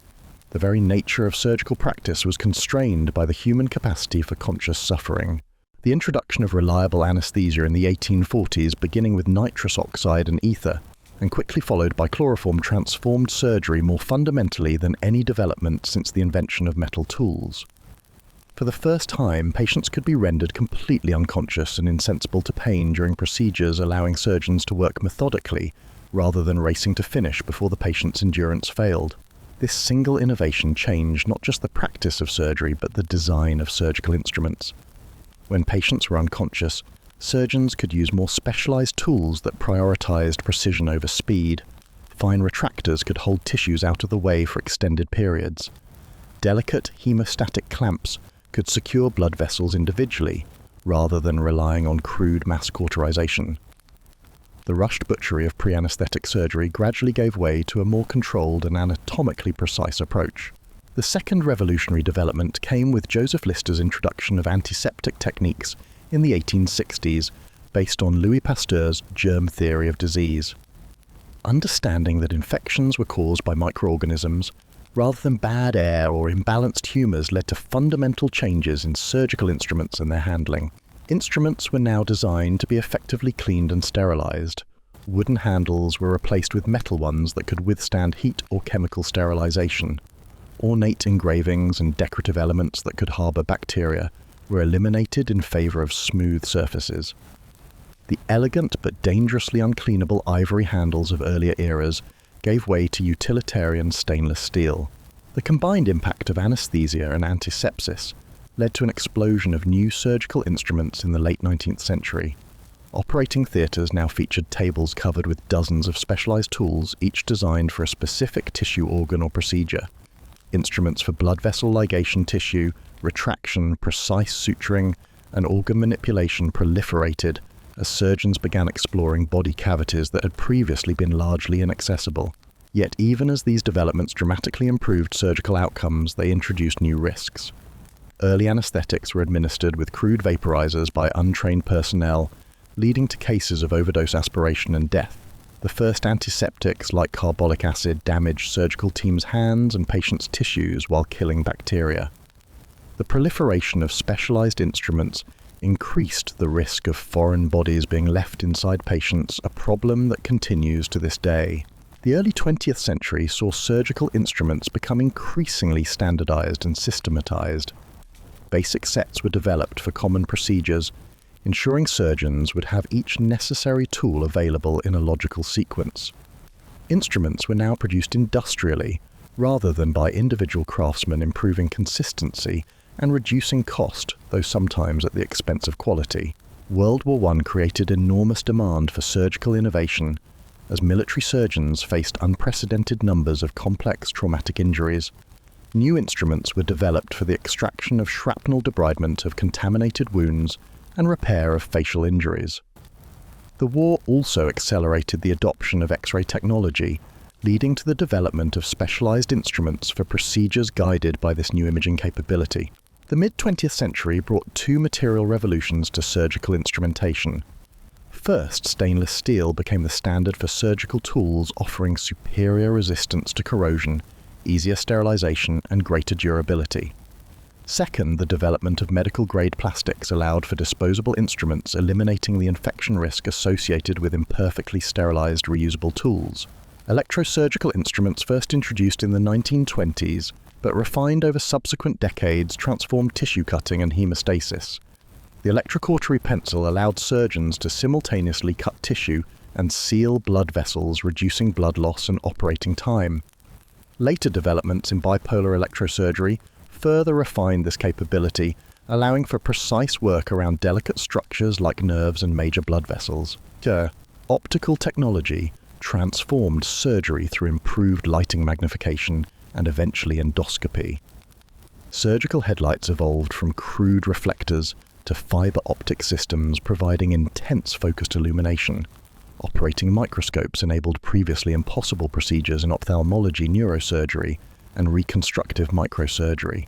The very nature of surgical practice was constrained by the human capacity for conscious suffering. The introduction of reliable anesthesia in the 1840s, beginning with nitrous oxide and ether, and quickly followed by chloroform, transformed surgery more fundamentally than any development since the invention of metal tools. For the first time, patients could be rendered completely unconscious and insensible to pain during procedures, allowing surgeons to work methodically rather than racing to finish before the patient's endurance failed. This single innovation changed not just the practice of surgery, but the design of surgical instruments. When patients were unconscious, surgeons could use more specialized tools that prioritized precision over speed. Fine retractors could hold tissues out of the way for extended periods. Delicate hemostatic clamps could secure blood vessels individually, rather than relying on crude mass cauterization. The rushed butchery of pre-anesthetic surgery gradually gave way to a more controlled and anatomically precise approach. The second revolutionary development came with Joseph Lister's introduction of antiseptic techniques in the 1860s, based on Louis Pasteur's germ theory of disease. Understanding that infections were caused by microorganisms, rather than bad air or imbalanced humours, led to fundamental changes in surgical instruments and their handling. Instruments were now designed to be effectively cleaned and sterilised. Wooden handles were replaced with metal ones that could withstand heat or chemical sterilisation. Ornate engravings and decorative elements that could harbour bacteria were eliminated in favour of smooth surfaces. The elegant but dangerously uncleanable ivory handles of earlier eras gave way to utilitarian stainless steel. The combined impact of anaesthesia and antisepsis led to an explosion of new surgical instruments in the late 19th century. Operating theatres now featured tables covered with dozens of specialised tools, each designed for a specific tissue organ or procedure. Instruments for blood vessel ligation tissue, retraction, precise suturing, and organ manipulation proliferated as surgeons began exploring body cavities that had previously been largely inaccessible. Yet even as these developments dramatically improved surgical outcomes, they introduced new risks. Early anaesthetics were administered with crude vaporizers by untrained personnel, leading to cases of overdose aspiration and death. The first antiseptics, like carbolic acid, damaged surgical teams' hands and patients' tissues while killing bacteria. The proliferation of specialized instruments increased the risk of foreign bodies being left inside patients, a problem that continues to this day. The early 20th century saw surgical instruments become increasingly standardized and systematized. Basic sets were developed for common procedures, ensuring surgeons would have each necessary tool available in a logical sequence. Instruments were now produced industrially, rather than by individual craftsmen, improving consistency and reducing cost, though sometimes at the expense of quality. World War I created enormous demand for surgical innovation, as military surgeons faced unprecedented numbers of complex traumatic injuries. New instruments were developed for the extraction of shrapnel debridement of contaminated wounds and repair of facial injuries. The war also accelerated the adoption of X-ray technology, leading to the development of specialized instruments for procedures guided by this new imaging capability. The mid-20th century brought two material revolutions to surgical instrumentation. First, stainless steel became the standard for surgical tools, offering superior resistance to corrosion, easier sterilization, and greater durability. Second, the development of medical-grade plastics allowed for disposable instruments, eliminating the infection risk associated with imperfectly sterilized reusable tools. Electrosurgical instruments, first introduced in the 1920s, but refined over subsequent decades, transformed tissue cutting and hemostasis. The electrocautery pencil allowed surgeons to simultaneously cut tissue and seal blood vessels, reducing blood loss and operating time. Later developments in bipolar electrosurgery further refined this capability, allowing for precise work around delicate structures like nerves and major blood vessels. Optical technology transformed surgery through improved lighting magnification and eventually endoscopy. Surgical headlights evolved from crude reflectors to fiber optic systems, providing intense focused illumination. Operating microscopes enabled previously impossible procedures in ophthalmology, neurosurgery, and reconstructive microsurgery.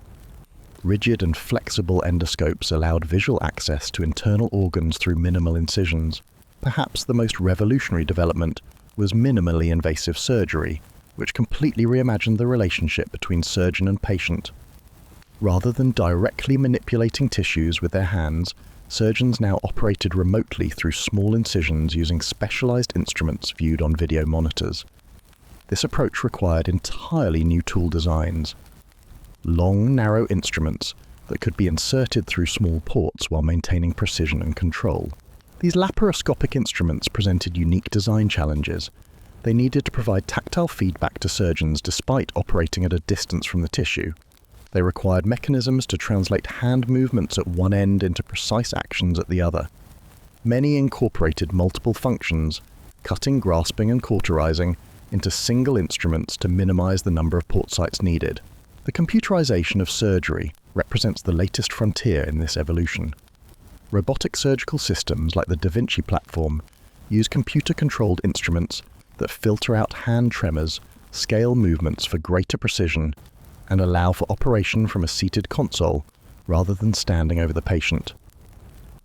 Rigid and flexible endoscopes allowed visual access to internal organs through minimal incisions. Perhaps the most revolutionary development was minimally invasive surgery, which completely reimagined the relationship between surgeon and patient. Rather than directly manipulating tissues with their hands, surgeons now operated remotely through small incisions using specialized instruments viewed on video monitors. This approach required entirely new tool designs. Long, narrow instruments that could be inserted through small ports while maintaining precision and control. These laparoscopic instruments presented unique design challenges. They needed to provide tactile feedback to surgeons despite operating at a distance from the tissue. They required mechanisms to translate hand movements at one end into precise actions at the other. Many incorporated multiple functions, cutting, grasping, and cauterizing, into single instruments to minimize the number of port sites needed. The computerization of surgery represents the latest frontier in this evolution. Robotic surgical systems like the Da Vinci platform use computer-controlled instruments that filter out hand tremors, scale movements for greater precision, and allow for operation from a seated console rather than standing over the patient.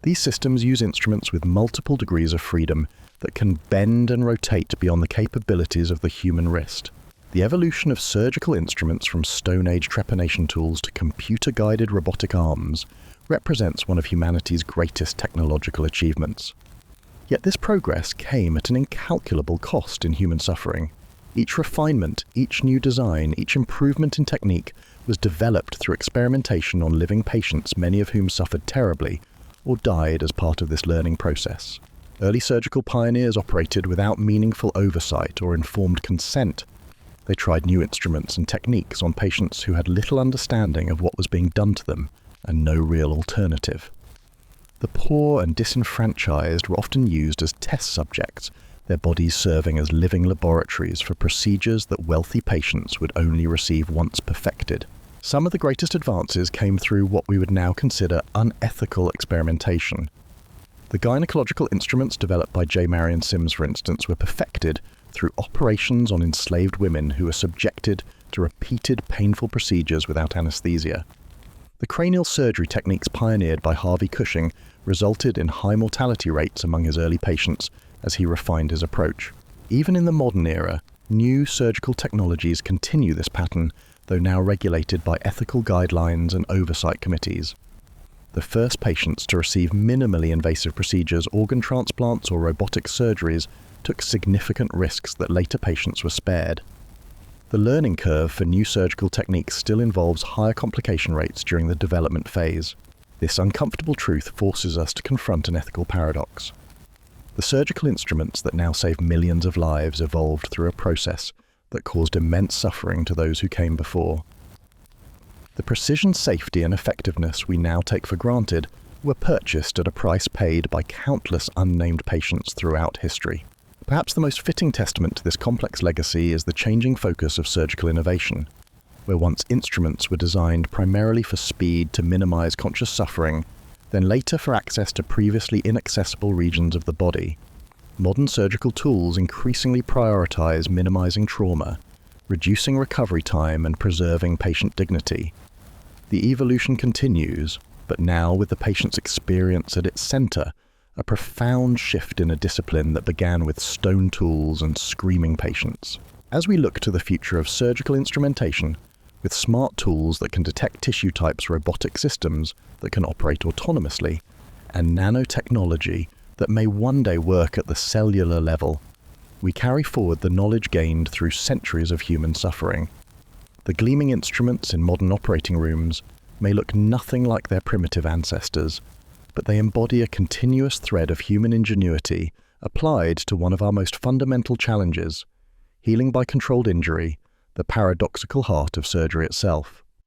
These systems use instruments with multiple degrees of freedom that can bend and rotate beyond the capabilities of the human wrist. The evolution of surgical instruments from Stone Age trepanation tools to computer-guided robotic arms represents one of humanity's greatest technological achievements. Yet this progress came at an incalculable cost in human suffering. Each refinement, each new design, each improvement in technique was developed through experimentation on living patients, many of whom suffered terribly or died as part of this learning process. Early surgical pioneers operated without meaningful oversight or informed consent. They tried new instruments and techniques on patients who had little understanding of what was being done to them and no real alternative. The poor and disenfranchised were often used as test subjects, their bodies serving as living laboratories for procedures that wealthy patients would only receive once perfected. Some of the greatest advances came through what we would now consider unethical experimentation. The gynecological instruments developed by J. Marion Sims, for instance, were perfected through operations on enslaved women who were subjected to repeated painful procedures without anesthesia. The cranial surgery techniques pioneered by Harvey Cushing resulted in high mortality rates among his early patients as he refined his approach. Even in the modern era, new surgical technologies continue this pattern, though now regulated by ethical guidelines and oversight committees. The first patients to receive minimally invasive procedures, organ transplants or robotic surgeries, took significant risks that later patients were spared. The learning curve for new surgical techniques still involves higher complication rates during the development phase. This uncomfortable truth forces us to confront an ethical paradox. The surgical instruments that now save millions of lives evolved through a process that caused immense suffering to those who came before. The precision, safety, and effectiveness we now take for granted were purchased at a price paid by countless unnamed patients throughout history. Perhaps the most fitting testament to this complex legacy is the changing focus of surgical innovation. Where once instruments were designed primarily for speed to minimize conscious suffering, then later for access to previously inaccessible regions of the body, modern surgical tools increasingly prioritize minimizing trauma, reducing recovery time, and preserving patient dignity. The evolution continues, but now with the patient's experience at its center, a profound shift in a discipline that began with stone tools and screaming patients. As we look to the future of surgical instrumentation, with smart tools that can detect tissue types, robotic systems that can operate autonomously, and nanotechnology that may one day work at the cellular level, we carry forward the knowledge gained through centuries of human suffering. The gleaming instruments in modern operating rooms may look nothing like their primitive ancestors, but they embody a continuous thread of human ingenuity applied to one of our most fundamental challenges, healing by controlled injury, the paradoxical heart of surgery itself.